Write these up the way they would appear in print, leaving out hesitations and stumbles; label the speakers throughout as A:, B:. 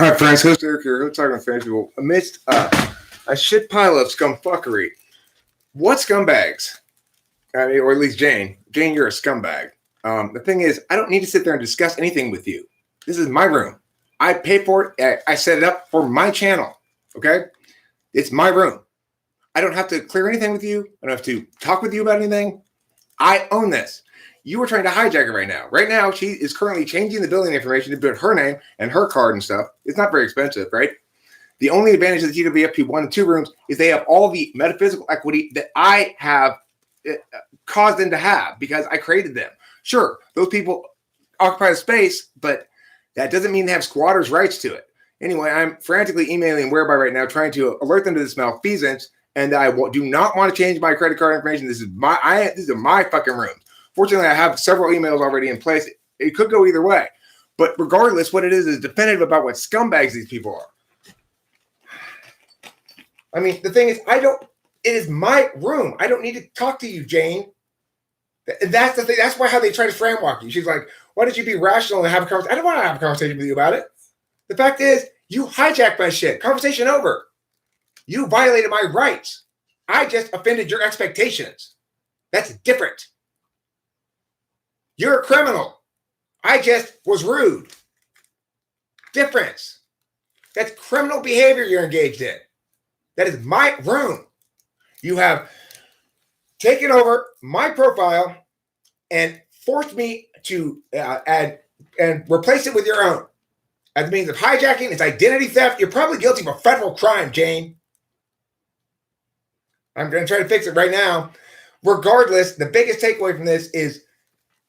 A: Hi, friends. Host Eric here. Host talking with famous people. Amidst a shit pile of scumfuckery. What scumbags? I mean, or at least Jane. Jane, you're a scumbag. The thing is, I don't need to sit there and discuss anything with you. This is my room. I pay for it. I set it up for my channel. Okay? It's my room. I don't have to clear anything with you. I don't have to talk with you about anything. I own this. You are trying to hijack it right now. Right now, she is currently changing the billing information to put her name and her card and stuff. It's not very expensive, right? The only advantage of the TWFP 1 and 2 rooms is they have all the metaphysical equity that I have caused them to have because I created them. Sure, those people occupy the space, but that doesn't mean they have squatters' rights to it. Anyway, I'm frantically emailing Whereby right now, trying to alert them to this malfeasance, and I do not want to change my credit card information. These are my fucking rooms. Fortunately, I have several emails already in place. It could go either way. But regardless, what it is definitive about what scumbags these people are. I mean, the thing is, it is my room. I don't need to talk to you, Jane. That's the thing. That's why how they try to frame walk you. She's like, why don't you be rational and have a conversation? I don't want to have a conversation with you about it. The fact is, you hijacked my shit. Conversation over. You violated my rights. I just offended your expectations. That's different. You're a criminal. I just was rude. Difference. That's criminal behavior you're engaged in. That is my room. You have taken over my profile and forced me to add and replace it with your own. As a means of hijacking, it's identity theft. You're probably guilty of a federal crime, Jane. I'm going to try to fix it right now. Regardless, the biggest takeaway from this is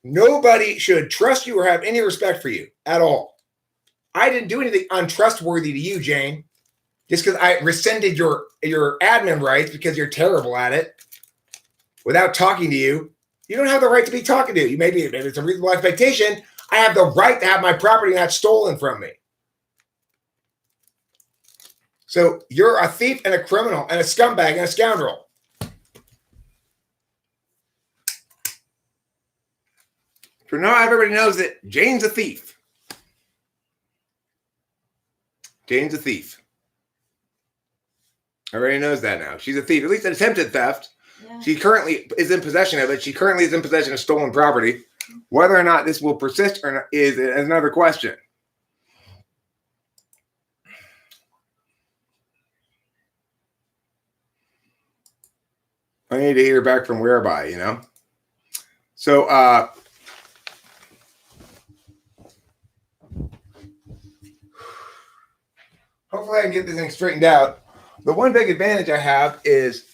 A: nobody should trust you or have any respect for you at all. I didn't do anything untrustworthy to you, Jane. Just because I rescinded your admin rights because you're terrible at it without talking to you. You don't have the right to be talking to you. Maybe it's a reasonable expectation. I have the right to have my property not stolen from me. So you're a thief and a criminal and a scumbag and a scoundrel. For now, everybody knows that Jane's a thief. Jane's a thief. Everybody knows that now. She's a thief. At least an attempted theft. Yeah. She currently is in possession of it. She currently is in possession of stolen property. Whether or not this will persist or not is another question. I need to hear back from Whereby, you know? So, hopefully I can get this thing straightened out. The one big advantage I have is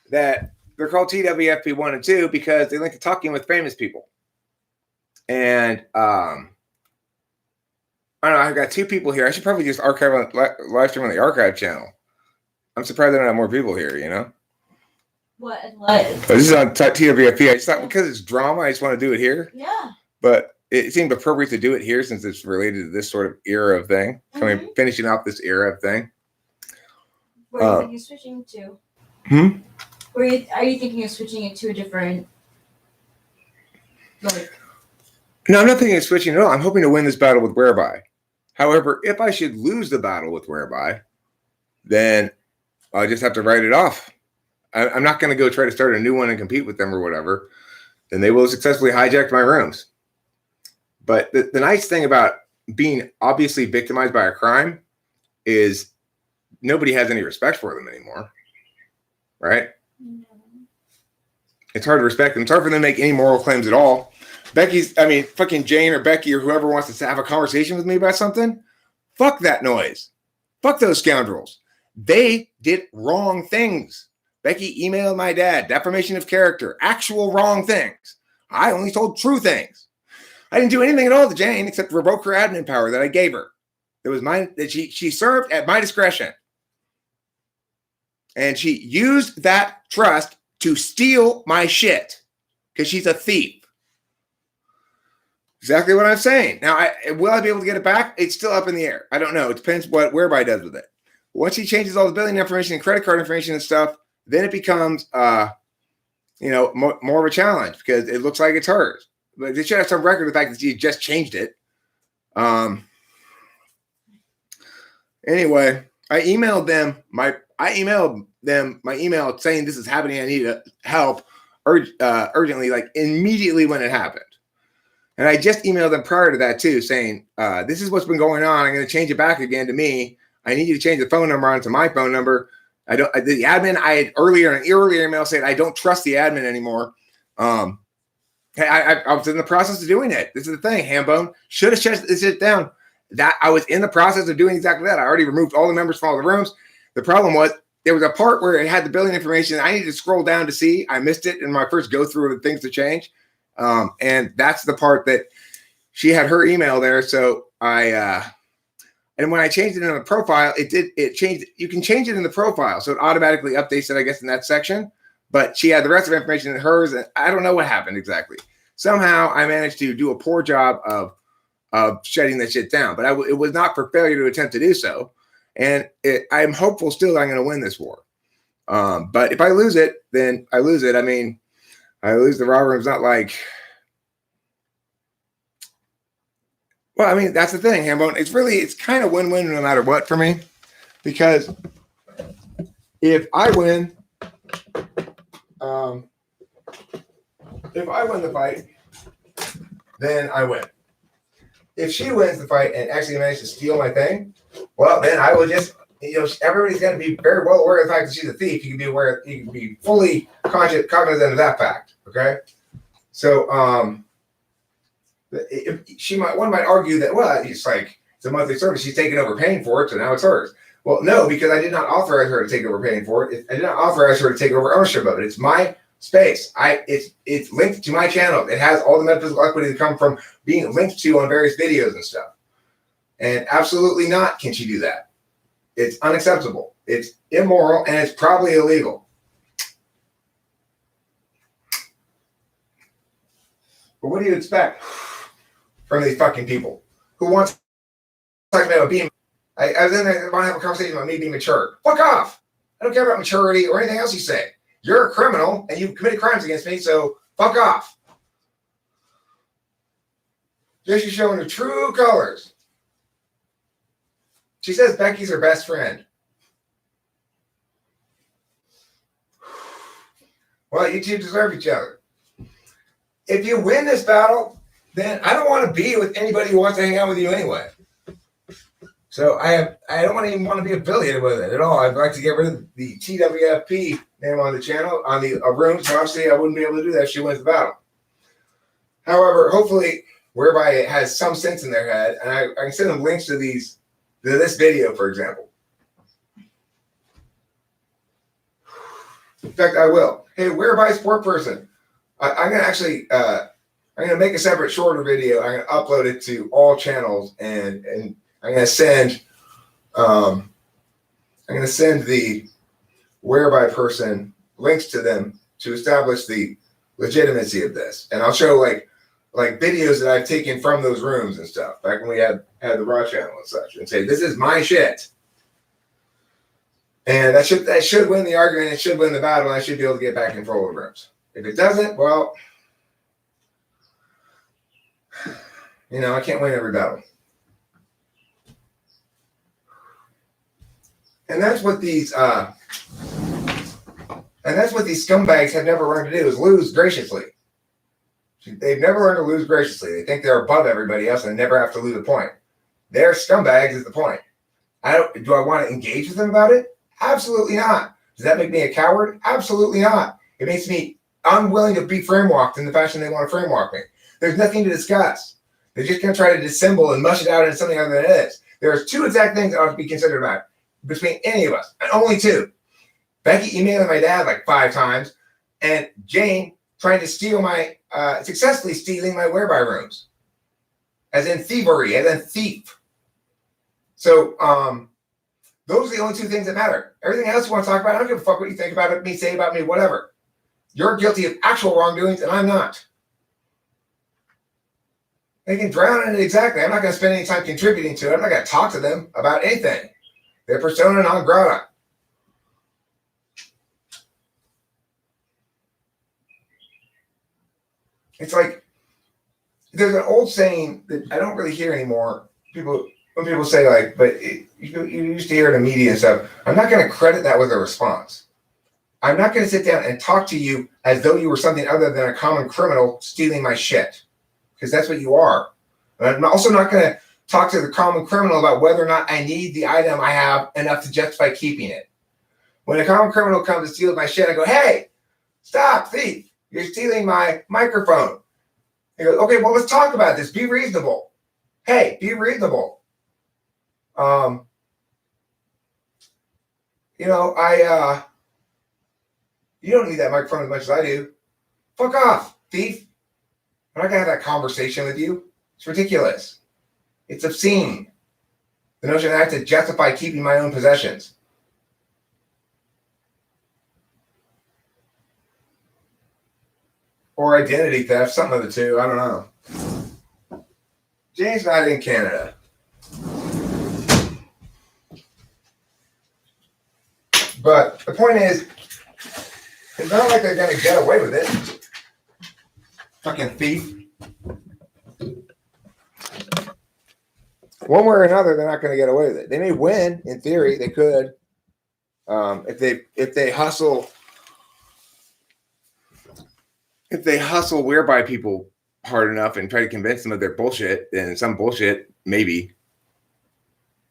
A: that they're called TWFP 1 and 2 because they link to talking with famous people. And I don't know, I've got 2 people here. I should probably just archive live stream on the archive channel. I'm surprised I don't have more people here, you know?
B: What?
A: This is on TWFP. I just thought because it's drama, I just want to do it here.
B: Yeah.
A: But it seemed appropriate to do it here since it's related to this sort of era of thing. Mm-hmm. Finishing off this era of thing.
B: Where are you thinking of switching to? Are you thinking of switching it to a different?
A: No, I'm not thinking of switching at all. I'm hoping to win this battle with Whereby. However, if I should lose the battle with Whereby, then I'll just have to write it off. I'm not going to go try to start a new one and compete with them or whatever. Then they will successfully hijack my rooms. But the nice thing about being obviously victimized by a crime is nobody has any respect for them anymore. Right? No. It's hard to respect them. It's hard for them to make any moral claims at all. Fucking Jane or Becky or whoever wants to have a conversation with me about something, fuck that noise. Fuck those scoundrels. They did wrong things. Becky emailed my dad, defamation of character, actual wrong things. I only told true things. I didn't do anything at all to Jane except revoke her admin power that I gave her. It was mine that she served at my discretion. And she used that trust to steal my shit because she's a thief. Exactly what I'm saying. Now, will I be able to get it back? It's still up in the air. I don't know. It depends what Whereby does with it. Once he changes all the billing information and credit card information and stuff, then it becomes, more of a challenge because it looks like it's hers. But they should have some record of the fact that she just changed it. Anyway, I emailed them my email saying this is happening. I need help urgently, like immediately when it happened. And I just emailed them prior to that too, saying this is what's been going on. I'm going to change it back again to me. I need you to change the phone number onto my phone number. The admin I had earlier in an earlier email said I don't trust the admin anymore. I was in the process of doing it. This is the thing, Hambone. Should have shut this shit down. That I was in the process of doing exactly that. I already removed all the members from all the rooms. The problem was there was a part where it had the billing information. I needed to scroll down to see. I missed it in my first go through of things to change. And that's the part that she had her email there. So and when I changed it in the profile, it changed. You can change it in the profile. So it automatically updates it, I guess, in that section. But she had the rest of the information in hers. And I don't know what happened exactly. Somehow I managed to do a poor job of shutting that shit down. But it was not for failure to attempt to do so. And I'm hopeful still that I'm going to win this war. But if I lose it, then I lose it. I mean, I lose the raw rooms, not like. Well, I mean, that's the thing, Hambone. It's kind of win-win no matter what for me. Because if I win, the fight, then I win. If she wins the fight and actually manages to steal my thing, well, then I will just, everybody's going to be very well aware of the fact that she's a thief. You can be fully cognizant of that fact. Okay. So, one might argue that, well, it's like, it's a monthly service. She's taking over paying for it. So now it's hers. Well, no, because I did not authorize her to take over paying for it. I did not authorize her to take over ownership of it. It's my space. It's linked to my channel. It has all the metaphysical equity that come from being linked to on various videos and stuff. And absolutely not can she do that. It's unacceptable. It's immoral and it's probably illegal. But what do you expect from these fucking people who want to talk about being? I was in there, want to have a conversation about me being mature. Fuck off. I don't care about maturity or anything else you say. You're a criminal and you've committed crimes against me, so fuck off. Just showing her true colors. She says Becky's her best friend. Well, you two deserve each other. If you win this battle, then I don't want to be with anybody who wants to hang out with you anyway. So I don't even want to be affiliated with it at all. I'd like to get rid of the TWFP name on the channel, on the room. So obviously I wouldn't be able to do that if she wins the battle. However, hopefully, whereby it has some sense in their head, and I can send them links to this video, for example. In fact, I will. Hey, whereby sport person, I'm gonna actually I'm gonna make a separate shorter video. I'm gonna upload it to all channels, and I'm gonna send the whereby person links to them to establish the legitimacy of this, and I'll show like videos that I've taken from those rooms and stuff back when we had the Raw channel and such, and say this is my shit, and that should win the argument. It should win the battle, and I should be able to get back in control of rooms. If it doesn't, well, I can't win every battle. And that's what these scumbags have never learned to do, is lose graciously. They've never learned to lose graciously. They think they're above everybody else and never have to lose a point. They're scumbags is the point. Do I want to engage with them about it? Absolutely not. Does that make me a coward? Absolutely not. It makes me unwilling to be frame-walked in the fashion they want to frame-walk me. There's nothing to discuss. They're just going to try to dissemble and mush it out into something other than it is. There's two exact things that ought to be considered about it between any of us, and only two. Becky emailing my dad like 5 times, and Jane trying to successfully stealing my whereby rooms. As in thievery, as in thief. So, those are the only two things that matter. Everything else you want to talk about, I don't give a fuck what you think about it, me, say about me, whatever. You're guilty of actual wrongdoings, and I'm not. They can drown in it exactly. I'm not going to spend any time contributing to it. I'm not going to talk to them about anything. They're persona non grata. It's like, there's an old saying that I don't really hear anymore. People when people say like, but you used to hear in the media and stuff, I'm not going to credit that with a response. I'm not going to sit down and talk to you as though you were something other than a common criminal stealing my shit, because that's what you are. And I'm also not going to talk to the common criminal about whether or not I need the item I have enough to justify keeping it. When a common criminal comes to steal my shit, I go, hey, stop, thief. You're stealing my microphone. He goes, okay, well, let's talk about this. Be reasonable. Hey, be reasonable. You don't need that microphone as much as I do. Fuck off, thief. I'm not going to have that conversation with you. It's ridiculous. It's obscene. The notion that I have to justify keeping my own possessions. Or identity theft, something of the two. I don't know. Jane's not in Canada. But the point is, it's not like they're going to get away with it. Fucking thief. One way or another, they're not going to get away with it. They may win, in theory. They could, if they hustle. If they hustle whereby people hard enough and try to convince them of their bullshit, then some bullshit, maybe.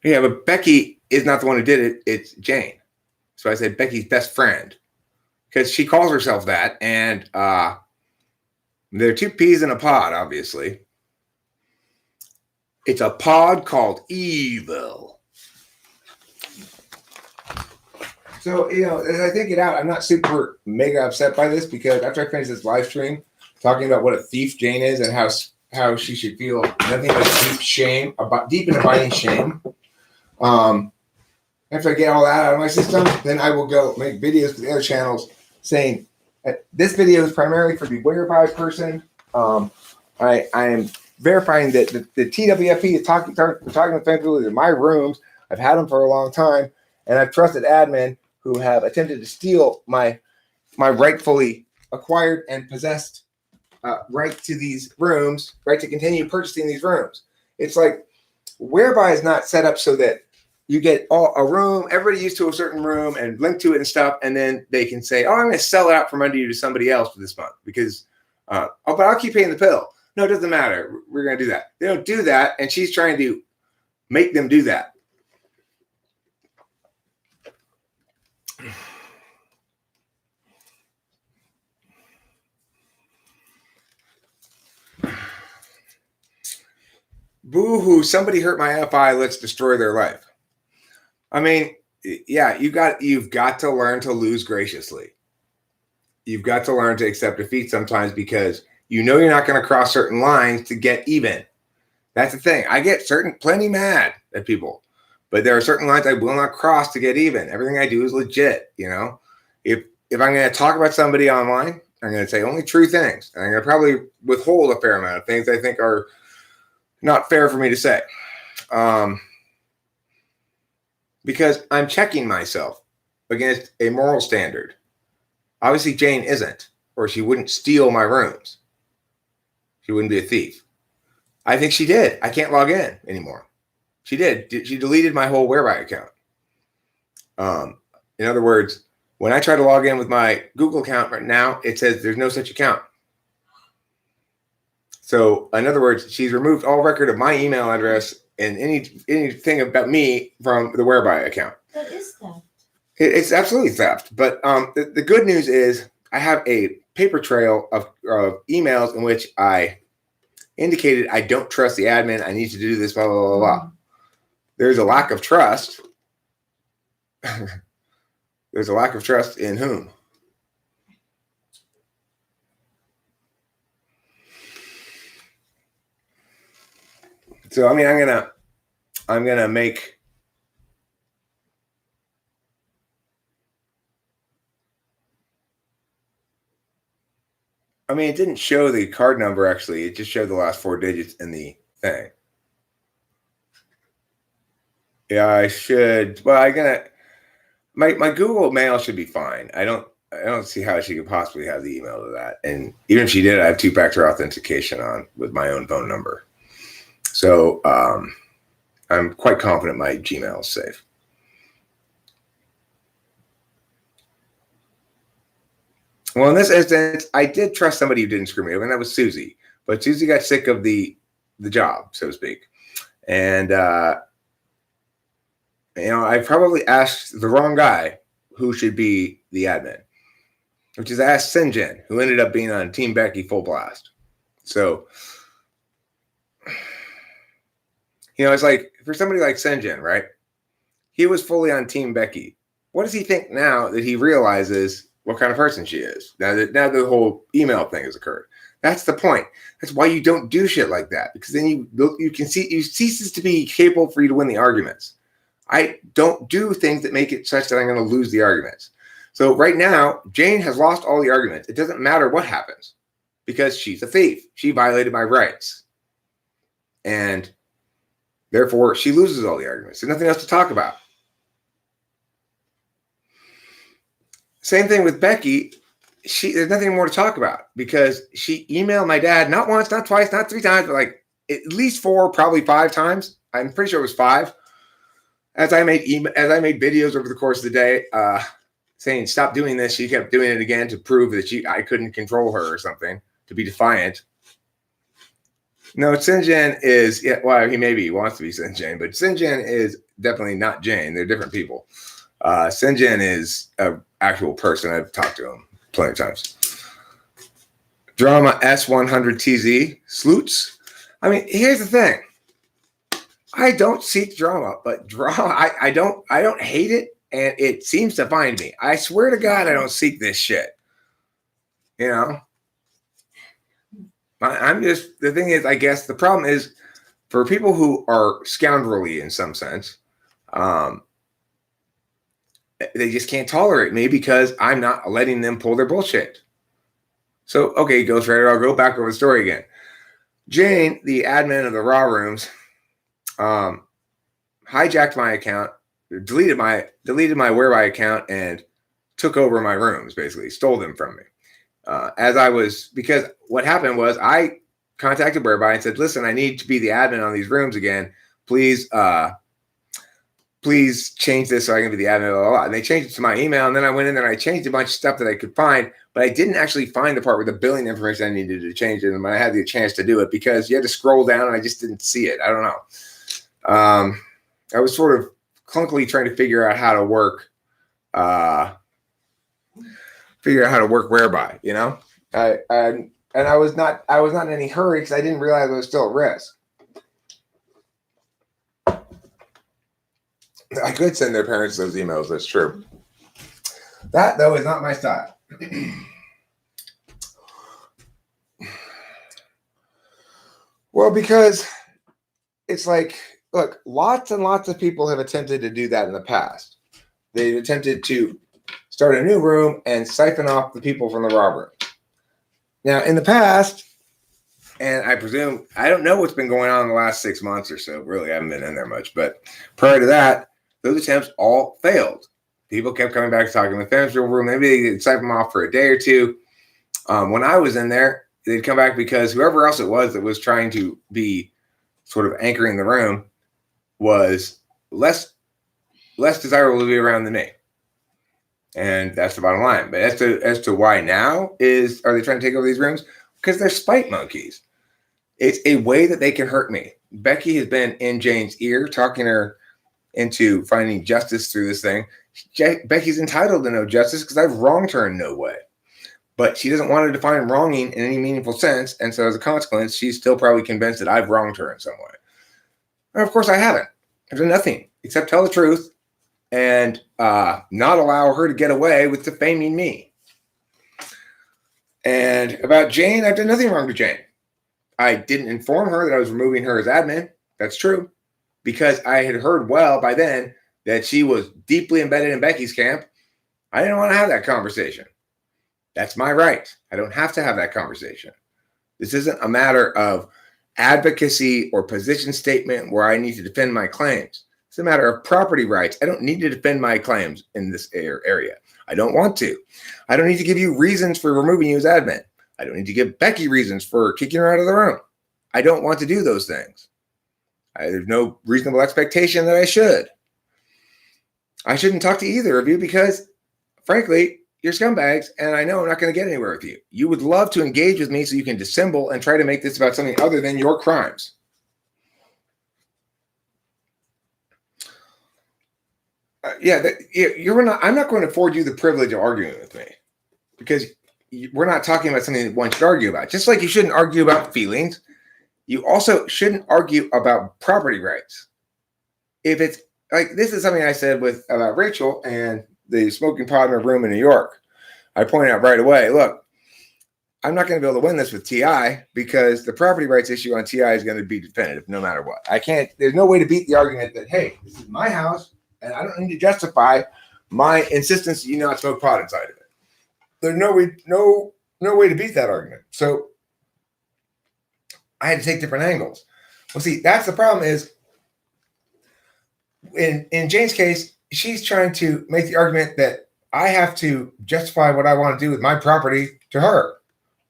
A: Yeah, but Becky is not the one who did it. It's Jane. So I said Becky's best friend, because she calls herself that, and there are two peas in a pod, obviously. It's a pod called evil. So, as I think it out, I'm not super mega upset by this, because after I finish this live stream talking about what a thief Jane is and how she should feel nothing but deep shame, deep and abiding shame. After I get all that out of my system, then I will go make videos for the other channels saying this video is primarily for the whereby person. I am verifying that the TWFP is talking to people in my rooms. I've had them for a long time, and I've trusted admin who have attempted to steal my rightfully acquired and possessed right to these rooms, right to continue purchasing these rooms. It's like whereby is not set up so that you get a room, everybody used to a certain room and link to it and stuff, and then they can say, oh, I'm going to sell it out from under you to somebody else for this month because, but I'll keep paying the bill. No, it doesn't matter. We're going to do that. They don't do that, and she's trying to make them do that. Boo-hoo, somebody hurt my FI, let's destroy their life. I mean, yeah, you've got to learn to lose graciously. You've got to learn to accept defeat sometimes, because you're not going to cross certain lines to get even. That's the thing. I get plenty mad at people, but there are certain lines I will not cross to get even. Everything I do is legit. If I'm going to talk about somebody online, I'm going to say only true things. And I'm going to probably withhold a fair amount of things I think are not fair for me to say. Because I'm checking myself against a moral standard. Obviously, Jane isn't, or she wouldn't steal my rooms. She wouldn't be a thief. I think she did. I can't log in anymore. She did. She deleted my whole Whereby account. In other words, when I try to log in with my Google account right now, it says there's no such account. So, in other words, she's removed all record of my email address and anything about me from the Whereby account.
B: That is theft.
A: It's absolutely theft. But the good news is I have a paper trail of emails in which I indicated I don't trust the admin. I need to do this, blah, blah, blah, blah. There's a lack of trust. There's a lack of trust in whom? So, I mean, I'm gonna make it didn't show the card number, actually. It just showed the last 4 digits in the thing. Yeah, I should. Well, my Google Mail should be fine. I don't see how she could possibly have the email to that. And even if she did, I have 2-factor authentication on with my own phone number. So, I'm quite confident my Gmail is safe. Well, in this instance, I did trust somebody who didn't screw me over, and that was Susie. But Susie got sick of the job, so to speak. And, I probably asked the wrong guy who should be the admin, which is I asked Sinjin, who ended up being on Team Becky full blast. So, it's like for somebody like Sinjin, right? He was fully on Team Becky. What does he think now that he realizes what kind of person she is? Now that the whole email thing has occurred. That's the point. That's why you don't do shit like that, because then you can see you ceases to be capable for you to win the arguments. I don't do things that make it such that I'm going to lose the arguments. So right now, Jane has lost all the arguments. It doesn't matter what happens because she's a thief. She violated my rights. And therefore, she loses all the arguments. There's nothing else to talk about. Same thing with Becky. There's nothing more to talk about because she emailed my dad not once, not twice, not 3 times, but like at least 4, probably 5 times. I'm pretty sure it was 5. As I made videos over the course of the day, saying stop doing this, she kept doing it again to prove that I couldn't control her or something, to be defiant. No, Sinjin is, he maybe wants to be Sinjin, but Sinjin is definitely not Jane. They're different people. Sinjin is an actual person. I've talked to him plenty of times. Drama S100TZ, Sloots. I mean, here's the thing. I don't seek drama, but I don't hate it, and it seems to find me. I swear to God, I don't seek this shit. I'm just, the thing is, I guess the problem is for people who are scoundrelly in some sense, they just can't tolerate me because I'm not letting them pull their bullshit. So, okay, Ghost Rider, I'll go back over the story again. Jane, the admin of the Raw Rooms, hijacked my account, deleted my Whereby account, and took over my rooms, basically stole them from me. Because what happened was I contacted Whereby and said, listen, I need to be the admin on these rooms again. Please change this so I can be the admin, blah, blah, blah. And they changed it to my email. And then I went in there and I changed a bunch of stuff that I could find, but I didn't actually find the part with the billing information I needed to change it. And when I had the chance to do it, because you had to scroll down and I just didn't see it. I don't know. I was sort of clunkily trying to figure out how to work Whereby, and I was not in any hurry because I didn't realize I was still at risk. I could send their parents those emails. That's true. That, though, is not my style. Well, because it's like, look, lots and lots of people have attempted to do that in the past. They've attempted to start a new room and siphon off the people from the Raw Room. Now, in the past, and I presume, I don't know what's been going on in the last 6 months or so. Really, I haven't been in there much. But prior to that, those attempts all failed. People kept coming back to talking in the family room. Maybe they'd siphon them off for a day or two. When I was in there, they'd come back because whoever else it was that was trying to be sort of anchoring the room was less desirable to be around than me. And that's the bottom line. But as to why now are they trying to take over these rooms? Because they're spite monkeys. It's a way that they can hurt me. Becky has been in Jane's ear, talking her into finding justice through this thing. Becky's entitled to no justice because I've wronged her in no way. But she doesn't want to define wronging in any meaningful sense. And so as a consequence, she's still probably convinced that I've wronged her in some way. And of course I haven't. I've done nothing except tell the truth and not allow her to get away with defaming me. And about Jane, I've done nothing wrong to Jane. I didn't inform her that I was removing her as admin. That's true. Because I had heard well by then that she was deeply embedded in Becky's camp. I didn't want to have that conversation. That's my right. I don't have to have that conversation. This isn't a matter of advocacy or position statement where I need to defend my claims. It's a matter of property rights. I don't need to defend my claims in this area. I don't want to. I don't need to give you reasons for removing you as admin. I don't need to give Becky reasons for kicking her out of the room. I don't want to do those things. There's no reasonable expectation that I should. I shouldn't talk to either of you because, frankly, you're scumbags, and I know I'm not going to get anywhere with you. You would love to engage with me so you can dissemble and try to make this about something other than your crimes. I'm not going to afford you the privilege of arguing with me because we're not talking about something that one should argue about. Just like you shouldn't argue about feelings, you also shouldn't argue about property rights. If it's like, this is something I said about Rachel and the smoking pot in her room in New York. I pointed out right away, look, I'm not going to be able to win this with TI because the property rights issue on TI is going to be definitive no matter what. There's no way to beat the argument that, hey, this is my house and I don't need to justify my insistence that you not smoke pot inside of it. There's no way to beat that argument. So I had to take different angles. Well, see, that's the problem is in Jane's case, she's trying to make the argument that I have to justify what I want to do with my property to her.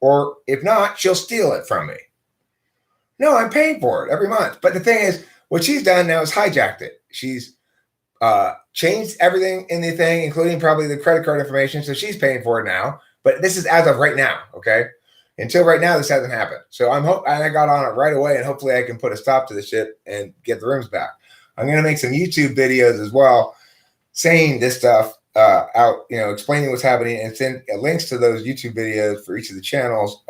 A: Or if not, she'll steal it from me. No, I'm paying for it every month. But the thing is, what she's done now is hijacked it. She's changed everything in the thing, including probably the credit card information. So she's paying for it now. But this is as of right now, okay? Until right now, this hasn't happened. So I got on it right away, and hopefully I can put a stop to the shit and get the rooms back. I'm going to make some YouTube videos as well saying this stuff out, explaining what's happening and send links to those YouTube videos for each of the channels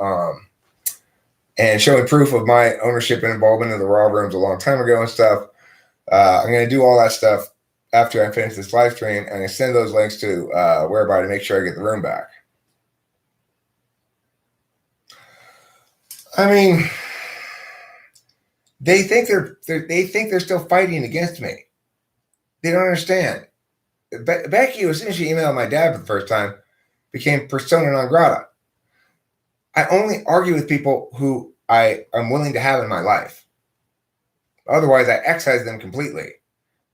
A: and showing proof of my ownership and involvement in the raw rooms a long time ago and stuff. I'm going to do all that stuff after I finish this live stream. I'm going to send those links to Whereby to make sure I get the room back. I mean, they think they're still fighting against me. They don't understand. Becky, as soon as she emailed my dad for the first time, became persona non grata. I only argue with people who I am willing to have in my life. Otherwise, I excise them completely.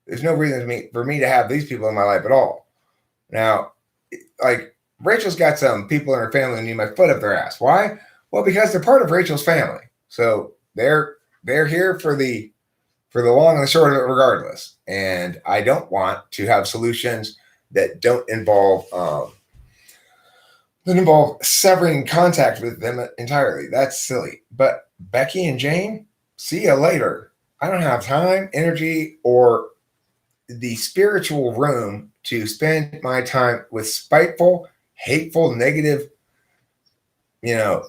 A: There's no reason for me to have these people in my life at all. Now, like Rachel's got some people in her family who need my foot up their ass. Why? Well, because they're part of Rachel's family. So they're here for the long and the short of it regardless. And I don't want to have solutions that don't involve severing contact with them entirely. That's silly. But Becky and Jane, see you later. I don't have time, energy, or the spiritual room to spend my time with spiteful, hateful, negative,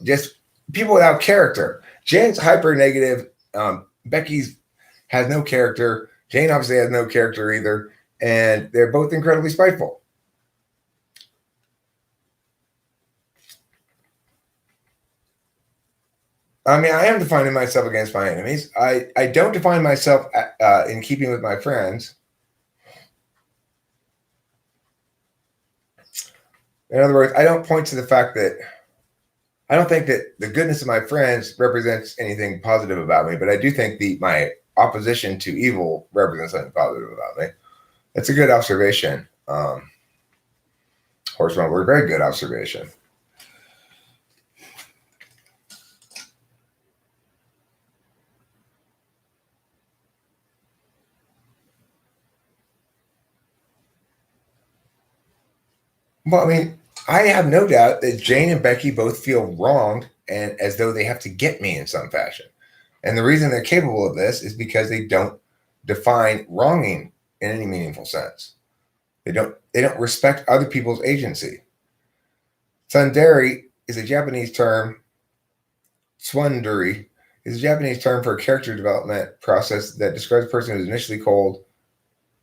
A: just people without character. Jane's hyper negative. Becky's has no character. Jane obviously has no character either. And they're both incredibly spiteful. I mean, I am defining myself against my enemies. I don't define myself in keeping with my friends. In other words, I don't point to the fact that I don't think that the goodness of my friends represents anything positive about me, but I do think my opposition to evil represents something positive about me. That's a good observation. Horseman word, very good observation. Well, I mean, I have no doubt that Jane and Becky both feel wronged and as though they have to get me in some fashion. And the reason they're capable of this is because they don't define wronging in any meaningful sense. They don't respect other people's agency. Tsundere is a Japanese term. Tsundere is a Japanese term for a character development process that describes a person who is initially cold,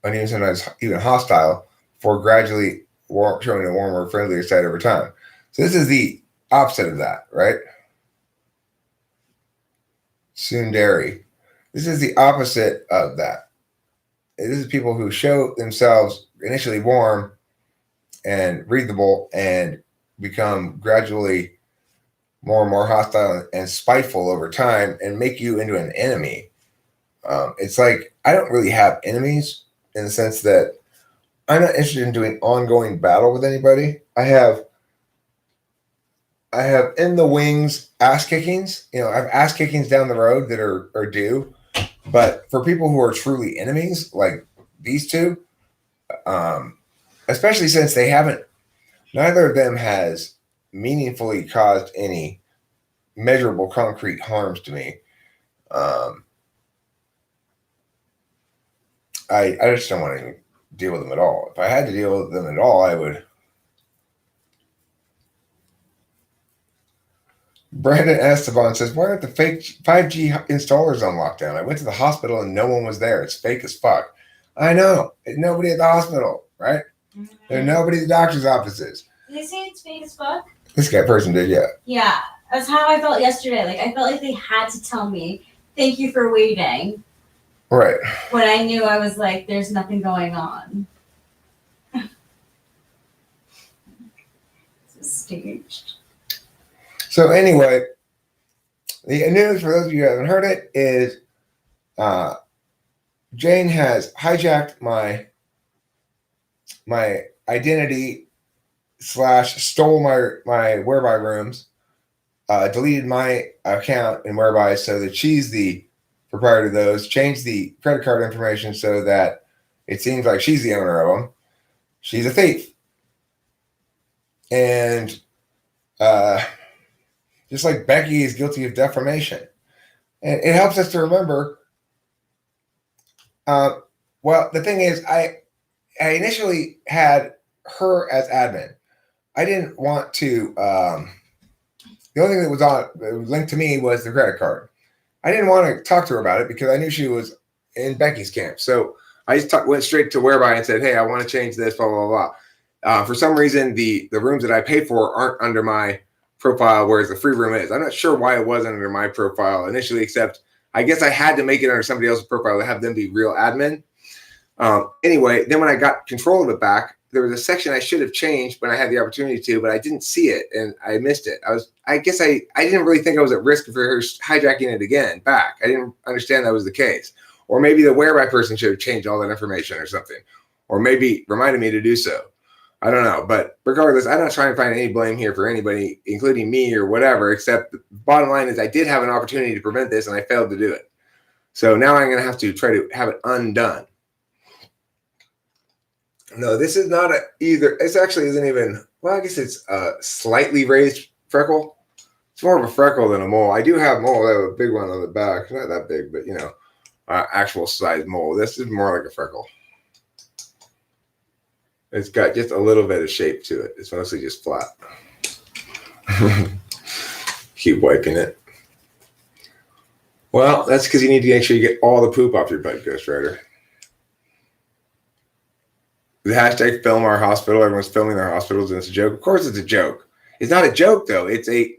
A: and even sometimes even hostile, for gradually showing a warmer, friendlier side over time. So this is the opposite of that, right? Tsundere. This is the opposite of that. This is people who show themselves initially warm and readable and become gradually more and more hostile and spiteful over time and make you into an enemy. It's like, I don't really have enemies in the sense that I'm not interested in doing ongoing battle with anybody. I have in the wings ass kickings. I have ass kickings down the road that are due. But for people who are truly enemies, like these two, especially since they haven't, neither of them has meaningfully caused any measurable concrete harms to me. I just don't want to deal with them at all. If I had to deal with them at all, I would. Brandon Esteban says, why aren't the fake 5G installers on lockdown? I went to the hospital and no one was there. It's fake as fuck. I know. There's nobody at the hospital, right? Mm-hmm. There's nobody at the doctor's offices.
B: Did they say it's fake as fuck?
A: This guy person did, yeah.
B: Yeah. That's how I felt yesterday. Like, I felt like they had to tell me, thank you for waiting.
A: Right.
B: When I knew, I was like, there's nothing going on. It's staged.
A: So anyway, the news, for those of you who haven't heard it, is Jane has hijacked my identity / stole my Whereby rooms, deleted my account in Whereby so that she's the proprietor of those, changed the credit card information so that it seems like she's the owner of them. She's a thief. And just like Becky is guilty of defamation. And it helps us to remember, well, the thing is, I initially had her as admin. I didn't want to, the only thing that was linked to me was the credit card. I didn't want to talk to her about it because I knew she was in Becky's camp. So I just went straight to Whereby and said, hey, I want to change this, blah, blah, blah. For some reason, the rooms that I pay for aren't under my profile, whereas the free room is. I'm not sure why it wasn't under my profile initially, except I guess I had to make it under somebody else's profile to have them be real admin. Anyway, then when I got control of it back, there was a section I should have changed when I had the opportunity to, but I didn't see it and I missed it. I guess I didn't really think I was at risk for her hijacking it again back. I didn't understand that was the case. Or maybe the Whereby person should have changed all that information or something, or maybe reminded me to do so. I don't know, but regardless, I'm not trying to find any blame here for anybody, including me or whatever, except the bottom line is I did have an opportunity to prevent this and I failed to do it. So now I'm going to have to try to have it undone. No, this is not either. It actually isn't even, well, I guess it's a slightly raised freckle. It's more of a freckle than a mole. I do have mole. I have a big one on the back. Not that big, but, actual size mole. This is more like a freckle. It's got just a little bit of shape to it. It's mostly just flat. Keep wiping it. Well, that's because you need to make sure you get all the poop off your butt, Ghost Rider. The hashtag film our hospital. Everyone's filming their hospitals and it's a joke. Of course it's a joke. It's not a joke though. It's a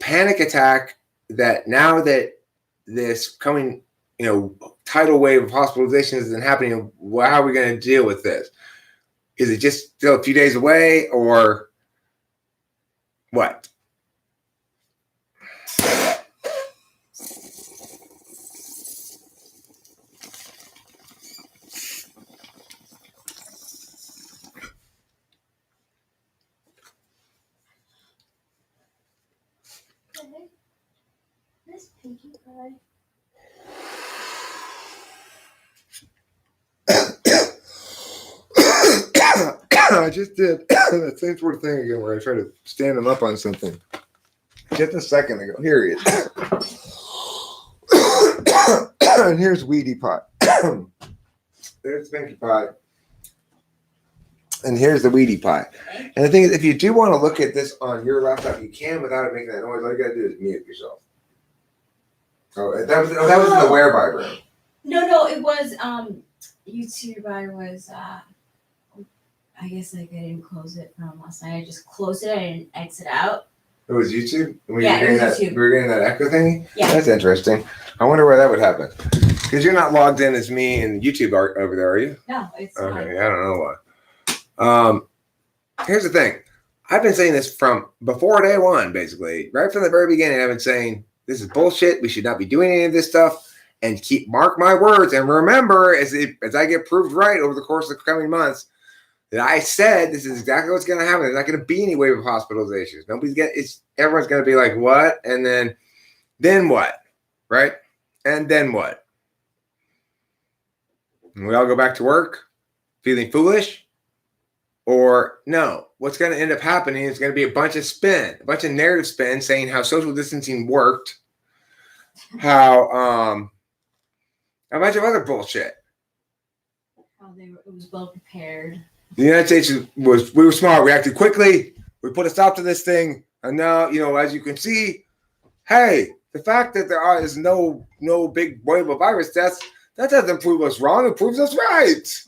A: panic attack that now that this coming, tidal wave of hospitalizations isn't happening, how are we going to deal with this? Is it just still a few days away or what?
B: This Pinkie Pie.
A: I just did that same sort of thing again where I try to stand him up on something. Just a second ago. Here he is. And here's Weedy Pie. There's Pinkie Pie. And here's the Weedy Pie. And the thing is, if you do want to look at this on your laptop, you can without it making that noise. All you got to do is mute yourself. Oh, that was in the Whereby room.
B: No, it was, YouTuber was, I guess I didn't close it from last night. I just closed it. I didn't exit out.
A: It was YouTube?
B: Yeah, it was YouTube.
A: We were getting that echo thing?
B: Yeah.
A: That's interesting. I wonder where that would happen. Because you're not logged in as me and YouTube are over there, are you?
B: No, it's
A: okay,
B: not.
A: I don't know why. Here's the thing. I've been saying this from before day one, basically. Right from the very beginning, I've been saying, this is bullshit. We should not be doing any of this stuff. And mark my words and remember, as I get proved right over the course of the coming months, that I said this is exactly what's going to happen. There's not going to be any wave of hospitalizations. Everyone's going to be like, what? And then what? Right? And then what? And we all go back to work feeling foolish? Or no, what's going to end up happening is going to be a bunch of narrative spin saying how social distancing worked, how a bunch of other bullshit.
B: How it was well prepared.
A: The United States we were smart. We acted quickly. We put a stop to this thing. And now, as you can see, hey, the fact that there is no big wave of virus deaths, that doesn't prove us wrong. It proves us right.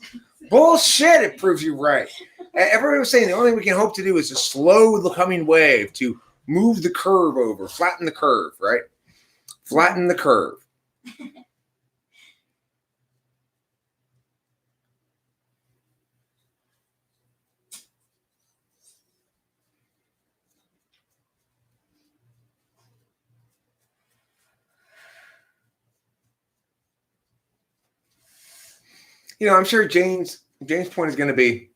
A: Bullshit, it proves you right. Everybody was saying the only thing we can hope to do is to slow the coming wave, to move the curve over, flatten the curve, right? Flatten the curve. I'm sure Jane's point is going to be,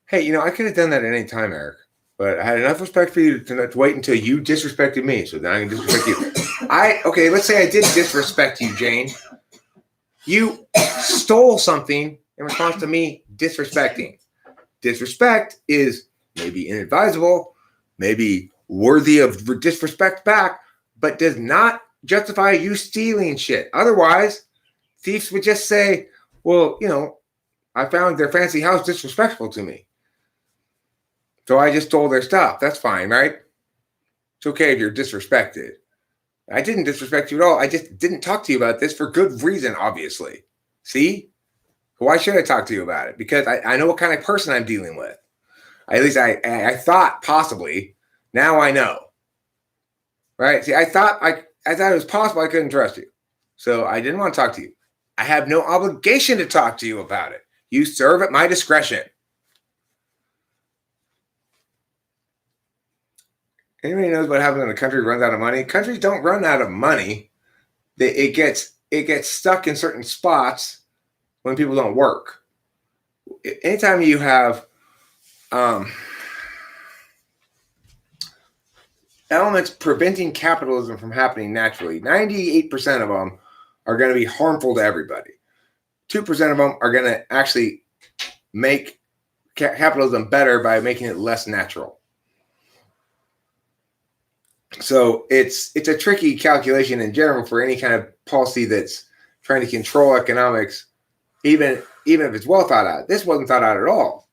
A: hey, I could have done that at any time, Eric, but I had enough respect for you to wait until you disrespected me, so then I can disrespect you. Okay, let's say I did disrespect you, Jane. You stole something in response to me disrespecting. Disrespect is maybe inadvisable, maybe worthy of disrespect back, but does not justify you stealing shit. Otherwise, thieves would just say, well, I found their fancy house disrespectful to me, so I just stole their stuff. That's fine, right? It's okay if you're disrespected. I didn't disrespect you at all. I just didn't talk to you about this for good reason, obviously. See? Why should I talk to you about it? Because I know what kind of person I'm dealing with. At least I thought possibly. Now I know. Right? See, I thought it was possible I couldn't trust you. So I didn't want to talk to you. I have no obligation to talk to you about it. You serve at my discretion. Anybody knows what happens when a country runs out of money? Countries don't run out of money. It gets stuck in certain spots when people don't work. Anytime you have elements preventing capitalism from happening naturally, 98% of them are going to be harmful to everybody. 2% of them are going to actually make capitalism better by making it less natural. So it's a tricky calculation in general for any kind of policy that's trying to control economics, even if it's well thought out. This wasn't thought out at all.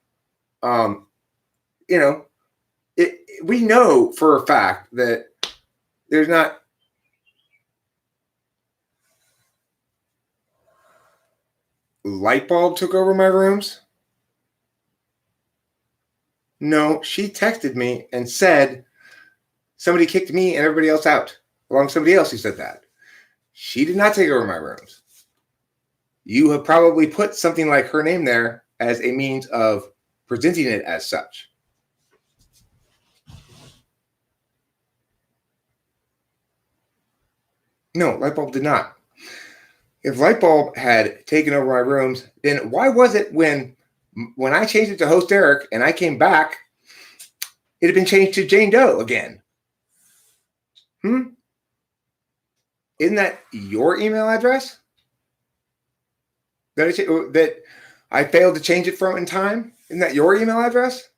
A: We know for a fact that there's not light bulb took over my rooms. No, she texted me and said somebody kicked me and everybody else out, along with somebody else who said that. She did not take over my rooms. You have probably put something like her name there as a means of presenting it as such. No, Lightbulb did not. If Lightbulb had taken over my rooms, then why was it when I changed it to Host Eric and I came back, it had been changed to Jane Doe again? Isn't that your email address that I failed to change it from in time? Isn't that your email address?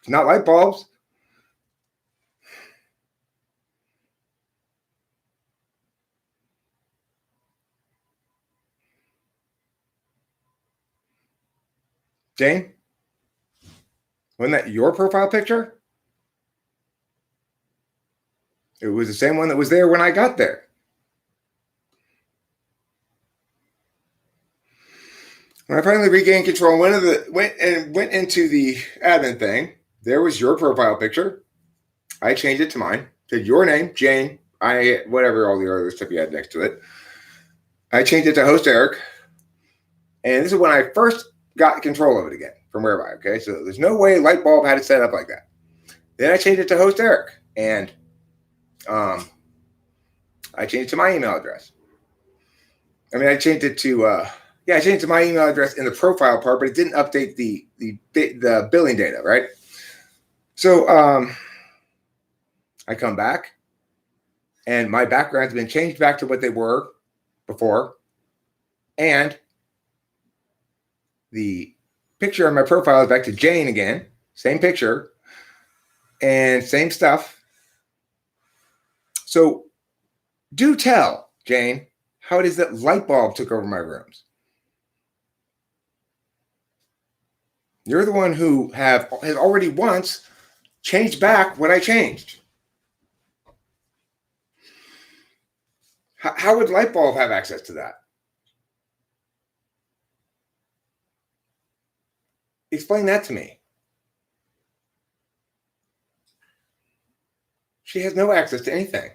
A: It's not Lightbulb's. Jane? Wasn't that your profile picture? It was the same one that was there when I got there. When I finally regained control, went into the admin thing, there was your profile picture. I changed it to mine. Said your name, Jane, whatever all the other stuff you had next to it. I changed it to Host Eric. And this is when I first got control of it again from wherever okay? So there's no way Lightbulb had it set up like that. Then I changed it to Host Eric. And I changed it to my email address. I changed it to I changed it to my email address in the profile part, but it didn't update the billing data, right? So I come back, and my background's been changed back to what they were before, and the picture on my profile is back to Jane again, same picture and same stuff. So do tell, Jane, how it is that light bulb took over my rooms. You're the one who has already once changed back what I changed. How would light bulb have access to that? Explain that to me. She has no access to anything.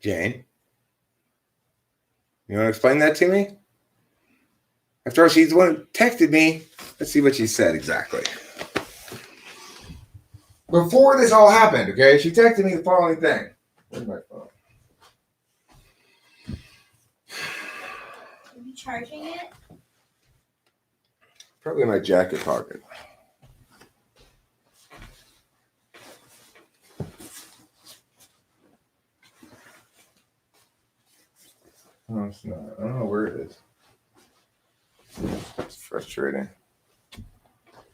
A: Jane, you want to explain that to me? After all, she's the one who texted me. Let's see what she said exactly. Before this all happened, okay, she texted me the following thing. Where's my phone?
B: Are you charging it?
A: Probably in my jacket pocket. No, it's not. I don't know where it is. It's frustrating.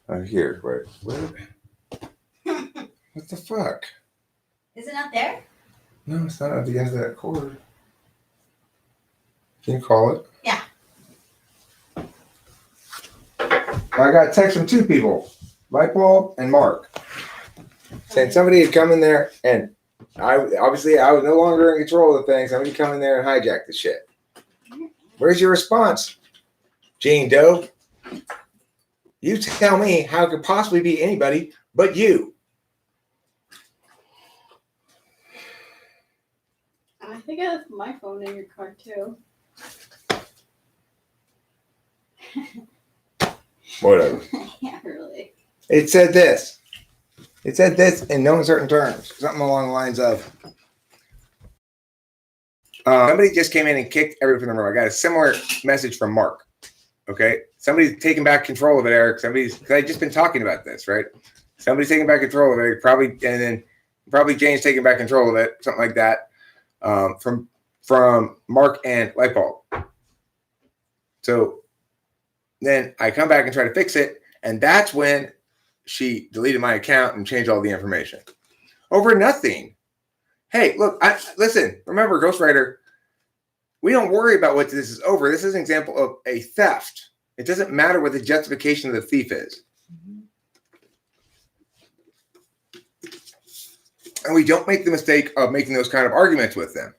A: Oh, here. Wait. Where? What the fuck?
B: Is it not there?
A: No, it's not at the end of that cord. Can you call it?
B: Yeah.
A: I got text from two people, Lightbulb and Mark, saying somebody had come in there and I was no longer in control of the thing. Somebody come in there and hijack the shit. Where's your response, Jane Doe? You tell me how it could possibly be anybody but you.
C: I think I left my phone in your car too.
A: Whatever.
C: Yeah, really.
A: It said this. It said this in no uncertain terms. Something along the lines of somebody just came in and kicked everything from the room. I got a similar message from Mark. Okay. Somebody's taking back control of it, Eric. Because I've just been talking about this, right? Somebody's taking back control of it. Probably Jane's taking back control of it, something like that. From Mark and Lightbulb. So then I come back and try to fix it, and that's when she deleted my account and changed all the information over nothing. Hey, look, listen. Remember, Ghostwriter. We don't worry about what this is over. This is an example of a theft. It doesn't matter what the justification of the thief is. And we don't make the mistake of making those kind of arguments with them.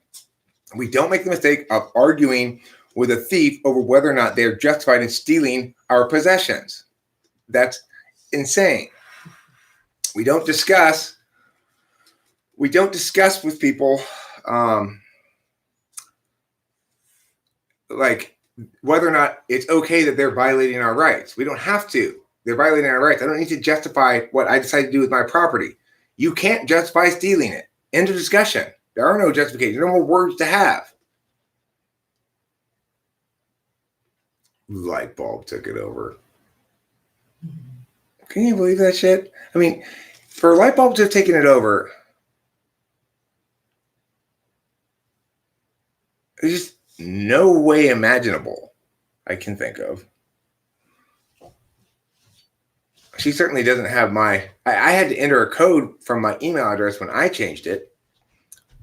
A: We don't make the mistake of arguing with a thief over whether or not they're justified in stealing our possessions. That's insane. We don't discuss with people like whether or not it's okay that they're violating our rights. We don't have to. They're violating our rights. I don't need to justify what I decide to do with my property. You can't justify stealing it. End of discussion. There are no justifications. No more words to have. Lightbulb took it over. Can you believe that shit? I mean, for Lightbulb to have taken it over, there's just no way imaginable I can think of. She certainly doesn't have I had to enter a code from my email address when I changed it,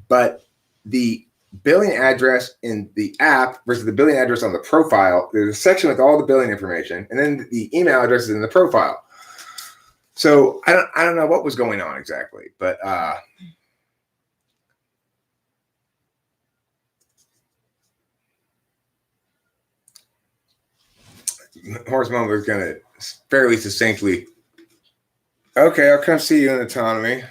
A: but the billing address in the app versus the billing address on the profile, there's a section with all the billing information, and then the email address is in the profile. So I don't know what was going on exactly, but Horse Mom was going to fairly succinctly, okay, I'll come see you in autonomy.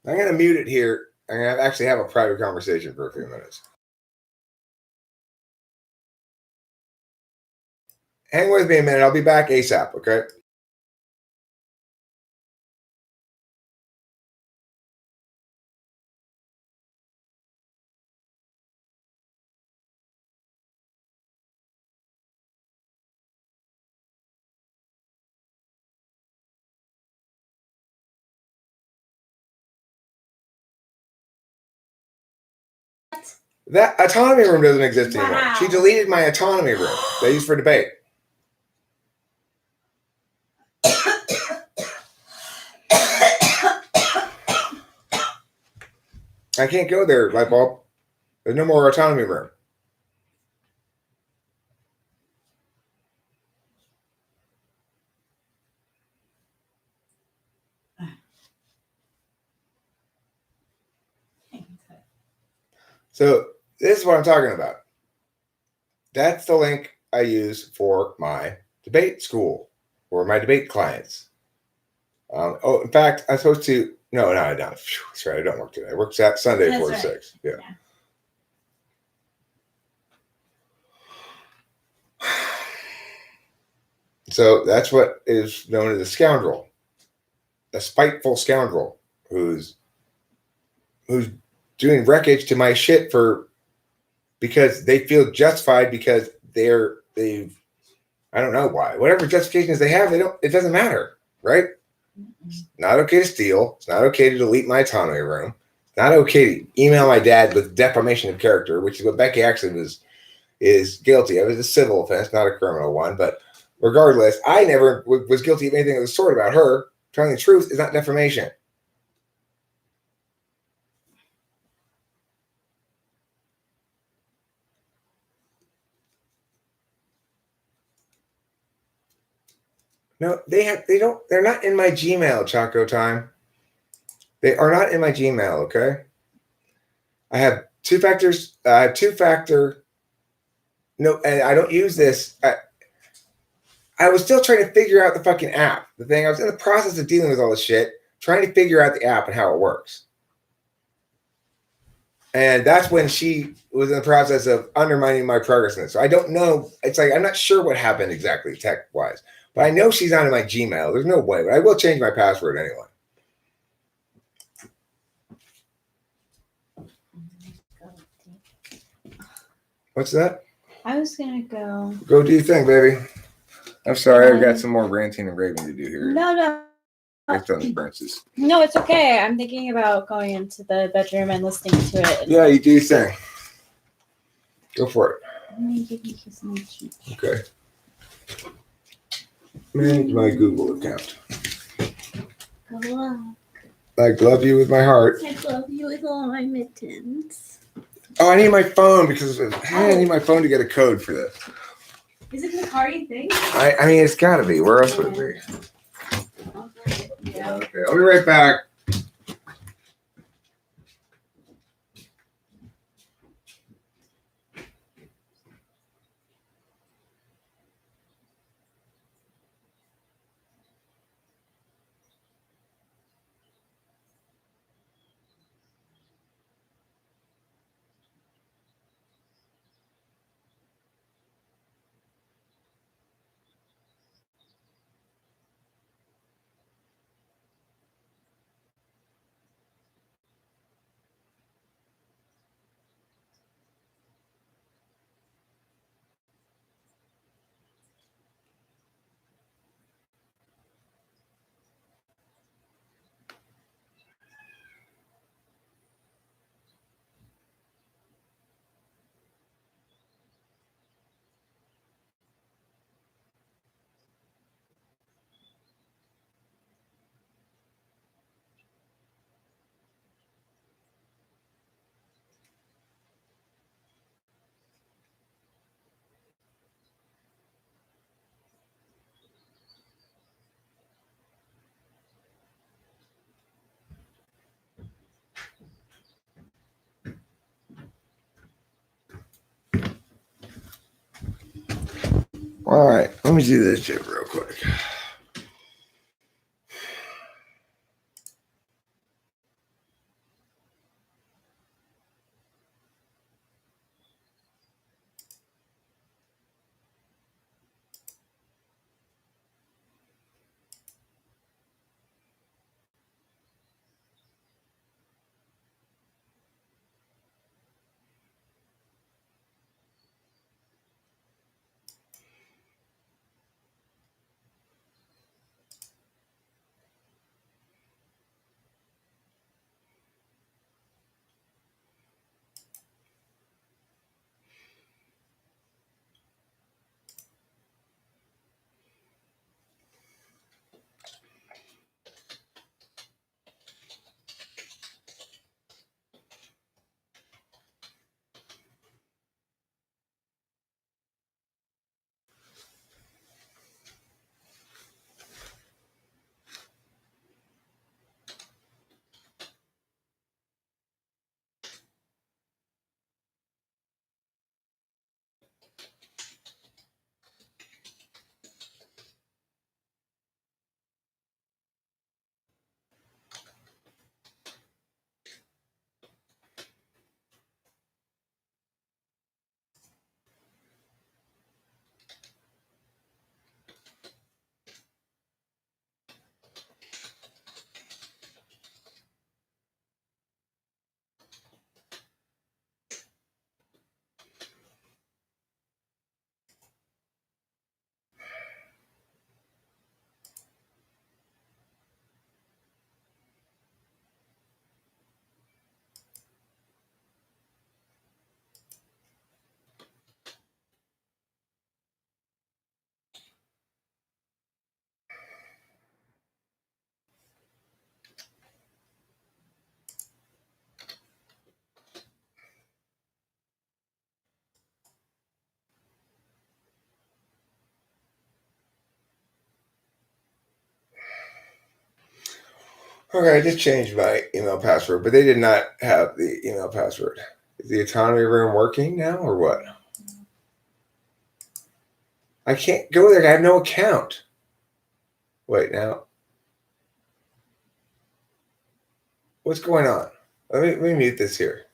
A: I'm going to mute it here. I'm going to actually have a private conversation for a few minutes. Hang with me a minute. I'll be back ASAP, okay? That autonomy room doesn't exist anymore.
B: Wow.
A: She deleted my autonomy room that I used for debate. I can't go there, light bulb. There's no more autonomy room. So this is what I'm talking about. That's the link I use for my debate school or my debate clients. In fact, I'm supposed to. No, I don't. That's right. I don't work today. I work Sunday,
B: That's
A: 4 to
B: right.
A: 6. Yeah. So that's what is known as a scoundrel, a spiteful scoundrel who's doing wreckage to my shit because they feel justified because they've I don't know why. Whatever justifications they have, it doesn't matter, right? It's not okay to steal. It's not okay to delete my autonomy room. It's not okay to email my dad with defamation of character, which is what Becky actually is guilty of. It's a civil offense, not a criminal one. But regardless, I never was guilty of anything of the sort about her. Telling the truth is not defamation. No, they're not in my Gmail, Choco Time. They are not in my Gmail, okay? I have two factors. I have two-factor. No, and I don't use this. I was still trying to figure out the fucking app. The thing, I was in the process of dealing with all this shit, trying to figure out the app and how it works. And that's when she was in the process of undermining my progress in it. So I don't know. It's like, I'm not sure what happened exactly tech-wise. But I know she's not in my Gmail. There's no way. But I will change my password anyway. What's that?
B: I was gonna go.
A: Go do your thing, baby. I'm sorry. I've got some more ranting and raving to do here.
B: No.
A: Based on the branches.
B: No, it's okay. I'm thinking about going into the bedroom and listening to it.
A: Yeah, you do your thing. Go for it.
B: Let me give you kiss on the cheek.
A: Okay. Manage my Google account.
C: Good luck.
A: I glove you with my heart.
C: I love you with all my mittens.
A: Oh, I need my phone because I need my phone to get a code for this.
B: Is it the party thing?
A: I mean, it's got to be. Where else would it be?
B: Yeah.
A: Okay, I'll be right back. All right, let me do this shit real quick. Okay, I just changed my email password, but they did not have the email password. Is the autonomy room working now or what? I can't go there. I have no account. Wait, now. What's going on? Let me mute this here.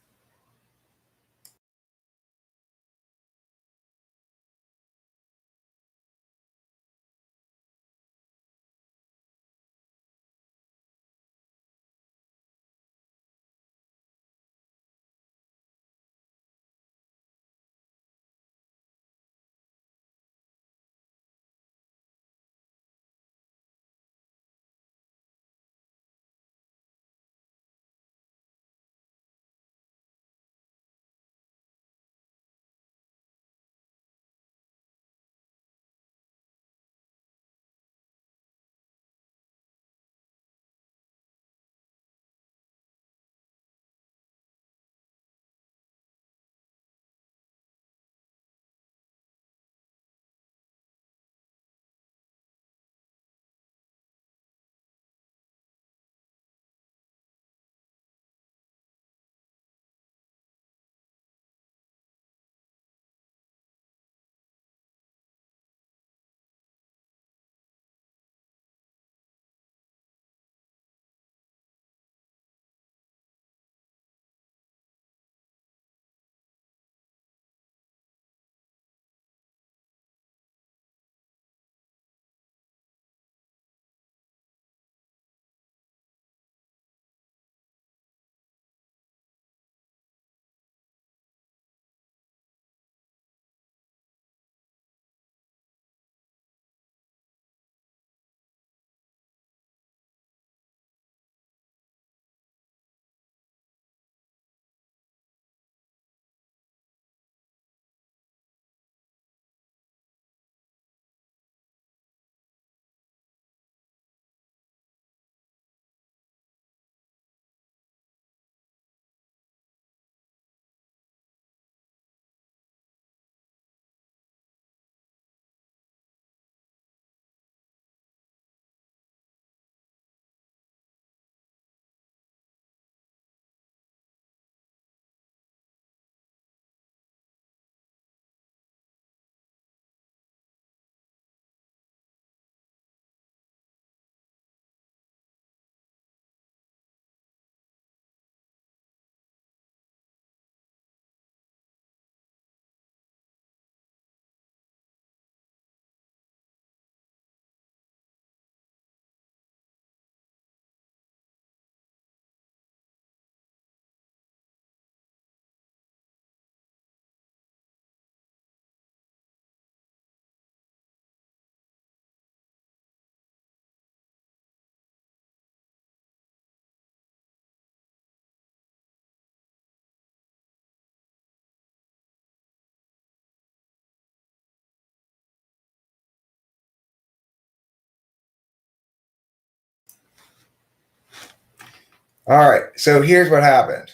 A: All right. So here's what happened.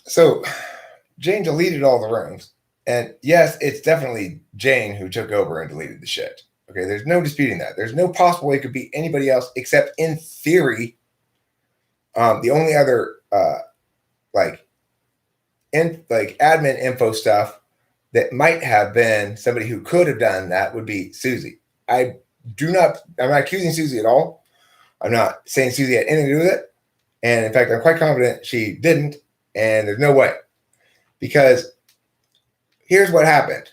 A: So Jane deleted all the rooms. And yes, it's definitely Jane who took over and deleted the shit. Okay, there's no disputing that. There's no possible way it could be anybody else except in theory. The only other like admin info stuff that might have been somebody who could have done that would be Susie. I'm not accusing Susie at all. I'm not saying Susie had anything to do with it. And in fact, I'm quite confident she didn't. And there's no way. Because here's what happened.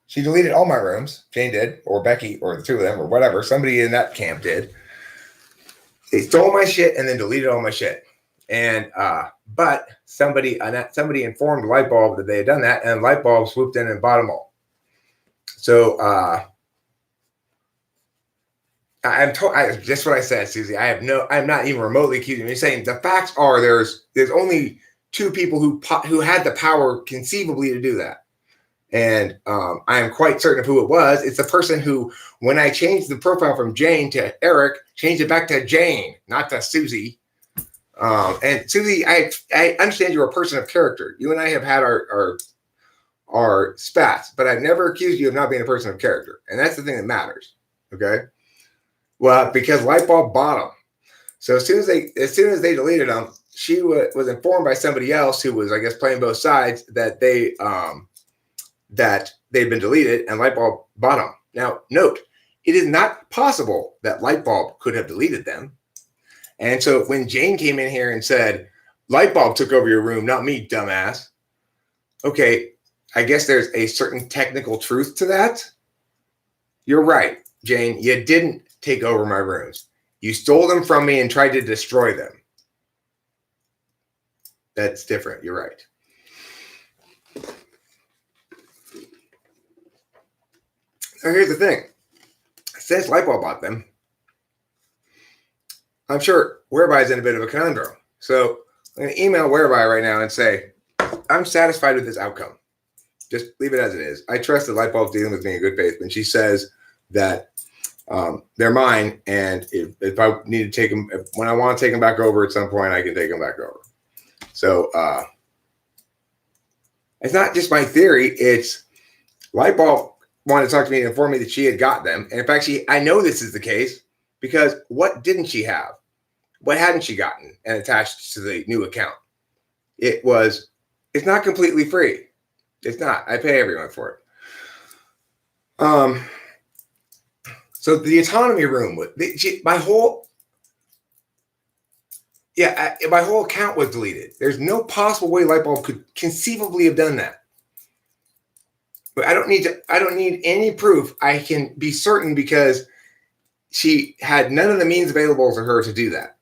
A: She deleted all my rooms. Jane did, or Becky, or the two of them, or whatever. Somebody in that camp did. They stole my shit and then deleted all my shit. And but somebody informed Lightbulb that they had done that, and Lightbulb swooped in and bought them all. So just what I said, Susie. I'm not even remotely accusing you. You're saying the facts are there's only two people who had the power conceivably to do that. And I am quite certain of who it was. It's the person who, when I changed the profile from Jane to Eric, changed it back to Jane, not to Susie. And Susie, I understand you're a person of character. You and I have had our are spats, but I've never accused you of not being a person of character. And that's the thing that matters. Okay. Well, because Lightbulb bought them. So as soon as they deleted them, she was informed by somebody else who was, I guess, playing both sides that they'd been deleted, and Lightbulb bought them. Now, note, it is not possible that Lightbulb could have deleted them. And so when Jane came in here and said, Lightbulb took over your room, not me, dumbass. Okay, I guess there's a certain technical truth to that. You're right, Jane. You didn't take over my rooms. You stole them from me and tried to destroy them. That's different. You're right. So here's the thing. Since Lightbulb bought them, I'm sure Whereby is in a bit of a conundrum. So I'm going to email Whereby right now and say, I'm satisfied with this outcome. Just leave it as it is. I trust that Lightbulb's dealing with me in good faith. When she says that they're mine, and if I need to take them, when I want to take them back over at some point, I can take them back over. So it's not just my theory. It's Lightbulb wanted to talk to me and inform me that she had got them. And in fact, I know this is the case because what didn't she have? What hadn't she gotten and attached to the new account? It's not completely free. It's not. I pay everyone for it. So the autonomy room, my whole account was deleted. There's no possible way Lightbulb could conceivably have done that. But I don't need any proof. I can be certain because she had none of the means available to her to do that.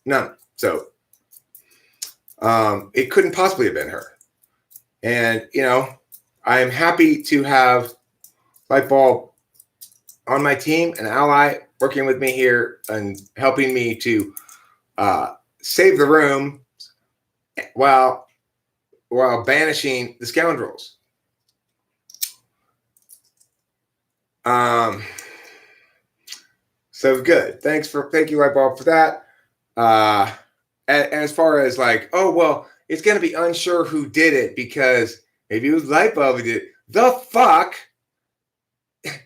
A: None. So it couldn't possibly have been her. And, I am happy to have Lightbulb on my team, an ally working with me here and helping me to save the room while banishing the scoundrels. So good. Thank you, Lightbulb, for that. And as far as like, oh, well, it's going to be unsure who did it because maybe it was Lightbulb who did it. The fuck?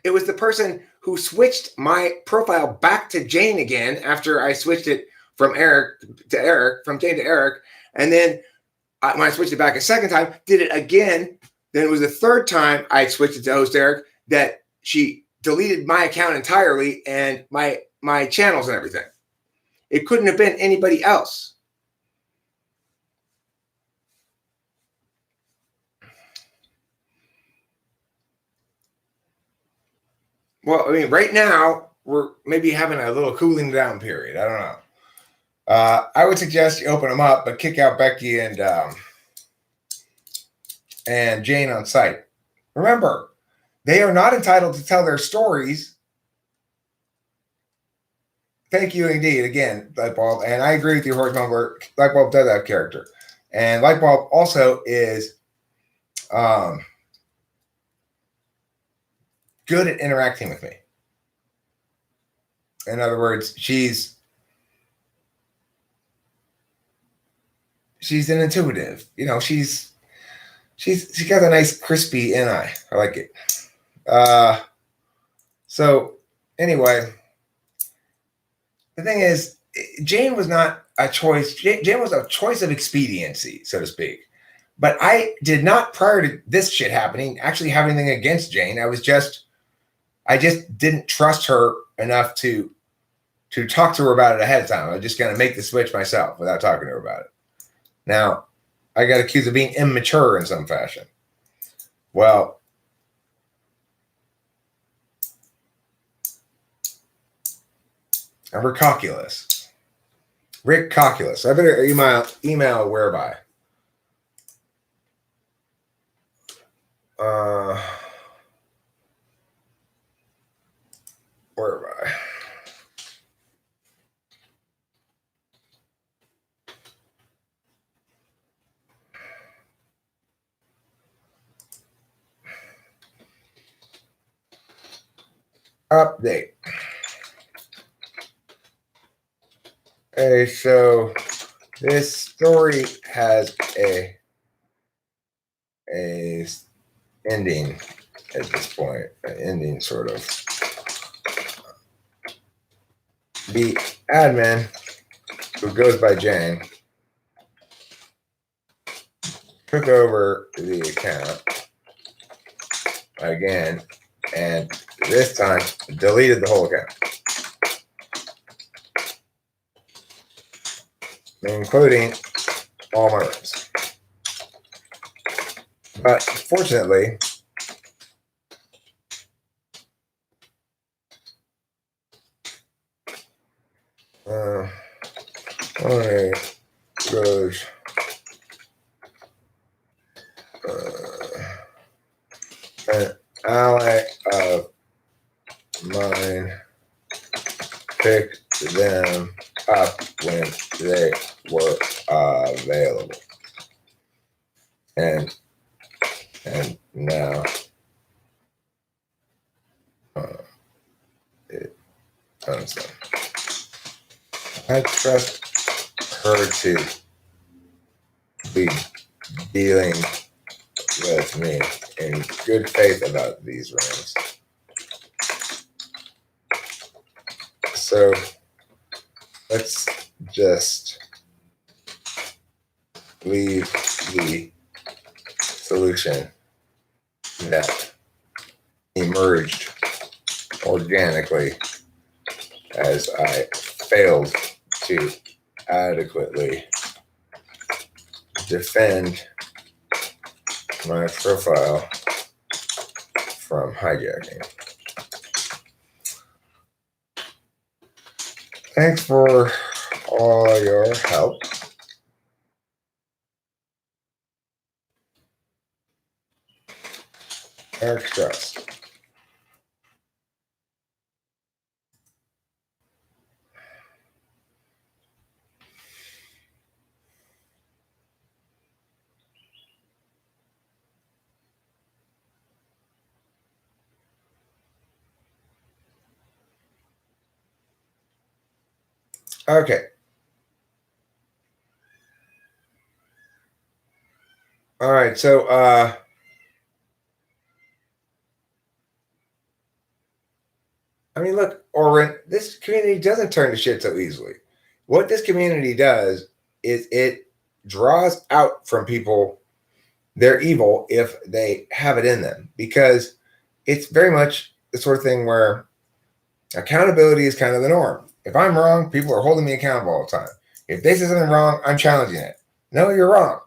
A: It was the person who switched my profile back to Jane again after I switched it from Eric to Eric, from Jane to Eric. And then when I switched it back a second time, did it again. Then it was the third time I switched it to host Eric that she deleted my account entirely and my channels and everything. It couldn't have been anybody else. Well, I mean, right now, we're maybe having a little cooling down period. I don't know. I would suggest you open them up, but kick out Becky and Jane on site. Remember, they are not entitled to tell their stories. Thank you indeed, again, Lightbulb. And I agree with you, Horseman, where Lightbulb does have character. And Lightbulb also is good at interacting with me. In other words, she's an intuitive. She's got a nice crispy eye. I like it. So anyway, the thing is, Jane was not a choice. Jane was a choice of expediency, so to speak. But I did not, prior to this shit happening, actually have anything against Jane. I just didn't trust her enough to talk to her about it ahead of time. I was just going to make the switch myself without talking to her about it. Now, I got accused of being immature in some fashion. Well, I'm Rick Cocculus. I better email Whereby. Whereby. Update. Okay, so this story has a ending at this point. An ending sort of. The admin, who goes by Jane, took over the account again, and this time deleted the whole account, including all my rooms. But fortunately, only goes an ally of mine picked them up when they were available, and now it owns them. I trust her to be dealing with me in good faith about these rings. So let's just leave the solution that emerged organically as I failed to adequately defend my profile from hijacking. Thanks for all your help. Eric Strauss. Okay. All right. So, I mean, look, Oren, this community doesn't turn to shit so easily. What this community does is it draws out from people their evil if they have it in them, because it's very much the sort of thing where accountability is kind of the norm. If I'm wrong, people are holding me accountable all the time. If they say something wrong, I'm challenging it. No, you're wrong.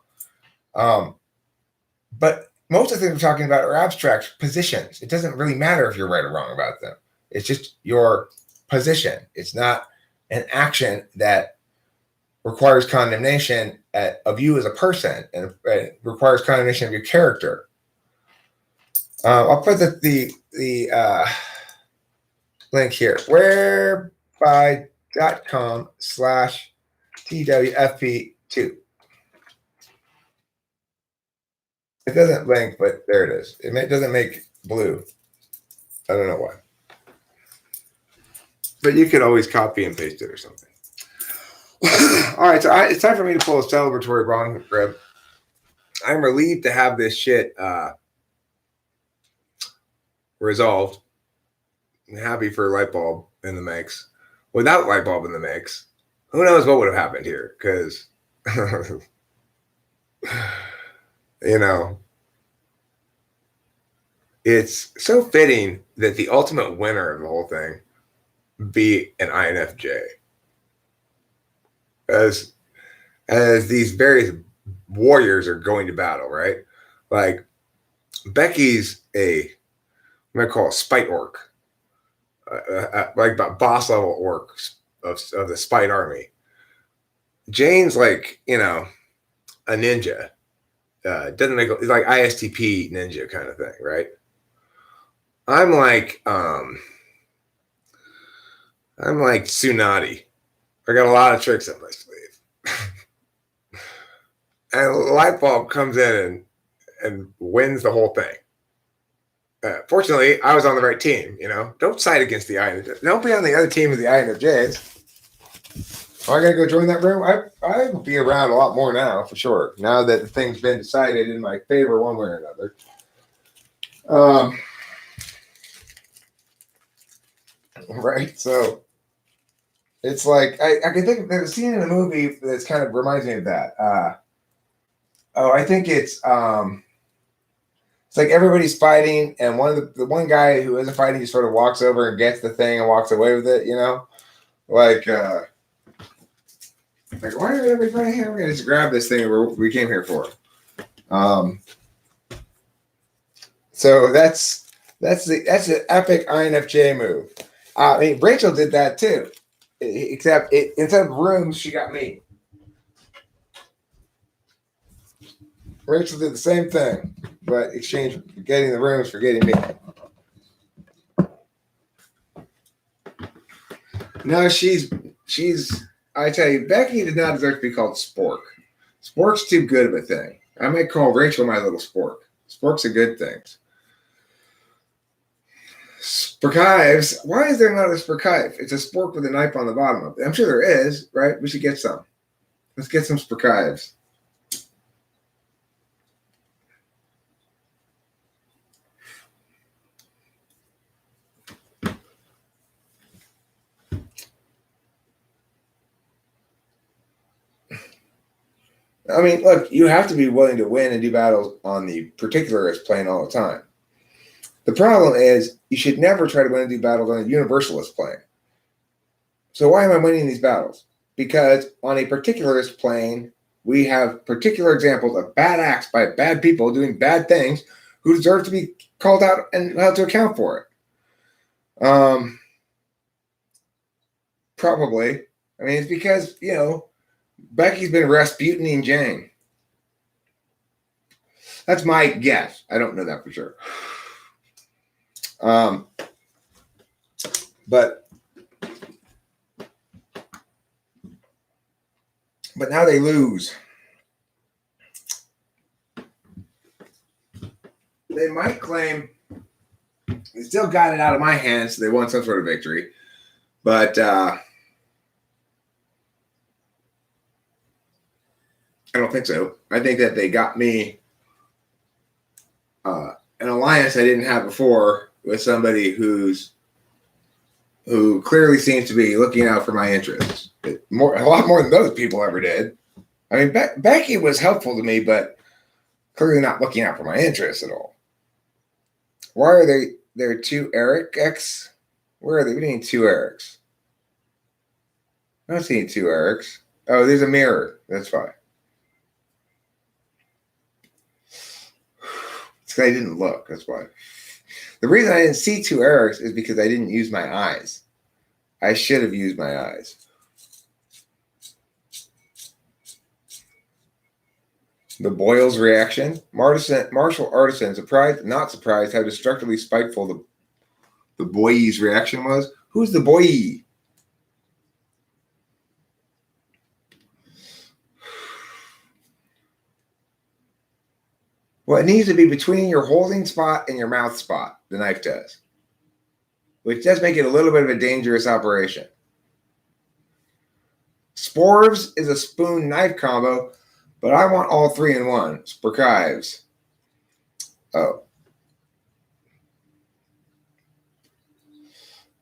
A: But most of the things we're talking about are abstract positions. It doesn't really matter if you're right or wrong about them. It's just your position. It's not an action that requires condemnation of you as a person, and it requires condemnation of your character. I'll put the link here, whereby.com/TWFP2. It doesn't link, but there it is. It doesn't make blue. I don't know why. But you could always copy and paste it or something. All right, so it's time for me to pull a celebratory bong rib. I'm relieved to have this shit resolved. I'm happy for Lightbulb in the mix. Without Lightbulb in the mix, who knows what would have happened here? Because, you know, it's so fitting that the ultimate winner of the whole thing be an INFJ. As these various warriors are going to battle, right? Like, Becky's I'm gonna call a spite orc, like boss level orcs of the spite army. Jane's like, you know, a ninja. Doesn't make it's like ISTP ninja kind of thing, right? I'm like Tsunade. I got a lot of tricks up my sleeve. And Lightbulb comes in and wins the whole thing. Fortunately, I was on the right team, you know. Don't side against the INFJs. Don't be on the other team of the INFJs. Oh, I gotta go join that room? I will be around a lot more now, for sure. Now that the thing's been decided in my favor one way or another. Um, right. So it's like I can think of there's a scene in a movie that's kind of reminds me of that. I think it's like everybody's fighting, and one of the one guy who isn't fighting just sort of walks over and gets the thing and walks away with it. You know, like why are everybody here? We're gonna just grab this thing we came here for. So that's an epic INFJ move. I mean, Rachel did that too, except instead of rooms, she got me. Rachel did the same thing, but exchanged getting the rooms for getting me. No, she's. I tell you, Becky does not deserve to be called Spork. Spork's too good of a thing. I might call Rachel my little Spork. Spork's a good thing. Sporkives. Why is there not a Sporkive? It's a spork with a knife on the bottom of it. I'm sure there is, right? We should get some. Let's get some Sporkives. I mean, look, you have to be willing to win and do battles on the particularist plane all the time. The problem is you should never try to win and do battles on a universalist plane. So why am I winning these battles? Because on a particularist plane, we have particular examples of bad acts by bad people doing bad things who deserve to be called out and held to account for it. Probably. I mean, it's because, Becky's been Rasputining Jane. That's my guess. I don't know that for sure. But now they lose. They might claim they still got it out of my hands, so they won some sort of victory. But I don't think so. I think that they got me an alliance I didn't have before with somebody who clearly seems to be looking out for my interests. A lot more than those people ever did. I mean, Becky was helpful to me, but clearly not looking out for my interests at all. Why are there two Eric X? Where are they? We need two Erics. I don't see two Erics. Oh, there's a mirror. That's fine. It's because I didn't look. That's why. The reason I didn't see two Erics is because I didn't use my eyes. I should have used my eyes. The Boyle's reaction. Martial artisan, surprised, not surprised how destructively spiteful the Boye's reaction was. Who's the Boye? Well, it needs to be between your holding spot and your mouth spot, the knife does. Which does make it a little bit of a dangerous operation. Sporves is a spoon knife combo, but I want all three in one. Sporkives. Oh.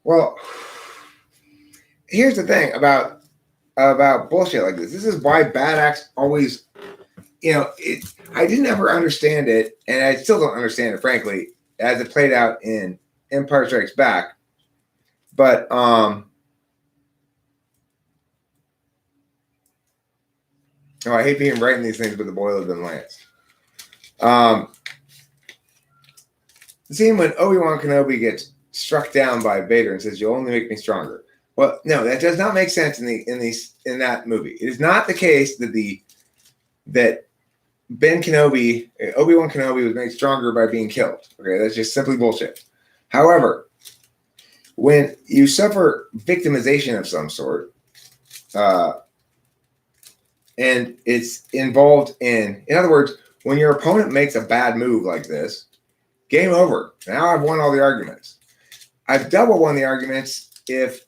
A: Well, here's the thing about bullshit like this. This is why bad acts always, I didn't ever understand it, and I still don't understand it, frankly, as it played out in Empire Strikes Back. But I hate being writing these things with the Boyle than Lance. The scene when Obi-Wan Kenobi gets struck down by Vader and says, "You'll only make me stronger." Well, no, that does not make sense in that movie. It is not the case that Obi-Wan Kenobi was made stronger by being killed. Okay, that's just simply bullshit. However, when you suffer victimization of some sort, and it's involved in other words, when your opponent makes a bad move like this, game over. Now I've won all the arguments. I've double won the arguments if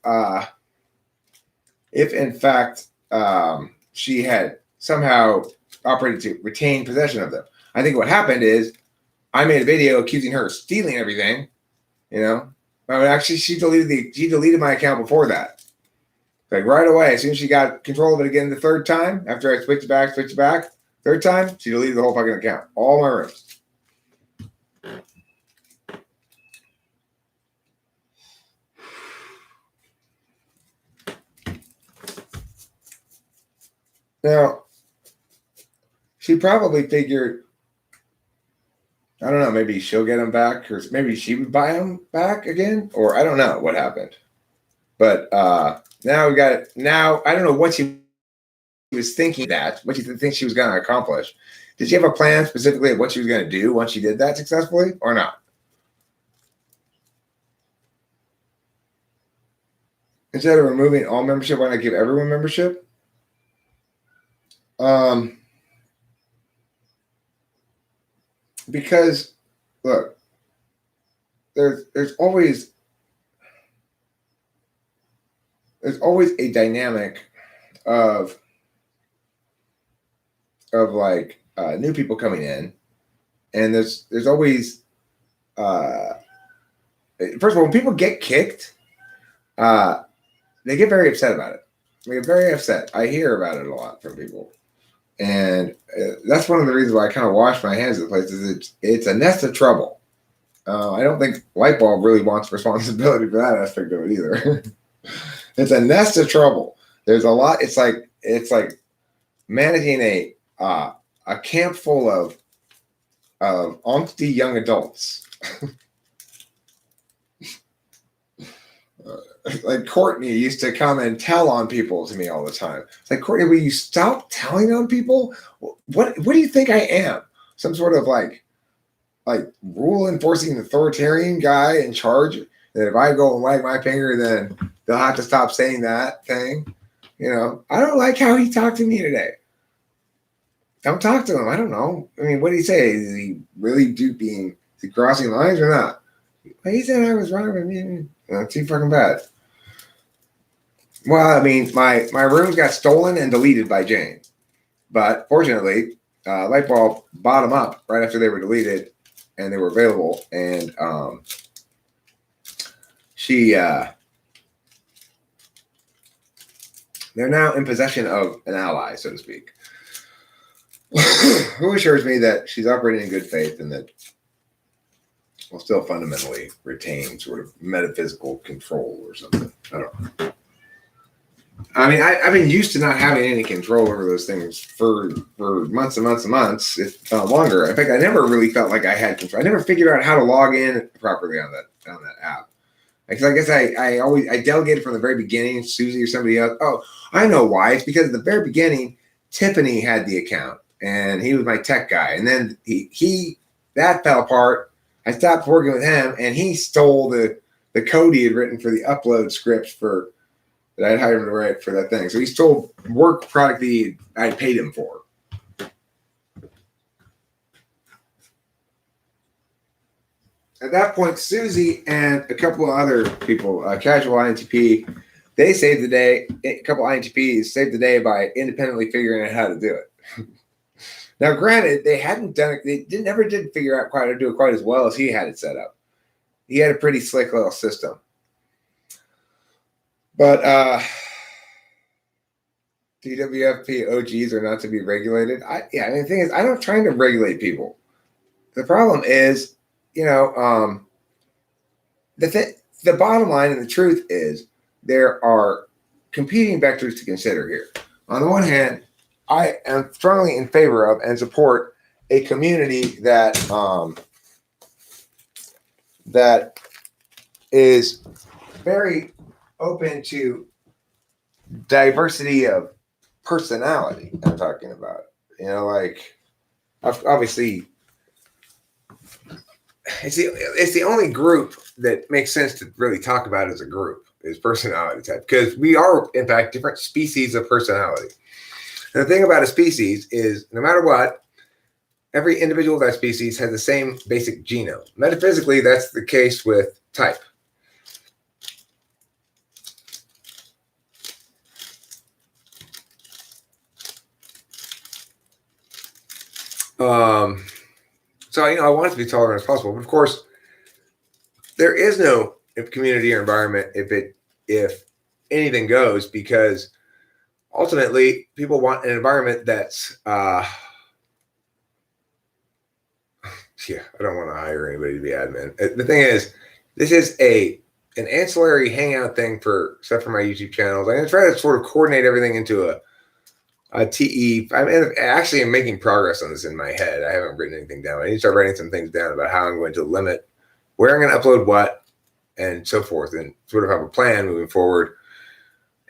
A: in fact she had somehow operated to retain possession of them. I think what happened is I made a video accusing her of stealing everything. You know, but actually, she deleted my account before that. Like right away, as soon as she got control of it again the third time, after I switched it back, third time, she deleted the whole fucking account, all my rooms. Now, she probably figured, I don't know, maybe she'll get them back, or maybe she would buy them back again, or I don't know what happened. But now we got it. Now, I don't know what she was thinking what you think she was going to accomplish. Did she have a plan specifically of what she was going to do once she did that successfully, or not? Instead of removing all membership, why not give everyone membership? Because look, there's always a dynamic of like new people coming in, and there's always first of all, when people get kicked, they get very upset about it. They get very upset. I hear about it a lot from people. And that's one of the reasons why I kind of wash my hands of the place. Is it's a nest of trouble. I don't think Lightbulb really wants responsibility for that aspect of it either. It's a nest of trouble. There's a lot. It's like managing a camp full of umpty young adults. Like Courtney used to come and tell on people to me all the time. It's like, Courtney, will you stop telling on people? What do you think I am? Some sort of like rule enforcing authoritarian guy in charge? That if I go and wag my finger, then they'll have to stop saying that thing. You know, I don't like how he talked to me today. Don't talk to him. I don't know. I mean, what did he say? Is he really is he crossing lines or not? Well, he said I was wrong with me. Too fucking bad. Well, I mean, my rooms got stolen and deleted by Jane. But fortunately, Lightbulb bought them up right after they were deleted and they were available. And they're now in possession of an ally, so to speak, who assures me that she's operating in good faith and that will still fundamentally retain sort of metaphysical control or something. I don't know. I mean, I've been used to not having any control over those things for months and months and months, if not longer. In fact, I never really felt like I had control. I never figured out how to log in properly on that app. Because I guess I delegated from the very beginning, Susie or somebody else. Oh, I know why. It's because at the very beginning, Tiffany had the account and he was my tech guy. And then he that fell apart. I stopped working with him and he stole the code he had written for the upload scripts that I'd hired him to write for that thing. So he stole work product that I paid him for. At that point, Susie and a couple of other people, Casual INTP, they saved the day. A couple of INTPs saved the day by independently figuring out how to do it. Now, granted, they hadn't done it. They never did figure out how to do it quite as well as he had it set up. He had a pretty slick little system. But DWFP OGs are not to be regulated. The thing is, I'm not trying to regulate people. The problem is, the bottom line and the truth is there are competing vectors to consider here. On the one hand, I am strongly in favor of and support a community that is very open to diversity of personality. I'm talking about, obviously. It's the only group that makes sense to really talk about as a group is personality type, because we are in fact different species of personality. And the thing about a species is no matter what, every individual of that species has the same basic genome. Metaphysically, that's the case with type. So, I want it to be tolerant as possible. But of course, there is no community or environment if anything goes, because ultimately people want an environment that's yeah, I don't want to hire anybody to be admin. The thing is, this is an ancillary hangout thing for stuff for my YouTube channels. I'm gonna try to sort of coordinate everything into a TE. I'm making progress on this in my head. I haven't written anything down. I need to start writing some things down about how I'm going to limit where I'm going to upload what and so forth, and sort of have a plan moving forward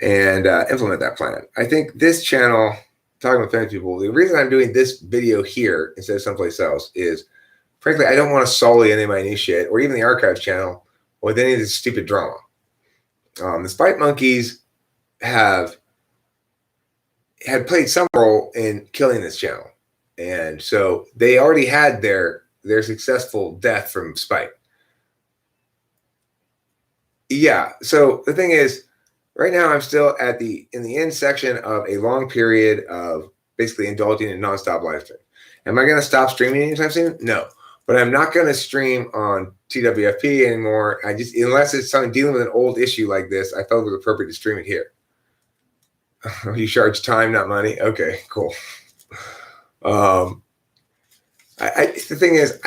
A: and implement that plan. I think this channel, Talking with Famous People, the reason I'm doing this video here instead of someplace else is, frankly, I don't want to sully any of my new shit or even the archives channel with any of this stupid drama. The Spite Monkeys had played some role in killing this channel, and so they already had their successful death from spite. Yeah. So the thing is, right now I'm still in the end section of a long period of basically indulging in nonstop live stream. Am I going to stop streaming anytime soon? No. But I'm not going to stream on TWFP anymore. Unless it's something dealing with an old issue like this, I felt it was appropriate to stream it here. You charge time, not money. Okay, cool. The thing is,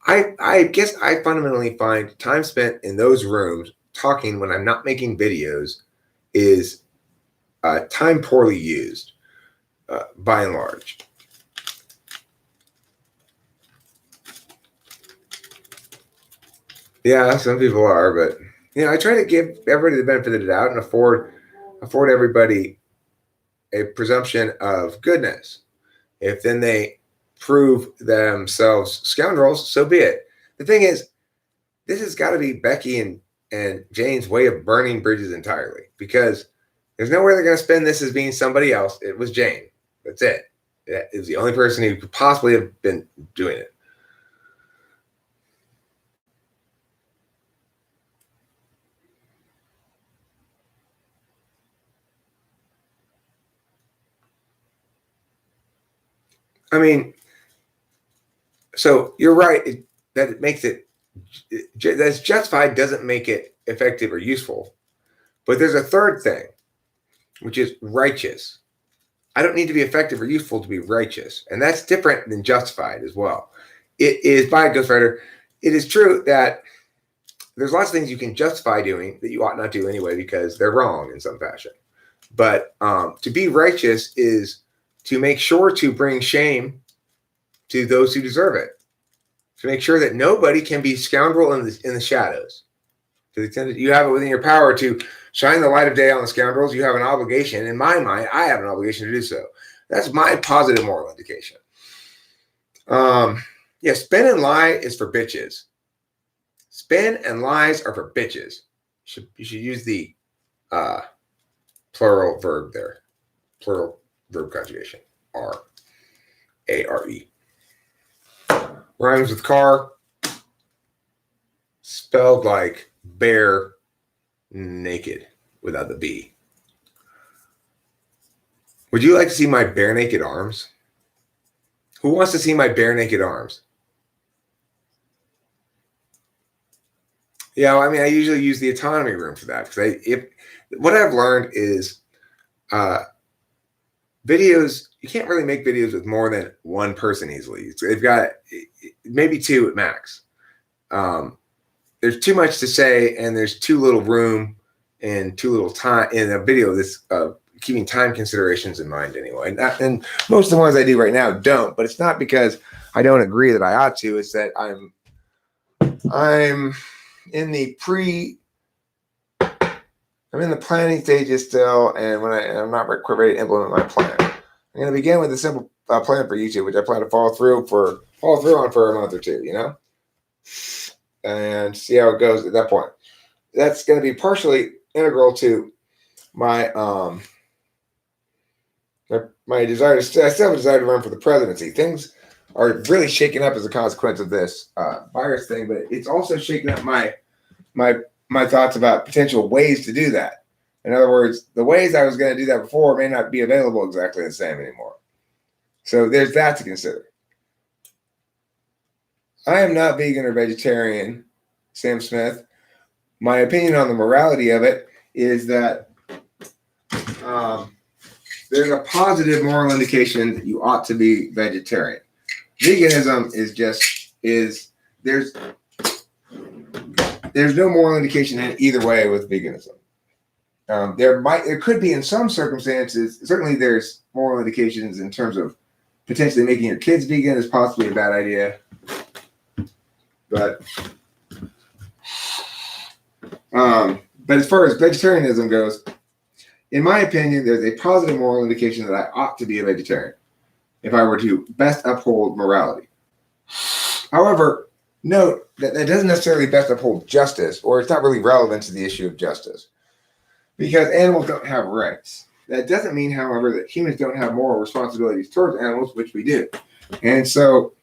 A: I guess I fundamentally find time spent in those rooms talking when I'm not making videos is time poorly used, by and large. Yeah, some people are, but I try to give everybody the benefit of the doubt and afford everybody a presumption of goodness. If then they prove themselves scoundrels, so be it. The thing is, this has got to be Becky and Jane's way of burning bridges entirely, because there's no way they're going to spin this as being somebody else. It was Jane. That's it. It was the only person who could possibly have been doing it. I mean, so you're right that it makes that's justified doesn't make it effective or useful. But there's a third thing, which is righteous. I don't need to be effective or useful to be righteous. And that's different than justified as well. It is, by Ghost Rider, it is true that there's lots of things you can justify doing that you ought not do anyway because they're wrong in some fashion. But to be righteous is to make sure to bring shame to those who deserve it. To make sure that nobody can be scoundrel in the shadows. To the extent that you have it within your power to shine the light of day on the scoundrels, you have an obligation. In my mind, I have an obligation to do so. That's my positive moral indication. Yeah, spin and lie is for bitches. Spin and lies are for bitches. You should use the plural verb there. Plural verb conjugation. R-A-R-E. Rhymes with car. Spelled like bare naked without the B. Would you like to see my bare naked arms? Who wants to see my bare naked arms? Yeah, I mean, I usually use the autonomy room for that because what I've learned is videos, you can't really make videos with more than one person easily. So they've got maybe two at max. There's too much to say, and there's too little room and too little time in a video that's keeping time considerations in mind anyway. And most of the ones I do right now don't, but it's not because I don't agree that I ought to. It's that I'm in the planning stages still, and I'm not quite ready to implement my plan. I'm going to begin with a simple plan for YouTube, which I plan to follow through on for a month or two, and see how it goes at that point. That's going to be partially integral to my my desire. I still have a desire to run for the presidency. Things are really shaking up as a consequence of this virus thing, but it's also shaking up my thoughts about potential ways to do that. In other words, the ways I was going to do that before may not be available exactly the same anymore. So there's that to consider. I am not vegan or vegetarian, Sam Smith. My opinion on the morality of it is that there's a positive moral indication that you ought to be vegetarian. Veganism is there's no moral indication in either way with veganism. There could be in some circumstances. Certainly, there's moral indications in terms of potentially making your kids vegan is possibly a bad idea. But as far as vegetarianism goes, in my opinion, there's a positive moral indication that I ought to be a vegetarian if I were to best uphold morality. However, note that that doesn't necessarily best uphold justice, or it's not really relevant to the issue of justice, because animals don't have rights. That doesn't mean, however, that humans don't have moral responsibilities towards animals, which we do. And so,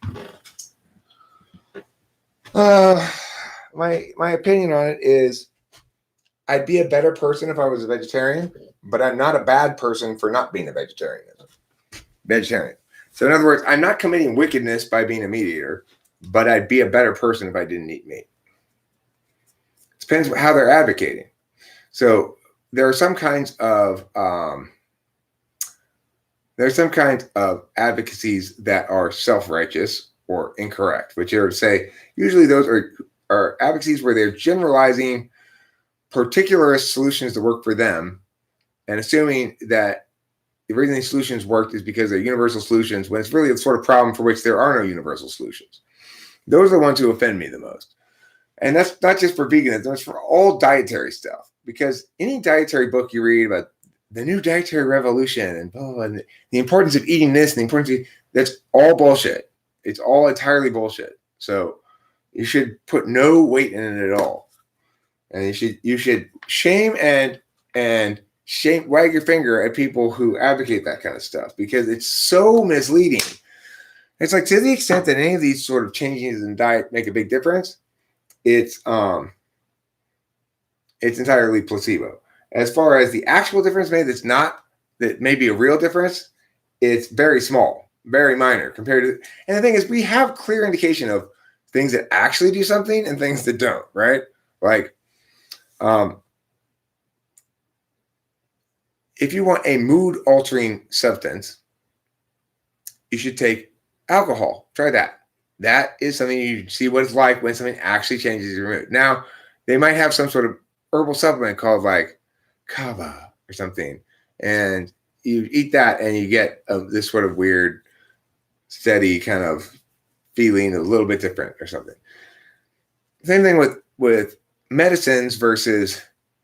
A: my opinion on it is I'd be a better person if I was a vegetarian, but I'm not a bad person for not being a vegetarian. So in other words, I'm not committing wickedness by being a meat eater, but I'd be a better person if I didn't eat meat. It depends how they're advocating. So there are some kinds of advocacies that are self-righteous or incorrect, which are to say, usually those are advocacies where they're generalizing particular solutions to work for them and assuming that the reason these solutions worked is because they're universal solutions, when it's really the sort of problem for which there are no universal solutions. Those are the ones who offend me the most. And that's not just for veganism, it's for all dietary stuff. Because any dietary book you read about the new dietary revolution and the importance of eating this and the importance of, that's all bullshit. It's all entirely bullshit. So you should put no weight in it at all. And you should shame wag your finger at people who advocate that kind of stuff, because it's so misleading. It's like, to the extent that any of these sort of changes in diet make a big difference, it's entirely placebo. As far as the actual difference made, that may be a real difference, it's very small, very minor compared to. And the thing is, we have clear indication of things that actually do something and things that don't, right? Like, if you want a mood-altering substance, you should take alcohol. Try that. That is something you see what it's like when something actually changes your mood. Now, they might have some sort of herbal supplement called like kava or something, and you eat that and you get this sort of weird, steady kind of feeling, a little bit different or something. Same thing with medicines versus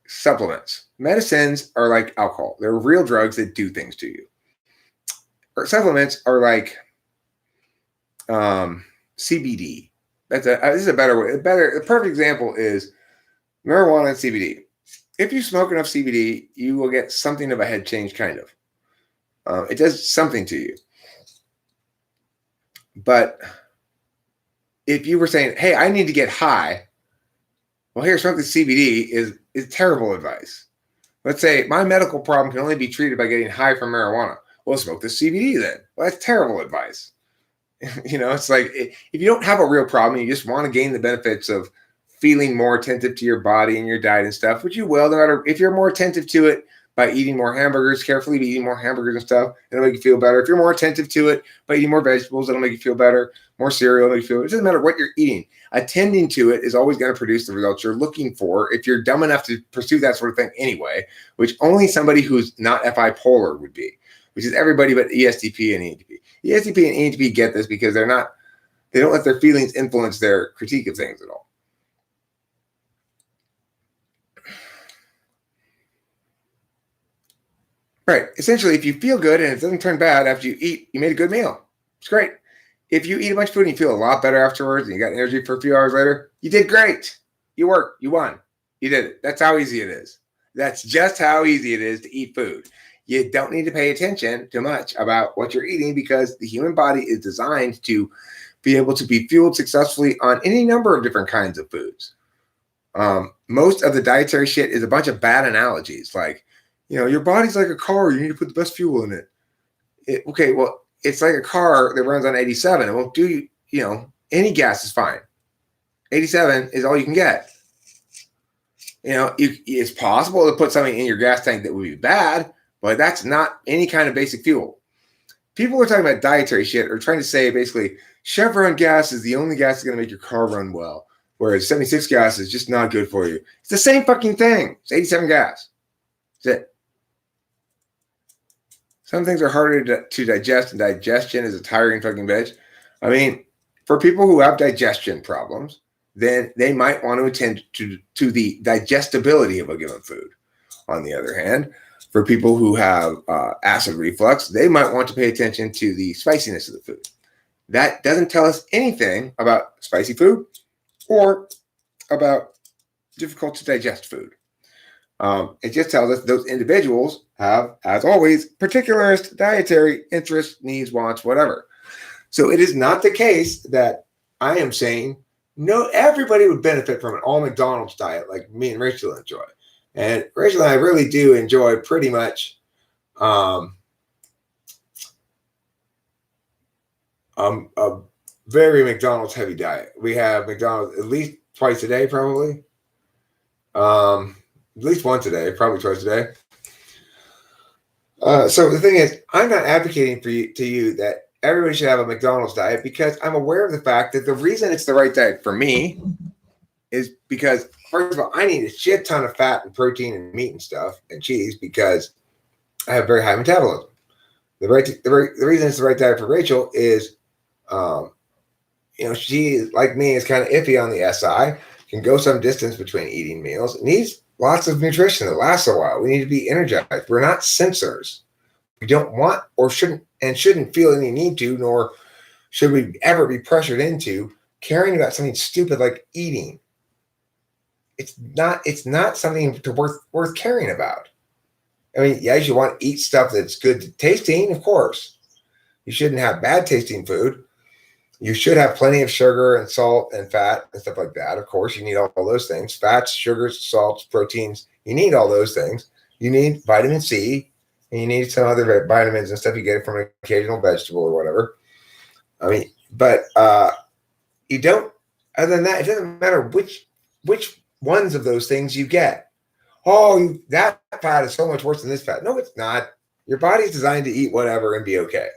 A: supplements. Medicines are like alcohol. They're real drugs that do things to you. Or supplements are like CBD. This is a better way. A perfect example is marijuana and CBD. If you smoke enough CBD, you will get something of a head change, kind of. It does something to you. But if you were saying, hey, I need to get high, well, here, smoking CBD is terrible advice. Let's say my medical problem can only be treated by getting high from marijuana. Well, smoke the CBD then. Well, that's terrible advice. It's like, if you don't have a real problem, you just want to gain the benefits of feeling more attentive to your body and your diet and stuff, which you will, no matter if you're more attentive to it by eating more hamburgers, carefully be eating more hamburgers and stuff, it'll make you feel better. If you're more attentive to it by eating more vegetables, it'll make you feel better. More cereal, it'll make you feel better. It doesn't matter what you're eating. Attending to it is always going to produce the results you're looking for if you're dumb enough to pursue that sort of thing anyway, which only somebody who's not FI polar would be, which is everybody but ESTP and ENTP. ESTP and ENTP get this because they don't let their feelings influence their critique of things at all. Right. Essentially, if you feel good and it doesn't turn bad after you eat, you made a good meal. It's great. If you eat a bunch of food and you feel a lot better afterwards and you got energy for a few hours later, you did great. You worked. You won. You did it. That's how easy it is. That's just how easy it is to eat food. You don't need to pay attention too much about what you're eating, because the human body is designed to be able to be fueled successfully on any number of different kinds of foods. Most of the dietary shit is a bunch of bad analogies. Like, your body's like a car. You need to put the best fuel in it. Okay, well, it's like a car that runs on 87. It won't do, any gas is fine. 87 is all you can get. It's possible to put something in your gas tank that would be bad, but that's not any kind of basic fuel. People are talking about dietary shit or trying to say basically Chevron gas is the only gas that's going to make your car run well, whereas 76 gas is just not good for you. It's the same fucking thing. It's 87 gas. That's it. Some things are harder to digest, and digestion is a tiring fucking bitch. I mean, for people who have digestion problems, then they might want to attend to the digestibility of a given food. On the other hand, for people who have acid reflux, they might want to pay attention to the spiciness of the food. That doesn't tell us anything about spicy food or about difficult to digest food. It just tells us those individuals have, as always, particularist dietary interests, needs, wants, whatever. So it is not the case that I am saying no, everybody would benefit from an all McDonald's diet like me and Rachel enjoy. And Rachel and I really do enjoy pretty much a very McDonald's heavy diet. We have McDonald's at least twice a day, probably. At least once a day, probably twice a day. So the thing is, I'm not advocating to you that everybody should have a McDonald's diet, because I'm aware of the fact that the reason it's the right diet for me is because, first of all, I need a shit ton of fat and protein and meat and stuff and cheese because I have very high metabolism. The reason it's the right diet for Rachel is, she, like me, is kind of iffy on the SI, can go some distance between eating meals, needs lots of nutrition that lasts a while. We need to be energized. We're not censors. We don't want or shouldn't feel any need to, nor should we ever be pressured into caring about something stupid like eating. It's not something worth caring about. I mean, yes, you want to eat stuff that's good tasting, of course. You shouldn't have bad tasting food. You should have plenty of sugar and salt and fat and stuff like that. Of course, you need all those things. Fats, sugars, salts, proteins. You need all those things. You need vitamin C, and you need some other vitamins and stuff you get from an occasional vegetable or whatever. I mean, but you don't, other than that, it doesn't matter which ones of those things you get. Oh, that fat is so much worse than this fat. No, it's not. Your body's designed to eat whatever and be okay.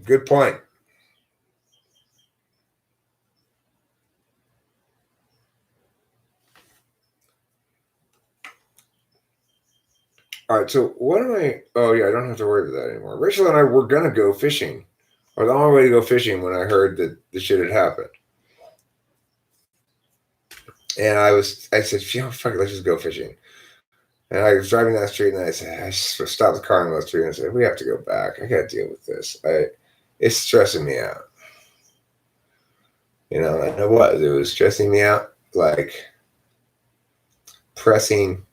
A: Good point. All right, so what am I? Oh, yeah, I don't have to worry about that anymore. Rachel and I were going to go fishing. I was on my way to go fishing when I heard that the shit had happened. And I said, fuck it, let's just go fishing. And I was driving down the street, and I said, I just stopped the car on the street and I said, we have to go back. I got to deal with this. It's stressing me out. And it was stressing me out, like pressing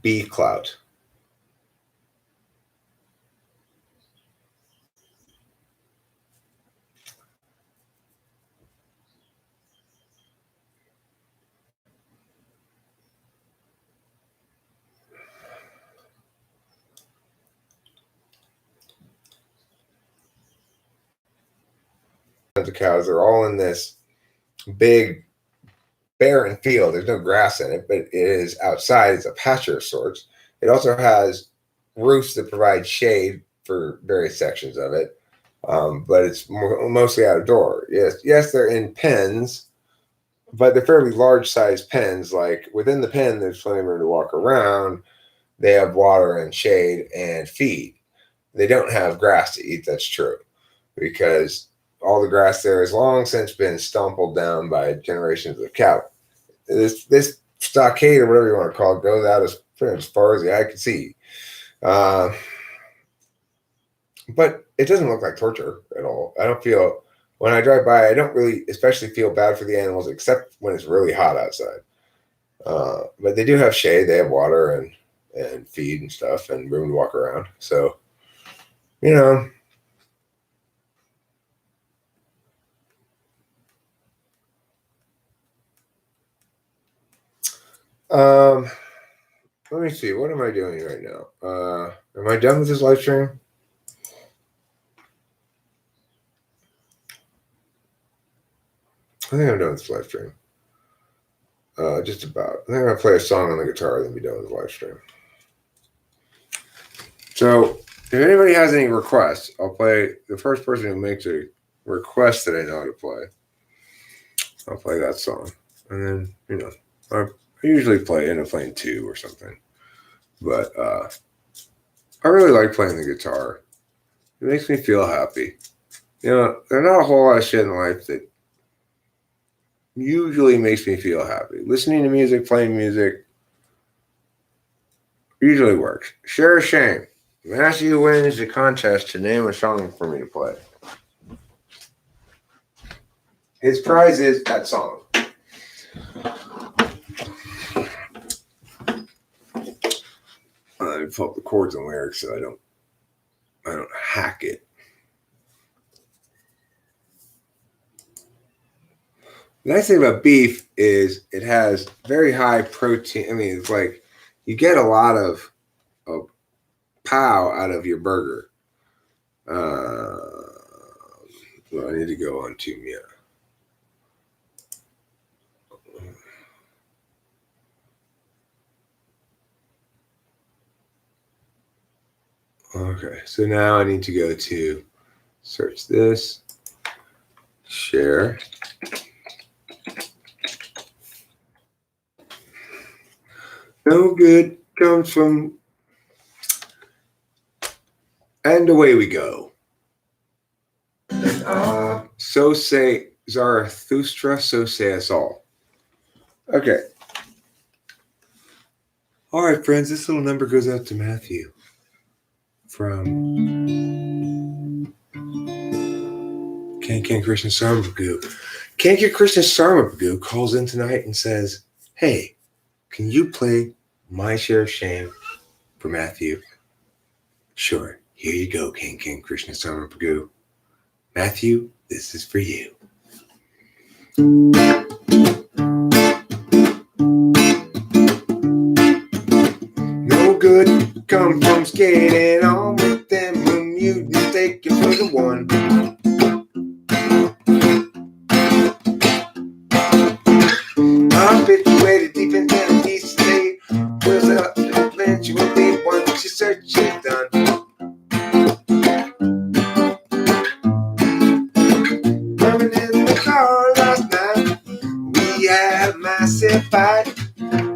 A: B clout. The cows are all in this big barren field. There's no grass in it, but it is outside. It's a pasture of sorts. It also has roofs that provide shade for various sections of it, but it's mostly outdoor. Yes, they're in pens, but they're fairly large-sized pens. Like within the pen, there's plenty of room to walk around. They have water and shade and feed. They don't have grass to eat. That's true, because all the grass there has long since been stompled down by generations of cow. This stockade, or whatever you want to call it, goes out as far as the eye can see. But it doesn't look like torture at all. I don't feel, when I drive by, I don't really especially feel bad for the animals, except when it's really hot outside. But they do have shade, they have water and feed and stuff and room to walk around. So, Let me see. What am I doing right now? Am I done with this live stream? I think I'm done with this live stream. Just about. I think I'm gonna play a song on the guitar, then be done with the live stream. So, if anybody has any requests, I'll play the first person who makes a request that I know how to play. I'll play that song, and then I usually end up playing two or something. But I really like playing the guitar. It makes me feel happy. There's not a whole lot of shit in life that usually makes me feel happy. Listening to music, playing music, usually works. Share a shame. Matthew wins the contest to name a song for me to play. His prize is that song. Let me pull up the chords and lyrics so I don't hack it. The nice thing about beef is it has very high protein. I mean, it's like you get a lot of pow out of your burger. Well, I need to go on to Mia. Okay, so now I need to go to search this, share. No good comes from, and away we go. So say Zarathustra, so say us all. Okay. All right, friends, this little number goes out to Matthew from Kankan Krishna Sarmabagu. Kankan Krishna Sarmabagu calls in tonight and says, hey, can you play My Share of Shame for Matthew? Sure. Here you go, Kankan Krishna Sarmabagu. Matthew, this is for you. No good come from skating on with them mutants taking for the one. Habituated deep in Tennessee State, was up eventually once your search is done. Running in the car last night, we had a massive fight.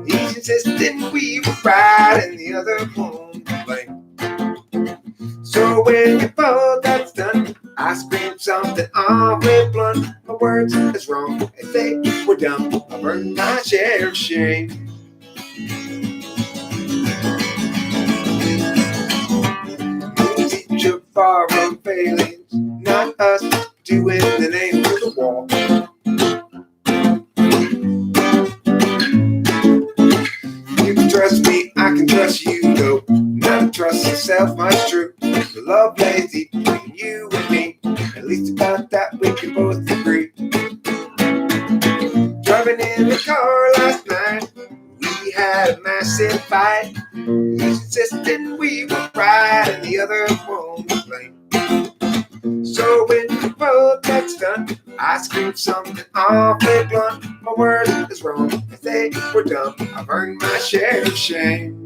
A: Each insisting we were right and the other one blank. So when you fall, that's done. I screamed something awfully blunt. My words is wrong, and they were dumb. I've earned my share of shame. Teacher far from failings, not us doing the name to the wall. You can trust me, I can trust you, though. Not trust yourself, much true. The love lays deep between you and me. At least about that we can both agree. Driving in the car last night, we had a massive fight. Each insisting we were right and the other one was blame. So when the road that's done, I screamed something awfully blunt. My word is wrong, if they were dumb. I've earned my share of shame.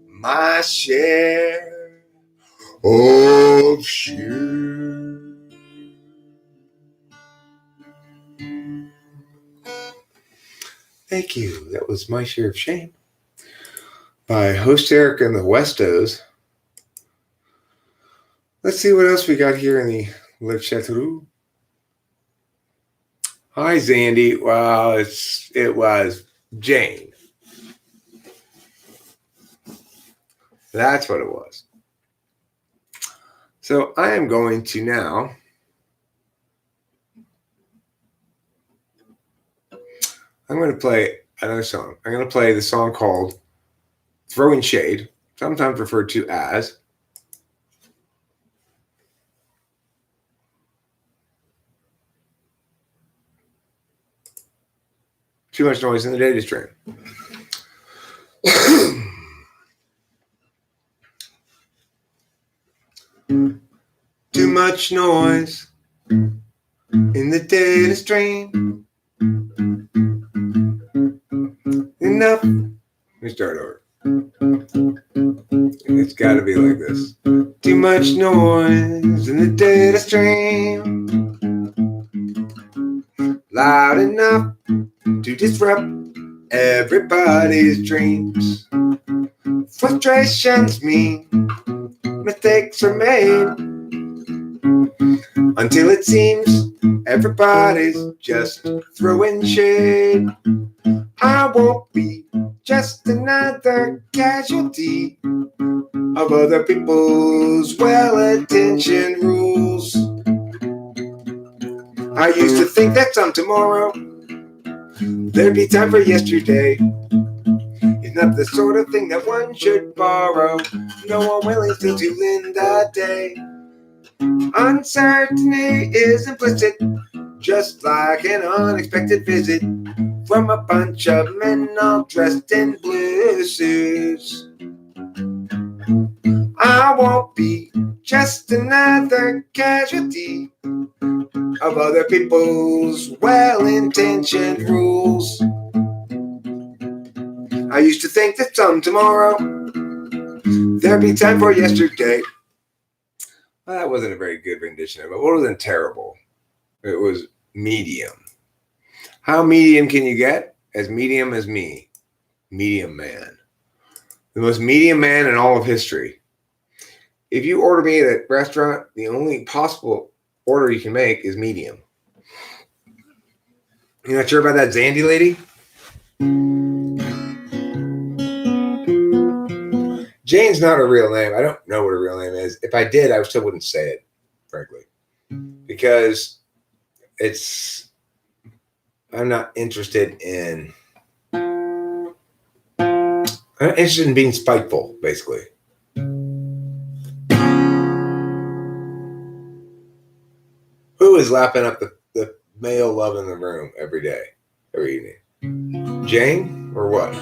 A: My share of shame. Thank you. That was My Share of Shame by Host Eric and the Westos. Let's see what else we got here in the Live Chateau. Hi, Zandy. Well, it was Jane. That's what it was. So I am going to now I'm going to play another song. I'm going to play the song called Throwing Shade, sometimes referred to as Too Much Noise in the Data Stream. Too much noise in the data stream. Enough. Let me start over. It's got to be like this. Too much noise in the data stream. Loud enough to disrupt everybody's dreams. Frustrations mean mistakes are made until it seems everybody's just throwing shade. I won't be just another casualty of other people's well-intentioned rules. I used to think that some tomorrow there'd be time for yesterday. It's not the sort of thing that one should borrow. No, I'm willing still to lend the day. Uncertainty is implicit, just like an unexpected visit from a bunch of men all dressed in blue suits. I won't be just another casualty of other people's well-intentioned rules. I used to think that some tomorrow there'd be time for yesterday. Well, that wasn't a very good rendition of it. It wasn't terrible. It was medium. How medium can you get? As medium as me. Medium man. The most medium man in all of history. If you order me at a restaurant, the only possible order you can make is medium. You're not sure about that Zandy lady? Jane's not a real name. I don't know what her real name is. If I did, I still wouldn't say it, frankly. Because I'm not interested in... I'm interested in being spiteful, basically. Who is lapping up the male love in the room every day, every evening? Jane or what?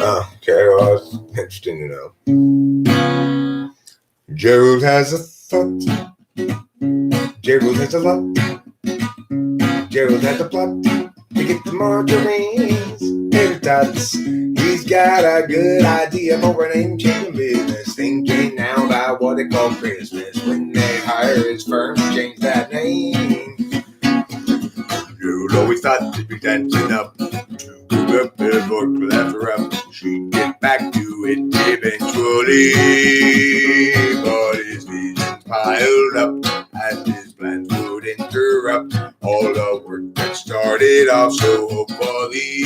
A: Oh, okay, well, that's interesting to know. Gerald has a thought. Gerald has a lot. Gerald has a plot to get the margarines and tots. He's got a good idea for a name-changing business. Thinking now about what they call Christmas. When they hire his firm to change that name. Gerald always thought to be dancing up to the billboard, but after up, she'd get back to it eventually. But his vision piled up as his plans would interrupt all the work that started off so hopefully.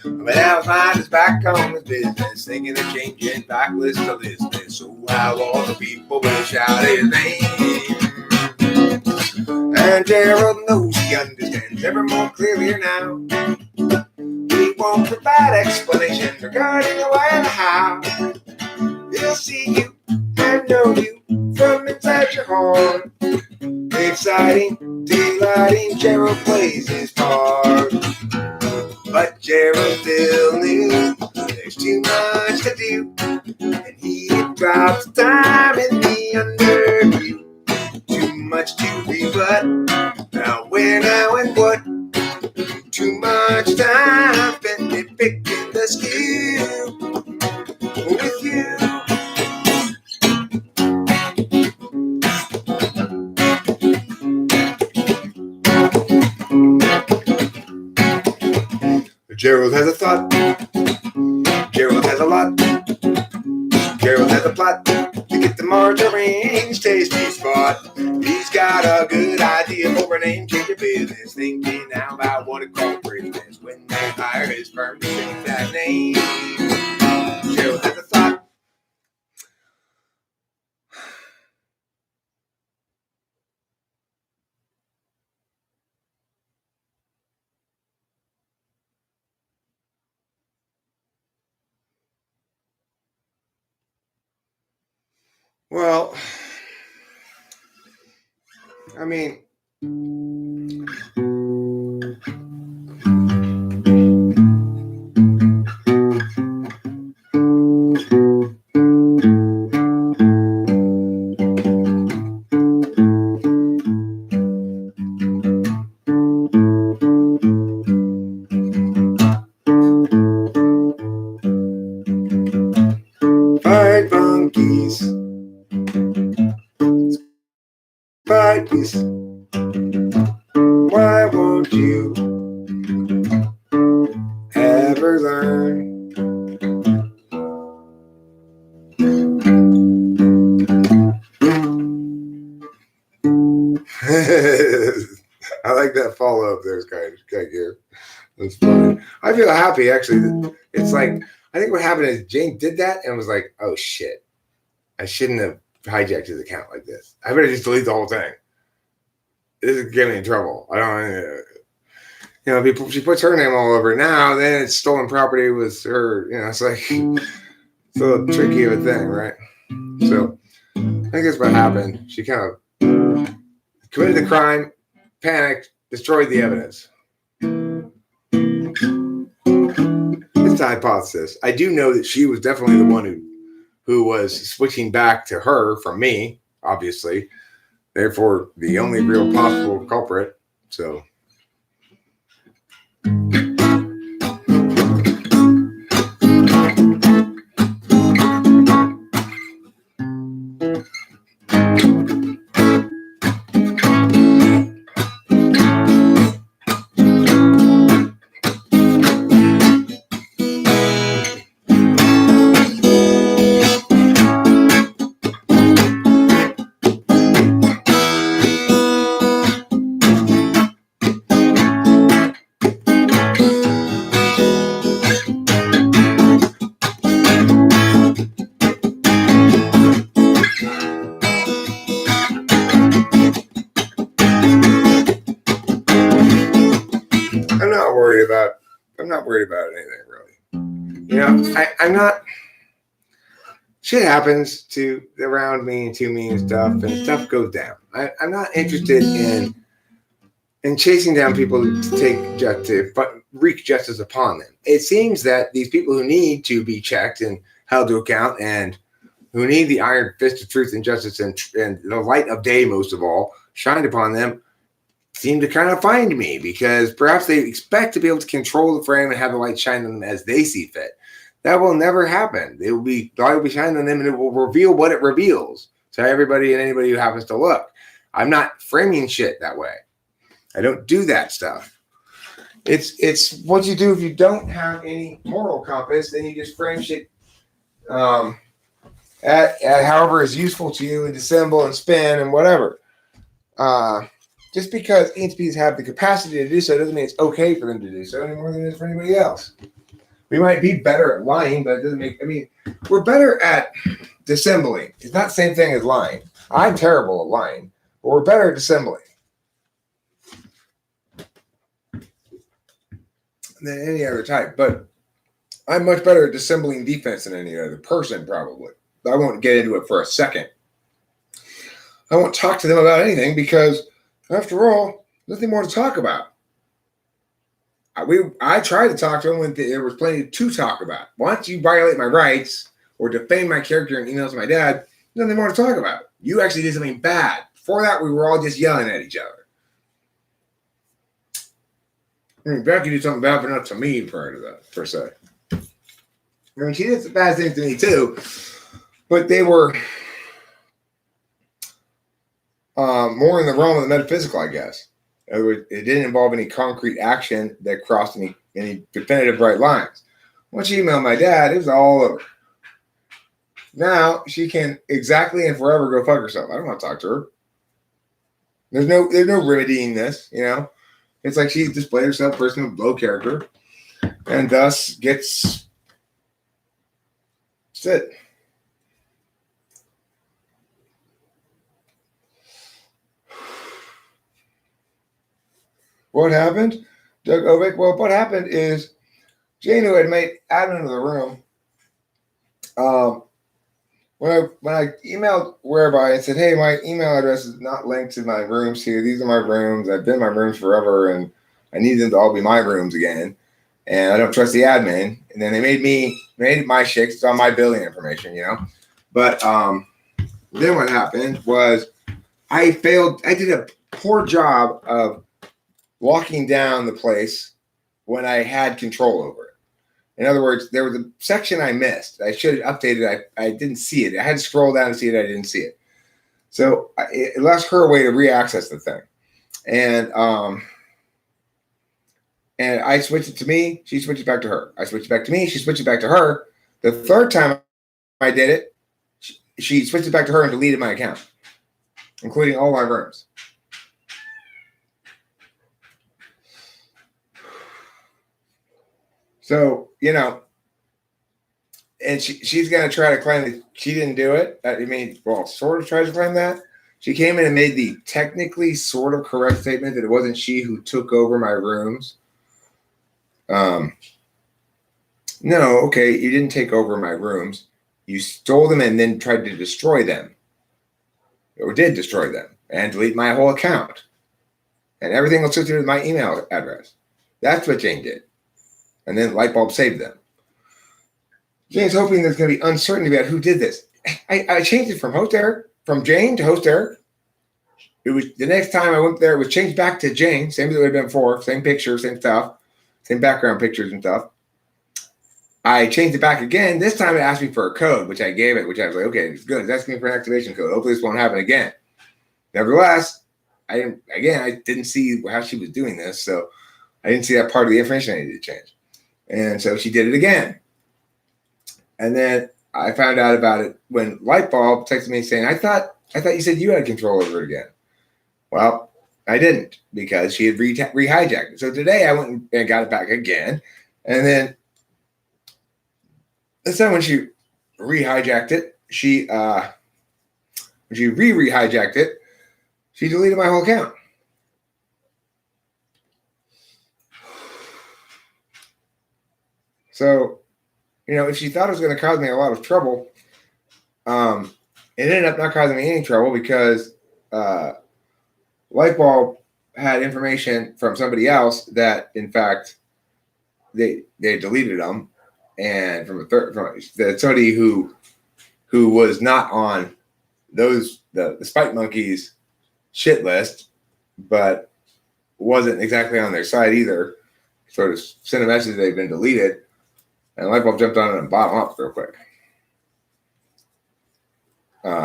A: But now his mind is back on his business, thinking of changing backlist to listness. So how all the people will shout his name. And Gerald knows he understands ever more clearly now. He won't provide explanation regarding the why and the how. He'll see you and know you from inside your heart. Exciting, delighting, Gerald plays his part. But Gerald still knew there's too much to do, and he drops time in the underview. Too much to rebut. Now where, now, and what? Too much time spent picking the skew with you. Gerald has a thought. Gerald has a lot. Gerald has a plot to get the margarine's tasty spot. He's got a good idea for a name-changing business. Thinking now about what it called Christmas. When they hire his firm to change that name. Gerald has a thought. Well, I mean, fight monkeys, fight bees. Why won't you ever learn? I like that follow up there, Sky Gear. That's funny. I feel happy actually. It's like I think what happened is Jane did that and was like, "Oh shit, I shouldn't have hijacked his account like this. I better just delete the whole thing. This is getting me in trouble. I don't, you know, people. She puts her name all over it now. Then it's stolen property with her. You know, it's like it's a little tricky of a thing, right? So I think that's what happened. She kind of committed the crime, panicked, destroyed the evidence. It's a hypothesis. I do know that she was definitely the one who was switching back to her from me, obviously. Therefore, the only real possible culprit. So. I'm not worried about anything really. You know, I'm not. Shit happens to around me and to me and stuff goes down. I'm not interested in chasing down people to wreak justice upon them. It seems that these people who need to be checked and held to account and who need the iron fist of truth and justice and the light of day most of all shined upon them seem to kind of find me because perhaps they expect to be able to control the frame and have the light shine on them as they see fit. That will never happen. The light will be shining on them and it will reveal what it reveals to everybody and anybody who happens to look. I'm not framing shit that way. I don't do that stuff. It's what you do if you don't have any moral compass, then you just frame shit at however is useful to you and dissemble and spin and whatever. Just because HPs have the capacity to do so doesn't mean it's okay for them to do so any more than it is for anybody else. We might be better at lying, but it doesn't make, we're better at dissembling. It's not the same thing as lying. I'm terrible at lying, but we're better at dissembling than any other type. But I'm much better at dissembling defense than any other person, probably. I won't get into it for a second. I won't talk to them about anything because, after all, there's nothing more to talk about. I tried to talk to him when there was plenty to talk about. Once you violate my rights or defame my character in emails to my dad, there's nothing more to talk about. You actually did something bad. Before that, we were all just yelling at each other. Becky did something bad, but not to me prior to that, per se. She did some bad things to me too, but they were more in the realm of the metaphysical, I guess. It didn't involve any concrete action that crossed any definitive bright lines. Once she emailed my dad, it was all over. Now she can exactly and forever go fuck herself. I don't want to talk to her. There's no remedying this, you know. It's like she displayed herself person with low character, and thus gets sit. What happened? Doug Ovick. Well, what happened is Jane, who had made admin of the room, when I emailed Whereby and said, hey, my email address is not linked to my rooms here. These are my rooms. I've been in my rooms forever, and I need them to all be my rooms again. And I don't trust the admin. And then they made my shit. It's on my billing information, you know. But then what happened was I failed. I did a poor job of locking down the place when I had control over it. In other words, there was a section I missed. I should have updated. I didn't see it. I had to scroll down to see it. I didn't see it. So it left her a way to re-access the thing. And I switched it to me. She switched it back to her. I switched it back to me. She switched it back to her. The third time I did it, she switched it back to her and deleted my account, including all my rooms. So, you know, and she's going to try to claim that she didn't do it. I mean, well, sort of tries to claim that. She came in and made the technically sort of correct statement that it wasn't she who took over my rooms. No, okay, you didn't take over my rooms. You stole them and then tried to destroy them. Or did destroy them and delete my whole account. And everything associated with my email address. That's what Jane did. And then Lightbulb saved them. Jane's hoping there's going to be uncertainty about who did this. I changed it from host Eric, from Jane to host Eric. It was the next time I went there, it was changed back to Jane, same as it would have been before, same picture, same stuff, same background pictures and stuff. I changed it back again. This time it asked me for a code, which I gave it, which I was like, okay, it's good. It's asking me for an activation code. Hopefully this won't happen again. Nevertheless, I didn't see how she was doing this, so I didn't see that part of the information I needed to change. And so she did it again. And then I found out about it when Lightbulb texted me saying, I thought you said you had control over it again. Well, I didn't, because she had re-hijacked it. So today I went and got it back again. And then this time when she re-hijacked it, she re-hijacked it, she deleted my whole account. So, you know, if she thought it was going to cause me a lot of trouble, it ended up not causing me any trouble because Lightbulb had information from somebody else that, in fact, they deleted them, and from somebody who was not on the Spite Monkeys shit list, but wasn't exactly on their side either. Sort of sent a message they've been deleted. And Lightbulb jumped on it and bought them up real quick.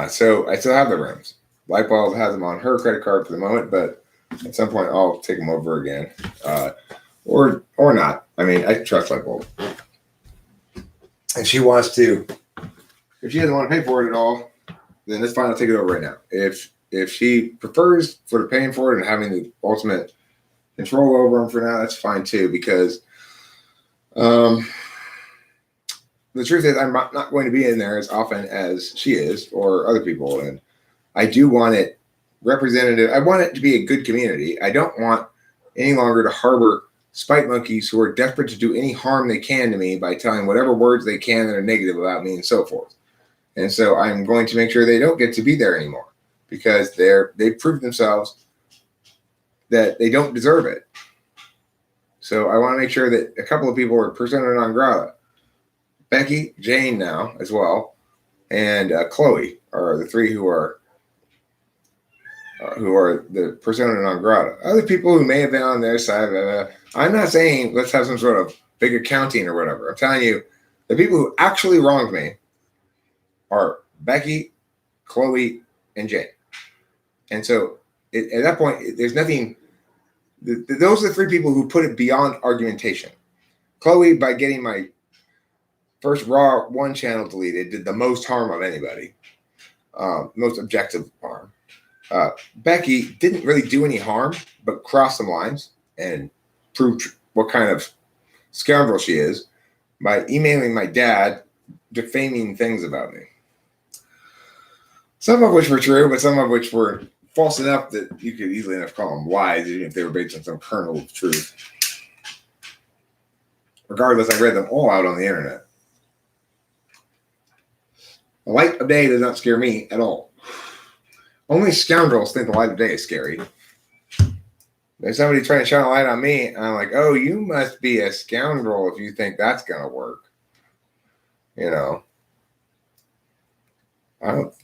A: So I still have the rooms. Lightbulb has them on her credit card for the moment, but at some point I'll take them over again. Or not. I mean, I trust Lightbulb. If she wants to, if she doesn't want to pay for it at all, then it's fine. I'll take it over right now. If she prefers sort of paying for it and having the ultimate control over them for now, that's fine too, because the truth is I'm not going to be in there as often as she is or other people. And I do want it representative. I want it to be a good community. I don't want any longer to harbor Spite Monkeys who are desperate to do any harm they can to me by telling whatever words they can that are negative about me and so forth. And so I'm going to make sure they don't get to be there anymore, because they've proved themselves that they don't deserve it. So I want to make sure that a couple of people are persona non grata. Becky, Jane now as well, and Chloe are the three who are the persona non grata. Other people who may have been on their side, I'm not saying let's have some sort of big accounting or whatever. I'm telling you, the people who actually wronged me are Becky, Chloe, and Jane. And so at that point, there's nothing. Those are the three people who put it beyond argumentation. Chloe, by getting my first Raw 1 channel deleted, did the most harm of anybody, most objective harm. Becky didn't really do any harm, but crossed some lines and proved what kind of scoundrel she is by emailing my dad, defaming things about me. Some of which were true, but some of which were false enough that you could easily enough call them lies, even if they were based on some kernel of truth. Regardless, I read them all out on the internet. The light of day does not scare me at all. Only scoundrels think the light of day is scary. There's somebody trying to shine a light on me, and I'm like, oh, you must be a scoundrel if you think that's going to work. You know. I don't.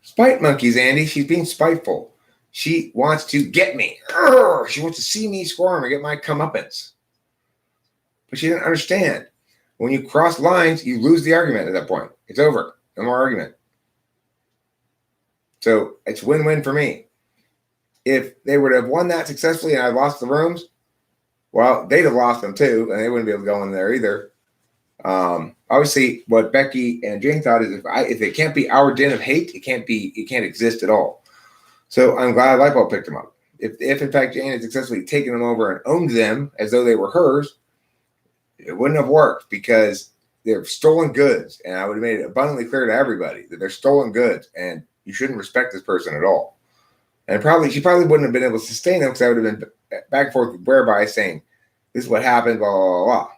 A: Spite monkeys, Andy. She's being spiteful. She wants to get me. Urgh! She wants to see me squirm or get my comeuppance. But she didn't understand. When you cross lines, you lose the argument at that point. It's over. No more argument. So it's win-win for me. If they would have won that successfully and I lost the rooms, well, they'd have lost them too, and they wouldn't be able to go in there either. Obviously, what Becky and Jane thought is if it can't be our den of hate, it can't exist at all. So I'm glad Lightbulb picked them up. If in fact Jane had successfully taken them over and owned them as though they were hers, it wouldn't have worked because they're stolen goods, and I would have made it abundantly clear to everybody that they're stolen goods, and you shouldn't respect this person at all. And she probably wouldn't have been able to sustain them because I would have been back and forth with Whereby saying, "This is what happened," blah blah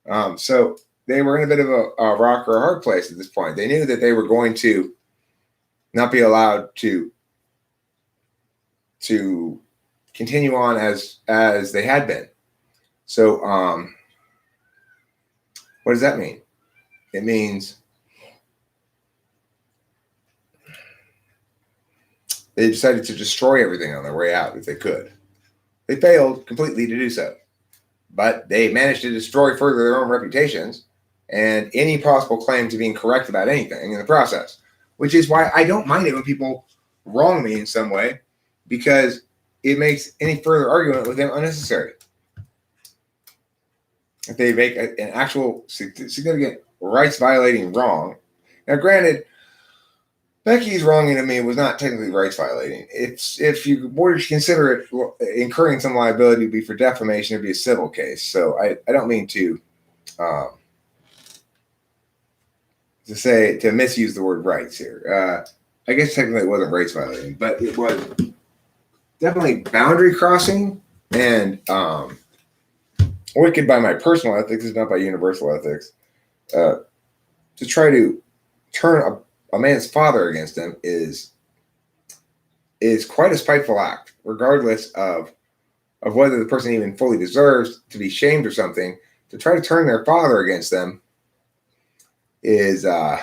A: blah. So they were in a bit of a rock or a hard place at this point. They knew that they were going to not be allowed to continue on as they had been. So what does that mean? It means they decided to destroy everything on their way out if they could. They failed completely to do so, but they managed to destroy further their own reputations and any possible claim to being correct about anything in the process, which is why I don't mind it when people wrong me in some way, because it makes any further argument with them unnecessary. If they make an actual significant rights violating wrong. Now, granted, Becky's wronging to me was not technically rights violating. If you were to consider it incurring some liability to be for defamation, it'd be a civil case. So I don't mean to misuse the word rights here. I guess technically it wasn't rights violating, but it was definitely boundary crossing and wicked by my personal ethics, is not by universal ethics. To try to turn a man's father against him is quite a spiteful act, regardless of whether the person even fully deserves to be shamed or something. To try to turn their father against them is I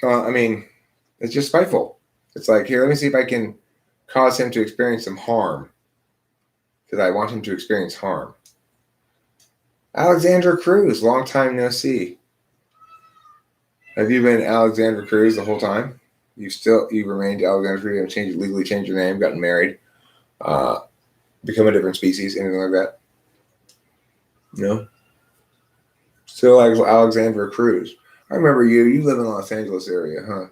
A: mean, it's just spiteful. It's like, here, let me see if I can cause him to experience some harm, because I want him to experience harm. Alexandra Cruz, long time no see. Have you been Alexandra Cruz the whole time? You remained Alexandra Cruz. You haven't legally changed your name, gotten married, become a different species, anything like that? No? Still Alexandra Cruz. I remember you. You live in the Los Angeles area, huh?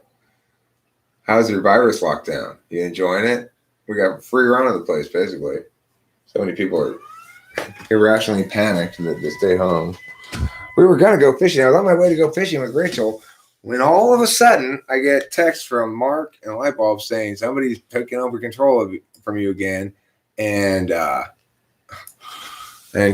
A: How's your virus lockdown? You enjoying it? We got a free run of the place, basically. So many people are irrationally panicked that they stay home. We were going to go fishing. I was on my way to go fishing with Rachel when all of a sudden I get text from Mark and Lightbulb saying somebody's taking over control from you again and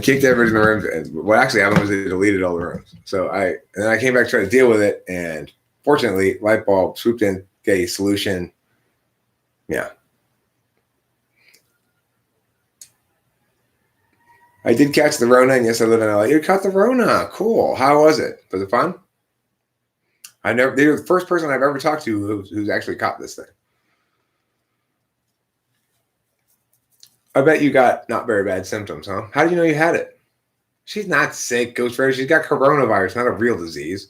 A: kicked everybody in the rooms. And what actually happened was they deleted all the rooms. So I came back to try to deal with it, and fortunately Lightbulb swooped in, get a solution. Yeah. I did catch the Rona, and yes, I live in LA. You caught the Rona. Cool. How was it? Was it fun? You're the first person I've ever talked to who's actually caught this thing. I bet you got not very bad symptoms, huh? How did you know you had it? She's not sick, Ghost Rider. She's got coronavirus, not a real disease.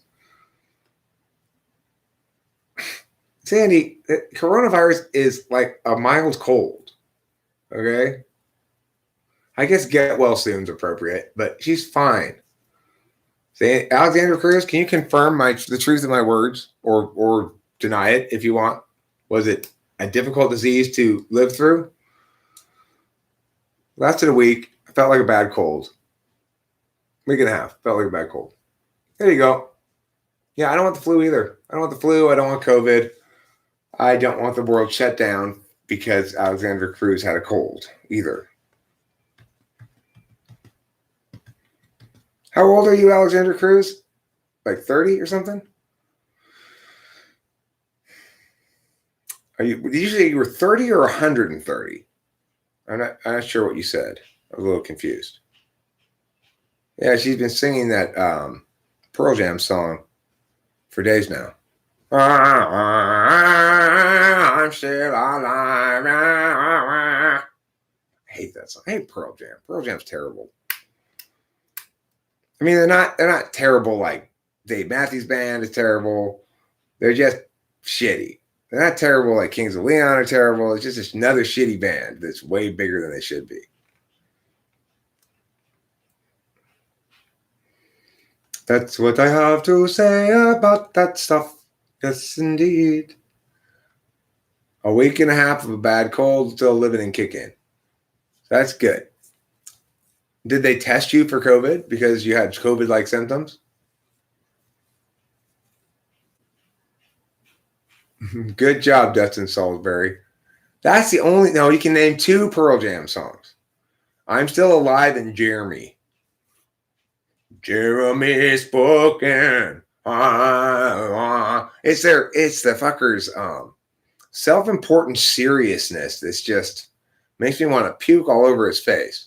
A: Sandy, coronavirus is like a mild cold. Okay? I guess get well soon is appropriate, but she's fine. Say, Alexandra Cruz, can you confirm the truth of my words or deny it if you want? Was it a difficult disease to live through? Lasted a week. I felt like a bad cold. Week and a half. Felt like a bad cold. There you go. Yeah, I don't want the flu either. I don't want the flu. I don't want COVID. I don't want the world shut down because Alexandra Cruz had a cold either. How old are you, Alexander Cruz? Like 30 or something? Did you say you were 30 or 130? I'm not sure what you said. I was a little confused. Yeah, she's been singing that Pearl Jam song for days now. I'm still alive. I hate that song. I hate Pearl Jam. Pearl Jam's terrible. I mean, they're not terrible like Dave Matthews Band is terrible. They're just shitty. They're not terrible like Kings of Leon are terrible. It's just another shitty band that's way bigger than they should be. That's what I have to say about that stuff. Yes, indeed. A week and a half of a bad cold, still living and kicking. That's good. Did they test you for COVID because you had COVID-like symptoms? Good job, Dustin Salisbury. That's the only... No, you can name 2 Pearl Jam songs. I'm Still Alive and Jeremy. Jeremy spoken. It's the fucker's self-important seriousness that's just makes me want to puke all over his face.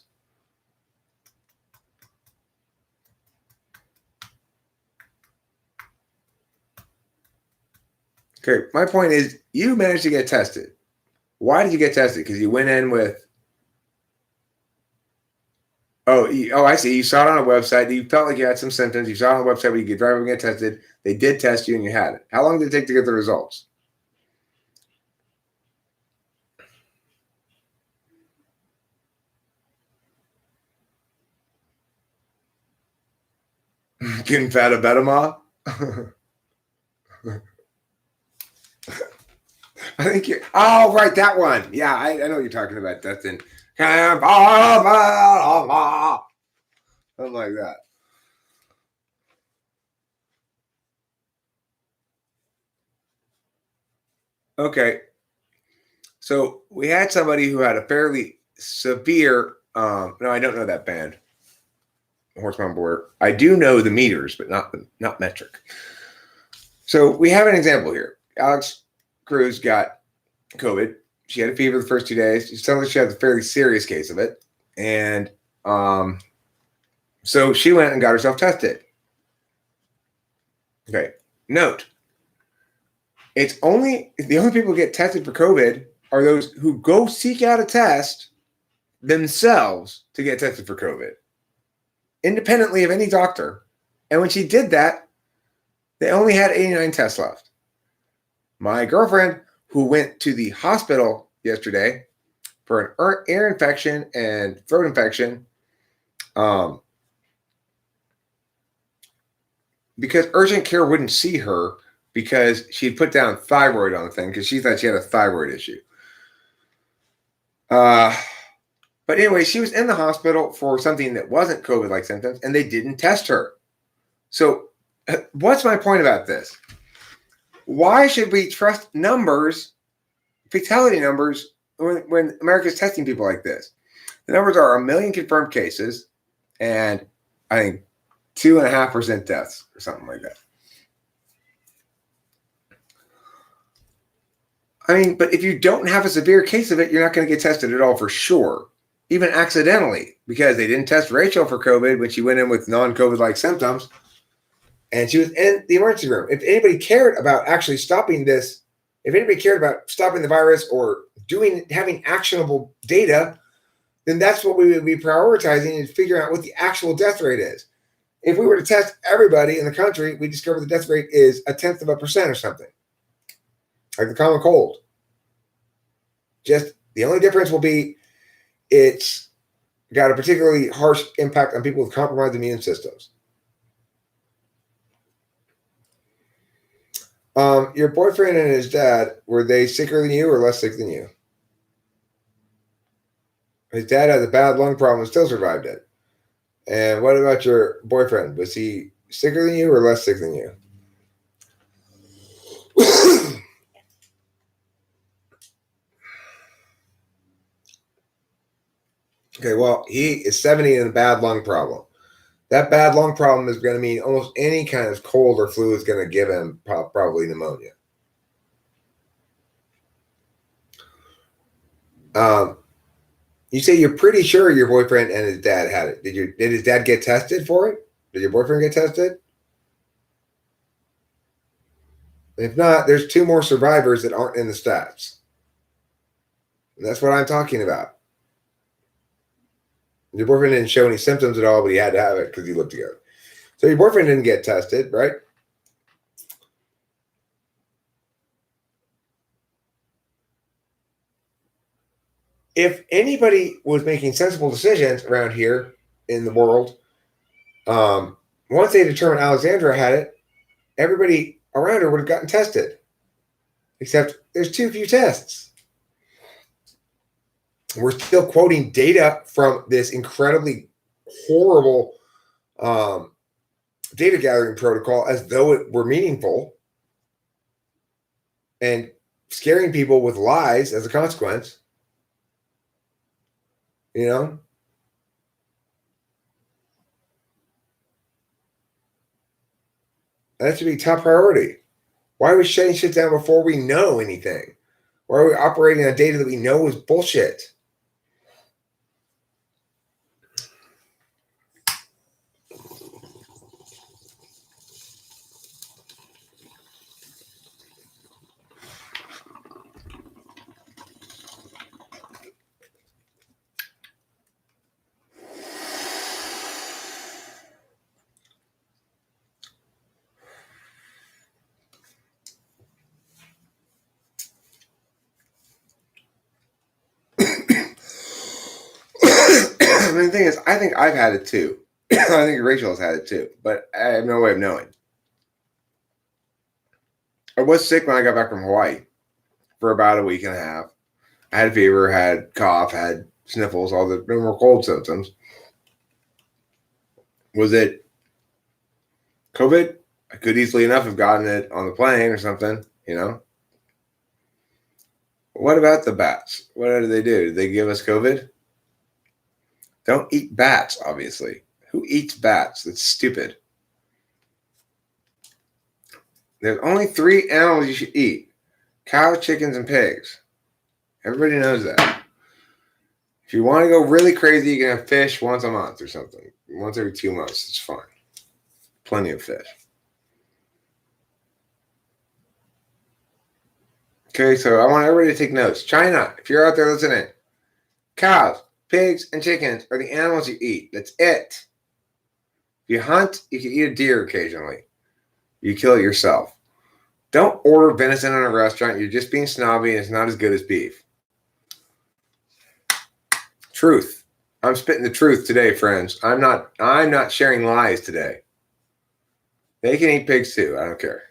A: Okay, my point is you managed to get tested. Why did you get tested? Because you went in with I see. You saw it on a website. You felt like you had some symptoms. You saw it on a website where you could drive and get tested. They did test you and you had it. How long did it take to get the results? Getting fat of Betama? I think you. Oh, right, that one. Yeah, I know what you're talking about. That's in Camp Alabama. Something like that. Okay, so we had somebody who had a fairly severe. No, I don't know that band. Horseman Board. I do know the meters, but not metric. So we have an example here. Alex Cruz got COVID. She had a fever the first 2 days. She sounds like she had a fairly serious case of it, and so she went and got herself tested. Okay. Note: the only people who get tested for COVID are those who go seek out a test themselves to get tested for COVID, independently of any doctor. And when she did that, they only had 89 tests left. My girlfriend, who went to the hospital yesterday for an ear infection and throat infection, because urgent care wouldn't see her because she'd put down thyroid on the thing because she thought she had a thyroid issue. But anyway, she was in the hospital for something that wasn't COVID-like symptoms, and they didn't test her. So what's my point about this? Why should we trust numbers, fatality numbers, when America's testing people like this? The numbers are 1 million confirmed cases and I think 2.5% deaths or something like that. I mean, but if you don't have a severe case of it, you're not going to get tested at all for sure, even accidentally, because they didn't test Rachel for COVID when she went in with non-COVID-like symptoms. And she was in the emergency room. If anybody cared about actually stopping this, if anybody cared about stopping the virus or having actionable data, then that's what we would be prioritizing and figuring out what the actual death rate is. If we were to test everybody in the country, we discover the death rate is 0.1% or something, like the common cold. Just the only difference will be it's got a particularly harsh impact on people with compromised immune systems. Your boyfriend and his dad, were they sicker than you or less sick than you? His dad has a bad lung problem and still survived it. And what about your boyfriend? Was he sicker than you or less sick than you? Okay, well, he is 70 and a bad lung problem. That bad lung problem is going to mean almost any kind of cold or flu is going to give him probably pneumonia. You say you're pretty sure your boyfriend and his dad had it. Did his dad get tested for it? Did your boyfriend get tested? If not, there's 2 more survivors that aren't in the stats. And that's what I'm talking about. Your boyfriend didn't show any symptoms at all, but he had to have it because he lived together. So your boyfriend didn't get tested, right? If anybody was making sensible decisions around here in the world, once they determined Alexandra had it, everybody around her would have gotten tested. Except there's too few tests. We're still quoting data from this incredibly horrible data gathering protocol as though it were meaningful and scaring people with lies as a consequence. You know? That should be top priority. Why are we shutting shit down before we know anything? Why are we operating on data that we know is bullshit? I mean, the thing is, I think I've had it too. I think Rachel's had it too, but I have no way of knowing. I was sick when I got back from Hawaii for about a week and a half. I had fever, had cough, had sniffles, all the normal cold symptoms. Was it COVID? I could easily enough have gotten it on the plane or something, you know? What about the bats? What did they do? Did they give us COVID? Don't eat bats, obviously. Who eats bats? That's stupid. There's only 3 animals you should eat. Cows, chickens, and pigs. Everybody knows that. If you want to go really crazy, you can have fish once a month or something. Once every 2 months. It's fine. Plenty of fish. Okay, so I want everybody to take notes. China, if you're out there listening, cows, pigs, and chickens are the animals you eat. That's it. If you hunt, you can eat a deer occasionally. You kill it yourself. Don't order venison in a restaurant. You're just being snobby and it's not as good as beef. Truth. I'm spitting the truth today, friends. I'm not sharing lies today. They can eat pigs too. I don't care.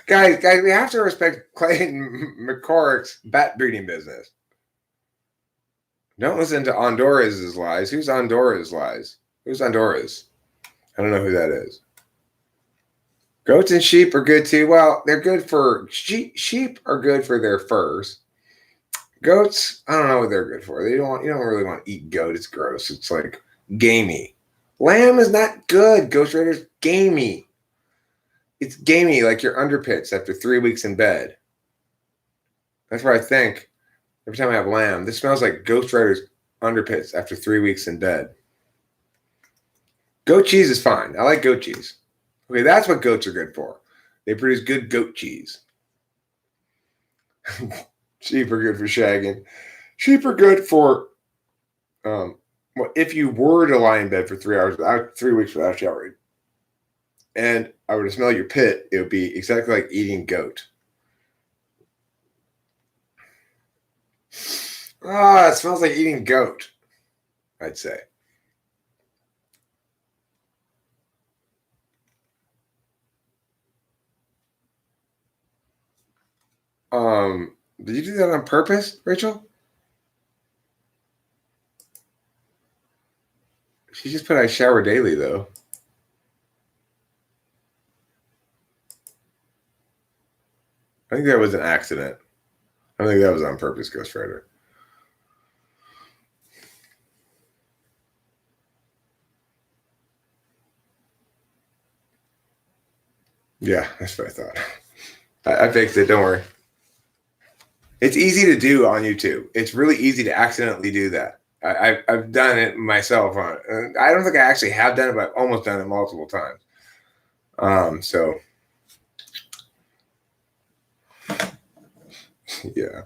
A: guys, we have to respect Clayton McCorrick's bat breeding business. Don't listen to Honduras' lies. Who's Honduras' lies? Who's Honduras? I don't know who that is. Goats and sheep are good too. Well, they're good for sheep are good for their furs. Goats, I don't know what they're good for. You don't really want to eat goat. It's gross. It's like gamey. Lamb is not good. Ghost Rider's gamey. It's gamey like your underpits after 3 weeks in bed. That's what I think. Every time I have lamb, this smells like Ghost Rider's underpits after 3 weeks in bed. Goat cheese is fine. I like goat cheese. Okay, that's what goats are good for. They produce good goat cheese. Sheep are good for shagging. Sheep are good for, if you were to lie in bed for 3 weeks without showering, and I were to smell your pit, it would be exactly like eating goat. It smells like eating goat, I'd say. Did you do that on purpose, Rachel? She just put I shower daily, though. I think that was an accident. I think that was on purpose, Ghost Rider. Yeah, that's what I thought. I fixed it. Don't worry. It's easy to do on YouTube. It's really easy to accidentally do that. I've done it myself. I don't think I actually have done it, but I've almost done it multiple times. So yeah,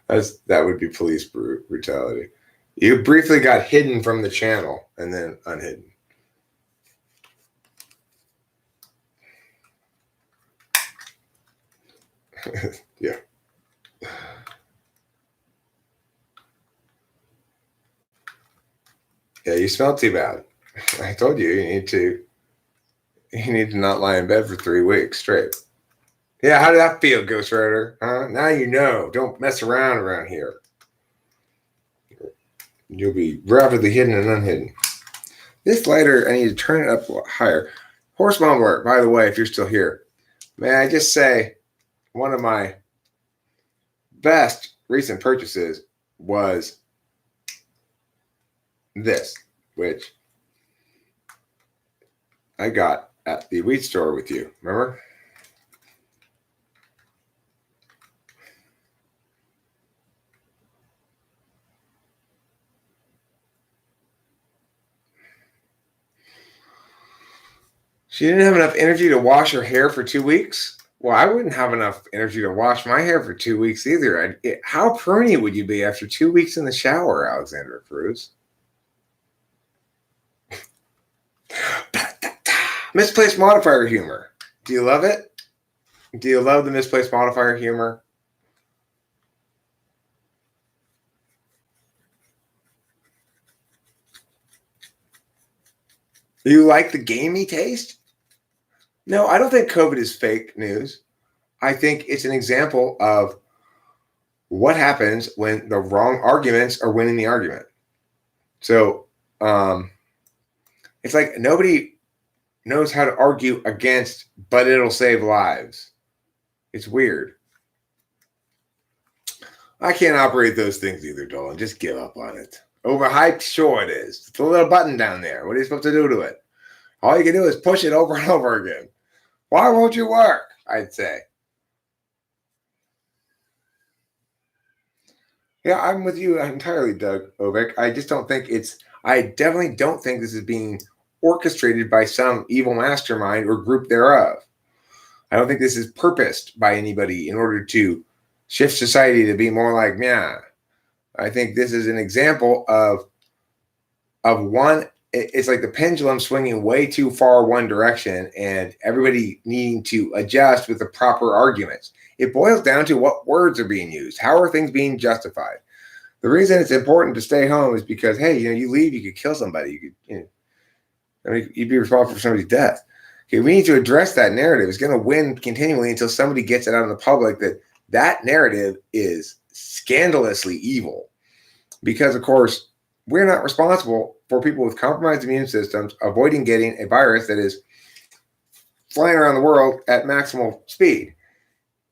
A: that would be police brutality. You briefly got hidden from the channel and then unhidden. Yeah. Yeah, you smell too bad. I told you need to not lie in bed for 3 weeks straight. Yeah, how did that feel, Ghost Rider? Now you know. Don't mess around here. You'll be rapidly hidden and unhidden. This lighter, I need to turn it up higher. Horse Mumbler, by the way, if you're still here, may I just say one of my best recent purchases was this, which I got at the weed store with you. Remember? She didn't have enough energy to wash her hair for 2 weeks. Well, I wouldn't have enough energy to wash my hair for 2 weeks either. How pruny would you be after 2 weeks in the shower, Alexandra Cruz? Misplaced modifier humor. Do you love it? Do you love the misplaced modifier humor? Do you like the gamey taste? No, I don't think COVID is fake news. I think it's an example of what happens when the wrong arguments are winning the argument. So it's like nobody knows how to argue against, but it'll save lives. It's weird. I can't operate those things either, Dolan. Just give up on it. Overhyped? Sure it is. It's a little button down there. What are you supposed to do to it? All you can do is push it over and over again. Why won't you work? I'd say. Yeah, I'm with you entirely, Doug Ovek. I just don't think I definitely don't think this is being orchestrated by some evil mastermind or group thereof. I don't think this is purposed by anybody in order to shift society to be more like, yeah. I think this is an example of one. It's like the pendulum swinging way too far one direction and everybody needing to adjust with the proper arguments. It boils down to what words are being used. How are things being justified? The reason it's important to stay home is because, hey, you leave, you could kill somebody. You'd be responsible for somebody's death. Okay, we need to address that narrative. It's going to win continually until somebody gets it out in the public that narrative is scandalously evil. Because, of course, we're not responsible for people with compromised immune systems avoiding getting a virus that is flying around the world at maximal speed.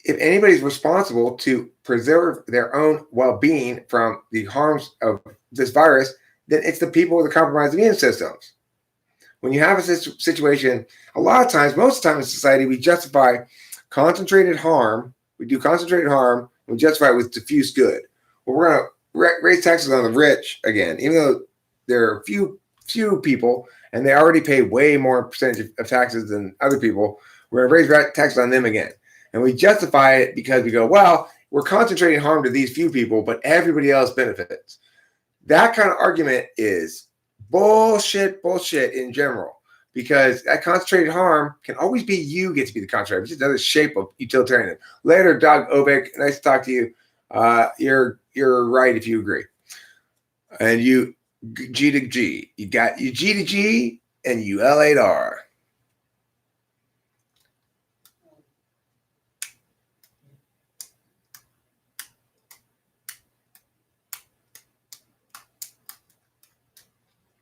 A: If anybody's responsible to preserve their own well-being from the harms of this virus, then it's the people with the compromised immune systems. When you have a situation, a lot of times, most of the time in society, we justify concentrated harm. We do concentrated harm. We justify it with diffuse good. Well, we're going to raise taxes on the rich again, even though there are few people and they already pay way more percentage of taxes than other people. We're going to raise taxes on them again. And we justify it because we go, well, we're concentrating harm to these few people, but everybody else benefits. That kind of argument is bullshit in general, because that concentrated harm can always be you get to be the concentrated. It's just another shape of utilitarianism. Later, Doug Ovek, nice to talk to you. You're right if you agree. And you G to G. You got you G to G and you L8 R.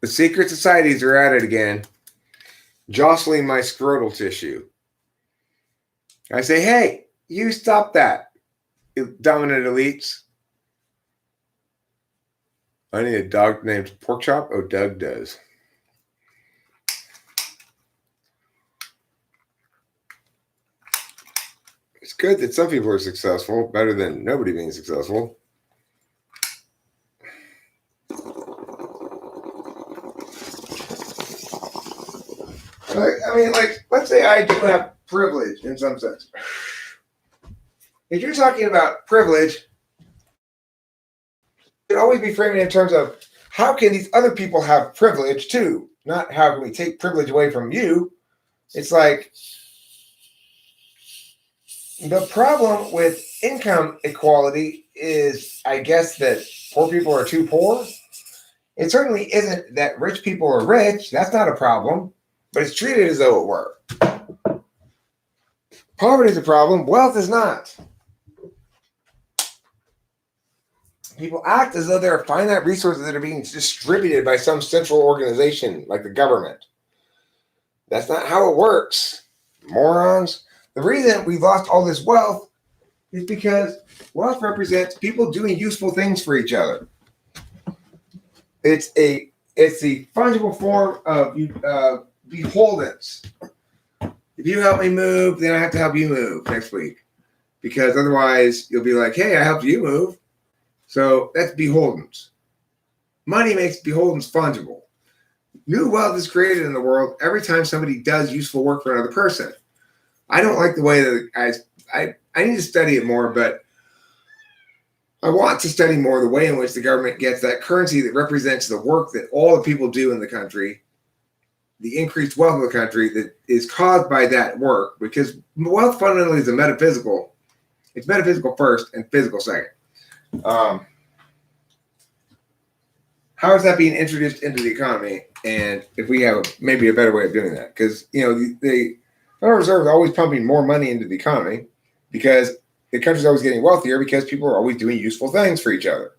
A: The secret societies are at it again, jostling my scrotal tissue. I say, hey, You stop that, dominant elites. I need a dog named Pork Chop. Oh, Doug does. It's good that some people are successful, better than nobody being successful. I mean, like, let's say I do have privilege in some sense. If you're talking about privilege, it always be framing in terms of how can these other people have privilege too? Not how can we take privilege away from you? It's like the problem with income equality is, I guess, that poor people are too poor. It certainly isn't that rich people are rich. That's not a problem, but it's treated as though it were. Poverty is a problem. Wealth is not. People act as though there are finite resources that are being distributed by some central organization like the government. That's not how it works, morons. The reason we've lost all this wealth is because wealth represents people doing useful things for each other. It's the fungible form of beholdens. If you help me move, then I have to help you move next week, because otherwise you'll be like, hey, I helped you move. So that's beholdens. Money makes beholdens fungible. New wealth is created in the world every time somebody does useful work for another person. I don't like the way that I need to study it more, but I want to study more the way in which the government gets that currency that represents the work that all the people do in the country, the increased wealth of the country that is caused by that work, because wealth fundamentally is a metaphysical. It's metaphysical first and physical second. How is that being introduced into the economy? And if we have maybe a better way of doing that, because the Federal Reserve is always pumping more money into the economy because the country's always getting wealthier because people are always doing useful things for each other.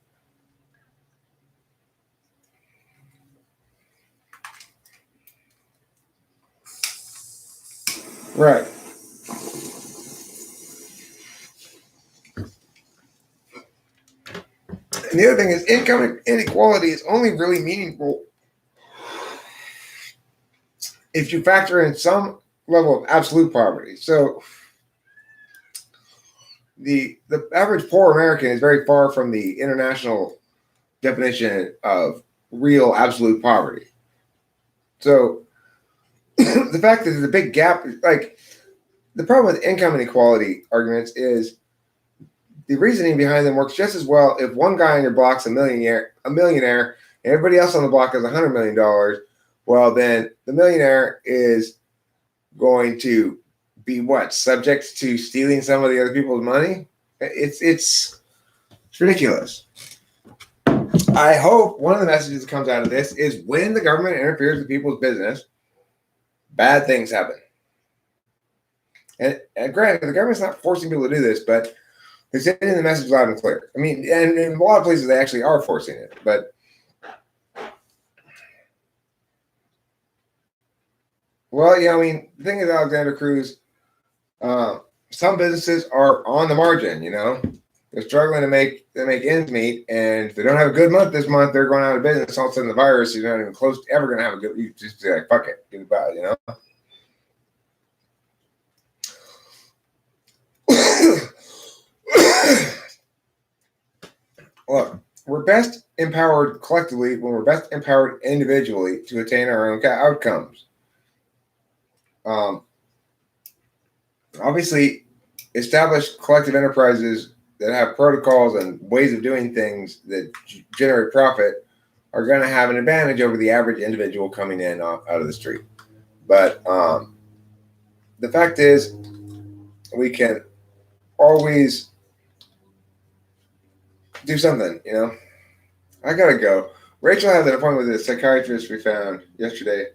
A: Right. And the other thing is income inequality is only really meaningful if you factor in some level of absolute poverty. So the average poor American is very far from the international definition of real absolute poverty. So the fact that there's a big gap, like the problem with income inequality arguments is the reasoning behind them works just as well if one guy on your block's a millionaire, and everybody else on the block has $100 million. Well, then the millionaire is going to be subject to stealing some of the other people's money? It's ridiculous. I hope one of the messages that comes out of this is when the government interferes with people's business, bad things happen. And granted, the government's not forcing people to do this, but they're sending the message loud and clear. I mean, and in a lot of places they actually are forcing it, but well, yeah, I mean, the thing is, Alexander Cruz, some businesses are on the margin, They're struggling to make ends meet, and if they don't have a good month this month, they're going out of business. All of a sudden, the virus, you're not even close to ever going to have a good, you just say, like, fuck it, get it by, Look, we're best empowered collectively when we're best empowered individually to attain our own outcomes. Obviously, established collective enterprises that have protocols and ways of doing things that generate profit are going to have an advantage over the average individual coming in out of the street. But the fact is, we can always do something, I gotta go. Rachel had an appointment with a psychiatrist we found yesterday.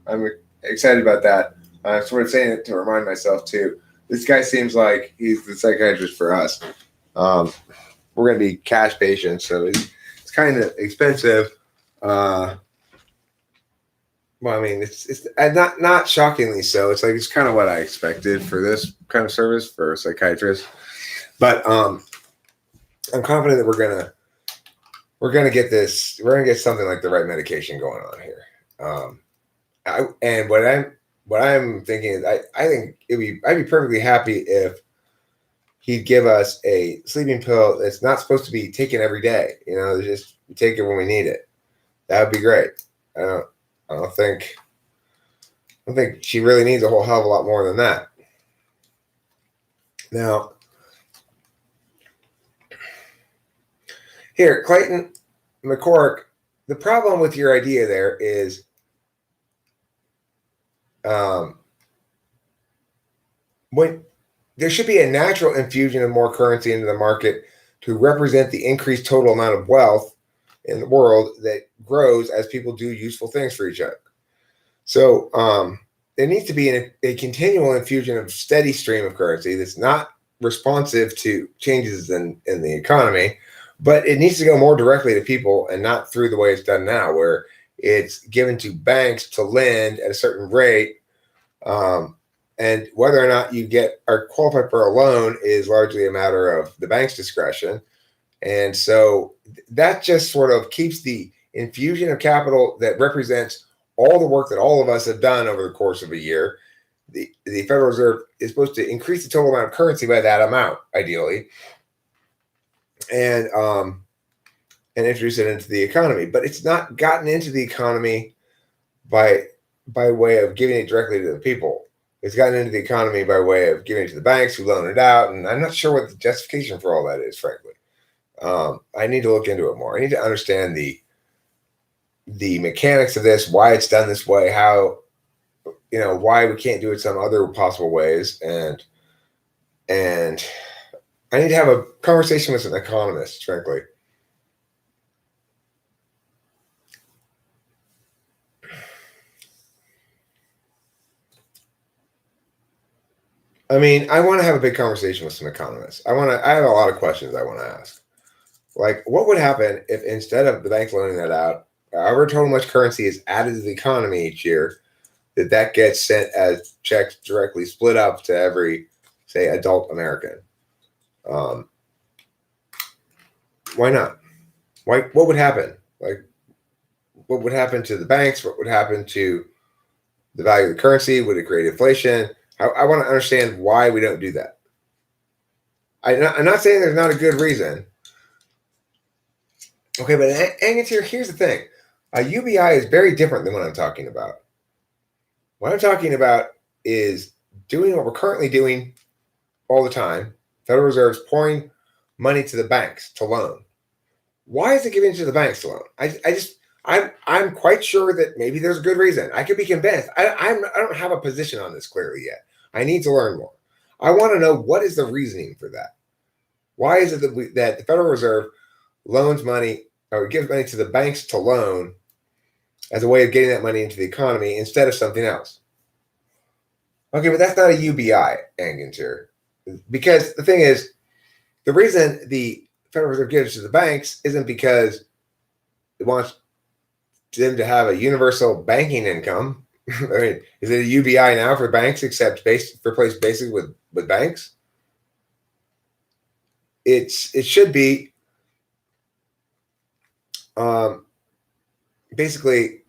A: I'm excited about that. I'm sort of saying it to remind myself too. This guy seems like he's the psychiatrist for us. We're going to be cash patients, so it's kind of expensive. But Well, I mean, it's and not shockingly so. It's like it's kind of what I expected for this kind of service for a psychiatrist. But I'm confident that we're gonna get this. We're gonna get something like the right medication going on here. And what I'm thinking is I think I'd be perfectly happy if he'd give us a sleeping pill that's not supposed to be taken every day. You know, just take it when we need it. That would be great. I don't think she really needs a whole hell of a lot more than that. Now, here, Clayton McCork, the problem with your idea there is when there should be a natural infusion of more currency into the market to represent the increased total amount of wealth in the world that grows as people do useful things for each other. So there needs to be a continual infusion of steady stream of currency that's not responsive to changes in the economy, but it needs to go more directly to people and not through the way it's done now, where it's given to banks to lend at a certain rate. And whether or not you are qualified for a loan is largely a matter of the bank's discretion. And so that just sort of keeps the infusion of capital that represents all the work that all of us have done over the course of a year. The Federal Reserve is supposed to increase the total amount of currency by that amount, ideally, and introduce it into the economy. But it's not gotten into the economy by way of giving it directly to the people. It's gotten into the economy by way of giving it to the banks who loan it out, and I'm not sure what the justification for all that is, frankly. I need to look into it more. I need to understand the mechanics of this, why it's done this way, how, why we can't do it some other possible ways, and I need to have a conversation with an economist, frankly. I mean, I want to have a big conversation with some economists. I have a lot of questions I want to ask. Like, what would happen if instead of the bank loaning that out, however total much currency is added to the economy each year, that gets sent as checks directly split up to every, say, adult American? Why not? What would happen? Like, what would happen to the banks? What would happen to the value of the currency? Would it create inflation? I want to understand why we don't do that. I'm not saying there's not a good reason. Okay, but here's the thing. A UBI is very different than what I'm talking about. What I'm talking about is doing what we're currently doing all the time. Federal Reserve's pouring money to the banks to loan. Why is it giving to the banks to loan? I'm quite sure that maybe there's a good reason. I could be convinced. I don't have a position on this clearly yet. I need to learn more. I want to know what is the reasoning for that. Why is it that the Federal Reserve loans money or gives money to the banks to loan as a way of getting that money into the economy instead of something else? Okay, but that's not a UBI, Angantyr. Because the thing is, the reason the Federal Reserve gives to the banks isn't because it wants them to have a universal banking income. I mean, is it a UBI now for banks except replace basic with banks? It should be basically.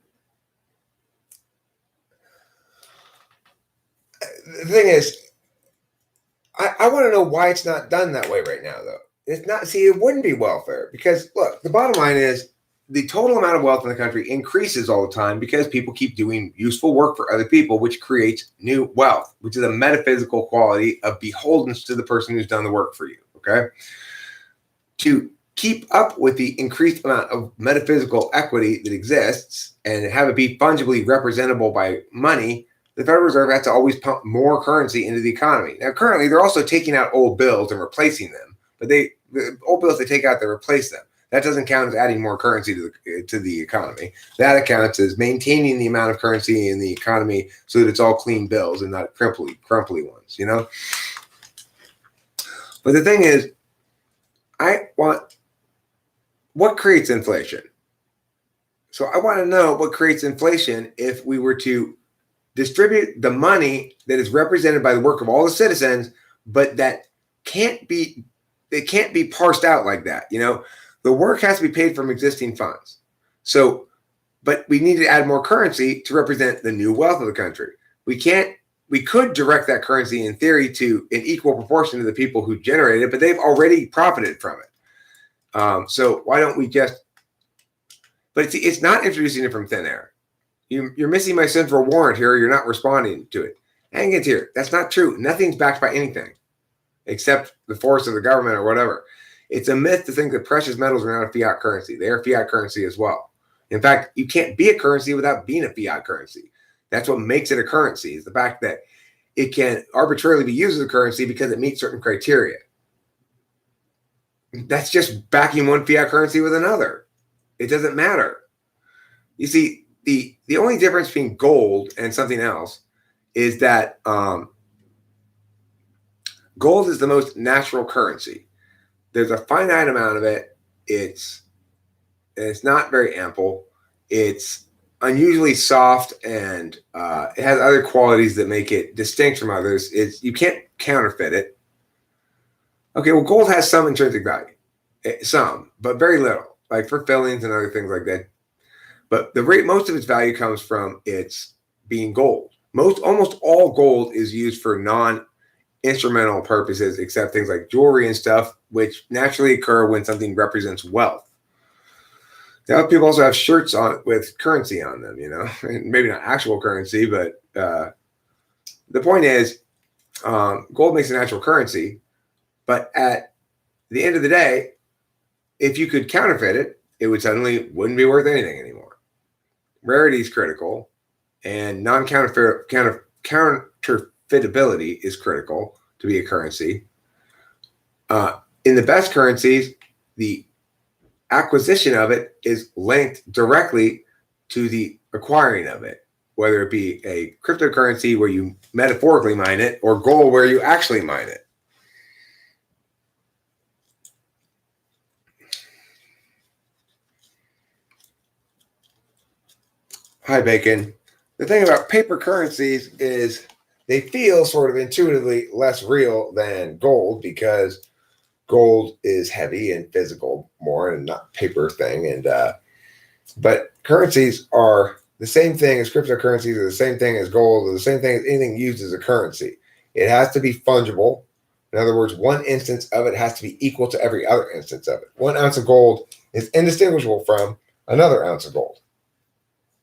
A: The thing is, I want to know why it's not done that way right now, though. It's not. See, it wouldn't be welfare because look, the bottom line is the total amount of wealth in the country increases all the time because people keep doing useful work for other people, which creates new wealth, which is a metaphysical quality of beholdens to the person who's done the work for you. Okay. To keep up with the increased amount of metaphysical equity that exists and have it be fungibly representable by money, the Federal Reserve has to always pump more currency into the economy. Now, currently, they're also taking out old bills and replacing them, but the old bills they take out, they replace them. That doesn't count as adding more currency to the economy. That accounts as maintaining the amount of currency in the economy so that it's all clean bills and not crumply ones, But the thing is, what creates inflation? So I want to know what creates inflation if we were to distribute the money that is represented by the work of all the citizens, but that can't be it can't be parsed out like that. The work has to be paid from existing funds. So, but we need to add more currency to represent the new wealth of the country. We could direct that currency in theory to an equal proportion to the people who generate it, but they've already profited from it. So why don't we just, but it's not introducing it from thin air. You're missing my central warrant here. You're not responding to it. Hang it here. That's not true. Nothing's backed by anything except the force of the government or whatever. It's a myth to think that precious metals are not a fiat currency. They are fiat currency as well. In fact, you can't be a currency without being a fiat currency. That's what makes it a currency, is the fact that it can arbitrarily be used as a currency because it meets certain criteria. That's just backing one fiat currency with another. It doesn't matter. You see, the only difference between gold and something else is that gold is the most natural currency. There's a finite amount of it. It's not very ample. It's unusually soft, and it has other qualities that make it distinct from others. You can't counterfeit it. Okay, well, gold has some intrinsic value, some, but very little, like for fillings and other things like that. But most of its value comes from its being gold. Almost all gold is used for non-instrumental purposes, except things like jewelry and stuff, which naturally occur when something represents wealth. Now, people also have shirts on with currency on them, and maybe not actual currency, but the point is, gold makes a natural currency. But at the end of the day, if you could counterfeit it, it wouldn't be worth anything anymore. Rarity is critical, and counterfeitability is critical to be a currency. In the best currencies, the acquisition of it is linked directly to the acquiring of it, whether it be a cryptocurrency where you metaphorically mine it or gold where you actually mine it. Hi, Bacon. The thing about paper currencies is they feel sort of intuitively less real than gold because gold is heavy and physical more and not paper thing. But currencies are the same thing as cryptocurrencies, are the same thing as gold, or the same thing as anything used as a currency. It has to be fungible. In other words, one instance of it has to be equal to every other instance of it. 1 ounce of gold is indistinguishable from another ounce of gold.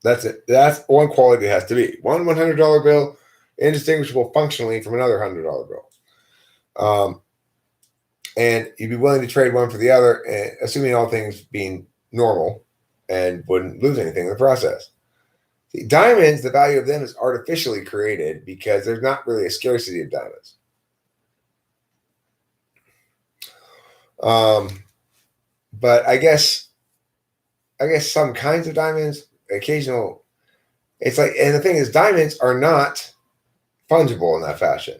A: That's it. That's one quality it has to be. One $100 bill, indistinguishable functionally from another $100 bill. And you'd be willing to trade one for the other, assuming all things being normal, and wouldn't lose anything in the process. See, diamonds, the value of them is artificially created because there's not really a scarcity of diamonds. But I guess some kinds of diamonds, occasional, it's like, and the thing is, diamonds are not fungible in that fashion.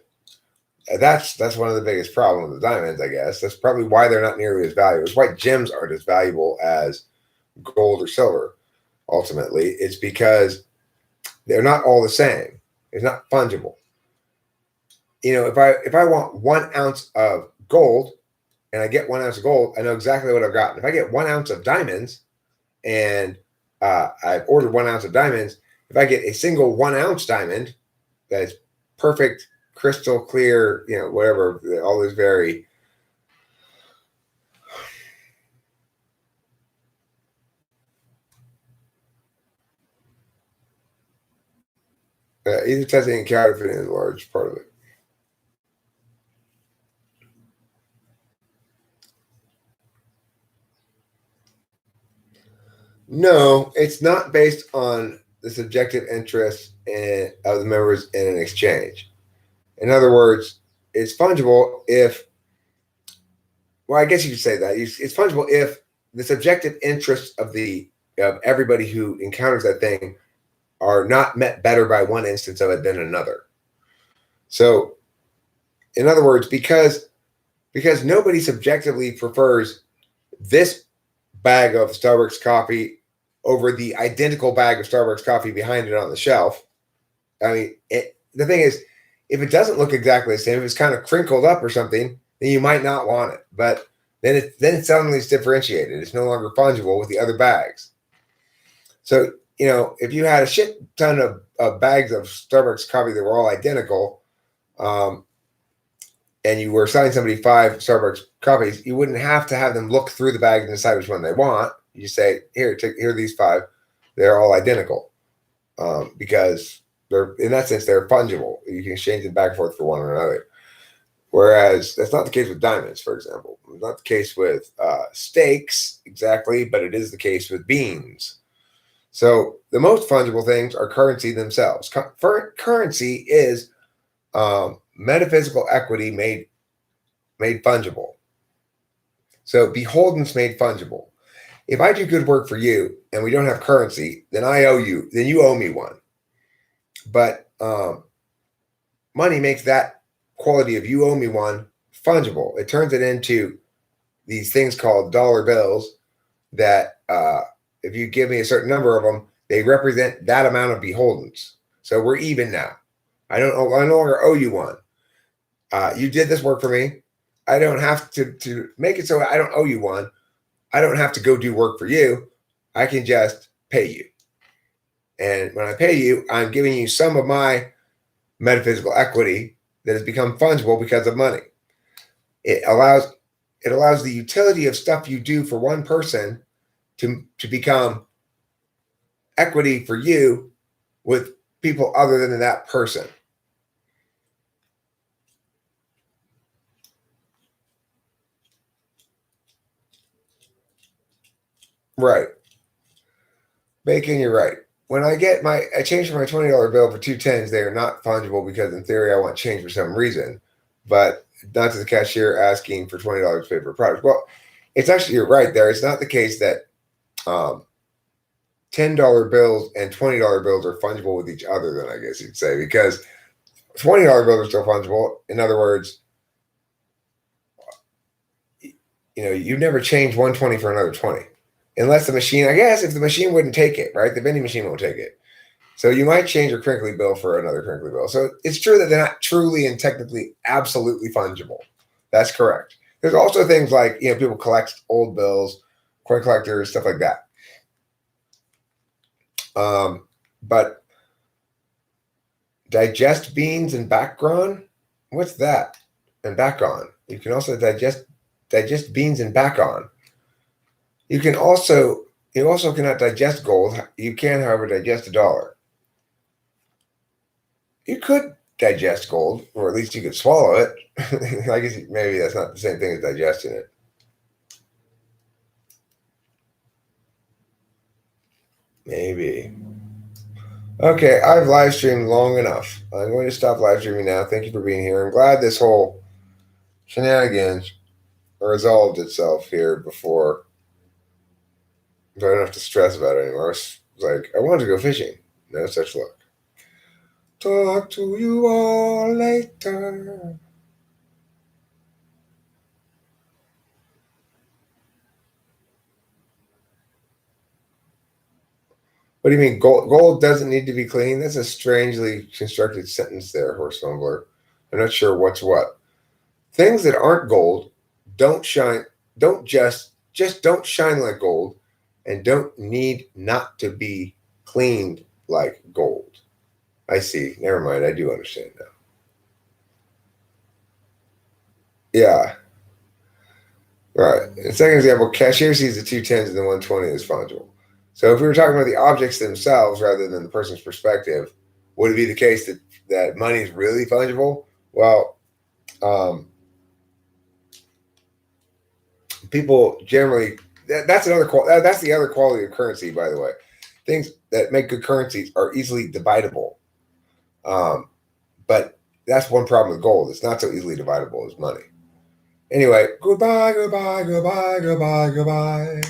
A: That's one of the biggest problems with diamonds, I guess. That's probably why they're not nearly as valuable. It's why gems aren't as valuable as gold or silver. Ultimately, it's because they're not all the same. It's not fungible. If I want 1 ounce of gold and I get 1 ounce of gold, I know exactly what I've gotten. If I get 1 ounce of diamonds and I've ordered 1 ounce of diamonds, if I get a single 1 ounce diamond that is perfect, crystal clear, whatever, all those vary. Either testing and counterfeiting is a large part of it. No, it's not based on the subjective interest of the members in an exchange. In other words, it's fungible if, well, I guess you could say that. It's fungible if the subjective interests of everybody who encounters that thing are not met better by one instance of it than another. So, in other words, because nobody subjectively prefers this bag of Starbucks coffee over the identical bag of Starbucks coffee behind it on the shelf. I mean, the thing is, if it doesn't look exactly the same, if it's kind of crinkled up or something, then you might not want it. But then it suddenly is differentiated. It's no longer fungible with the other bags. So, if you had a shit ton of bags of Starbucks coffee that were all identical, and you were selling somebody 5 Starbucks coffees, you wouldn't have to have them look through the bag and decide which one they want. You say, here are these 5. They're all identical, because in that sense, they're fungible. You can exchange them back and forth for one or another. Whereas that's not the case with diamonds, for example. It's not the case with steaks exactly, but it is the case with beans. So the most fungible things are currency themselves. Currency is metaphysical equity made fungible. So beholden's made fungible. If I do good work for you and we don't have currency, then I owe you. Then you owe me one. But money makes that quality of you owe me one fungible. It turns it into these things called dollar bills that if you give me a certain number of them, they represent that amount of beholdens. So we're even now. I no longer owe you one. You did this work for me. I don't have to make it so I don't owe you one. I don't have to go do work for you. I can just pay you. And when I pay you, I'm giving you some of my metaphysical equity that has become fungible because of money. It allows the utility of stuff you do for one person to become equity for you with people other than that person. Right. Bacon, you're right. When I change my $20 bill for 2 10s, they are not fungible because in theory I want change for some reason, but not to the cashier asking for $20 to pay for a product. Well, it's actually, you're right there. It's not the case that $10 bills and $20 bills are fungible with each other, then I guess you'd say, because $20 bills are still fungible. In other words, you never change 120 for another 20. Unless the machine, I guess, if the machine wouldn't take it, right? The vending machine won't take it. So you might change a crinkly bill for another crinkly bill. So it's true that they're not truly and technically absolutely fungible. That's correct. There's also things like, people collect old bills, coin collectors, stuff like that. But digest beans and background? What's that? And back on. You can also digest beans and back on. You also cannot digest gold. You can, however, digest a dollar. You could digest gold, or at least you could swallow it. I guess maybe that's not the same thing as digesting it. Maybe. Okay, I've live streamed long enough. I'm going to stop live streaming now. Thank you for being here. I'm glad this whole shenanigans resolved itself here before. I don't have to stress about it anymore. It's like, I wanted to go fishing. No such luck. Talk to you all later. What do you mean? Gold doesn't need to be clean? That's a strangely constructed sentence there, Horse Fumbler. I'm not sure what's what. Things that aren't gold don't shine, just don't shine like gold, and don't need not to be cleaned like gold. I see. Never mind. I do understand now. Yeah. Right. In second example, cashier sees the 2 10s and the 120 is fungible. So if we were talking about the objects themselves rather than the person's perspective, would it be the case that money is really fungible? Well, people generally, that's the other quality of currency, by the way. Things that make good currencies are easily dividable. But that's one problem with gold. It's not so easily dividable as money. Anyway, goodbye, goodbye, goodbye, goodbye, goodbye.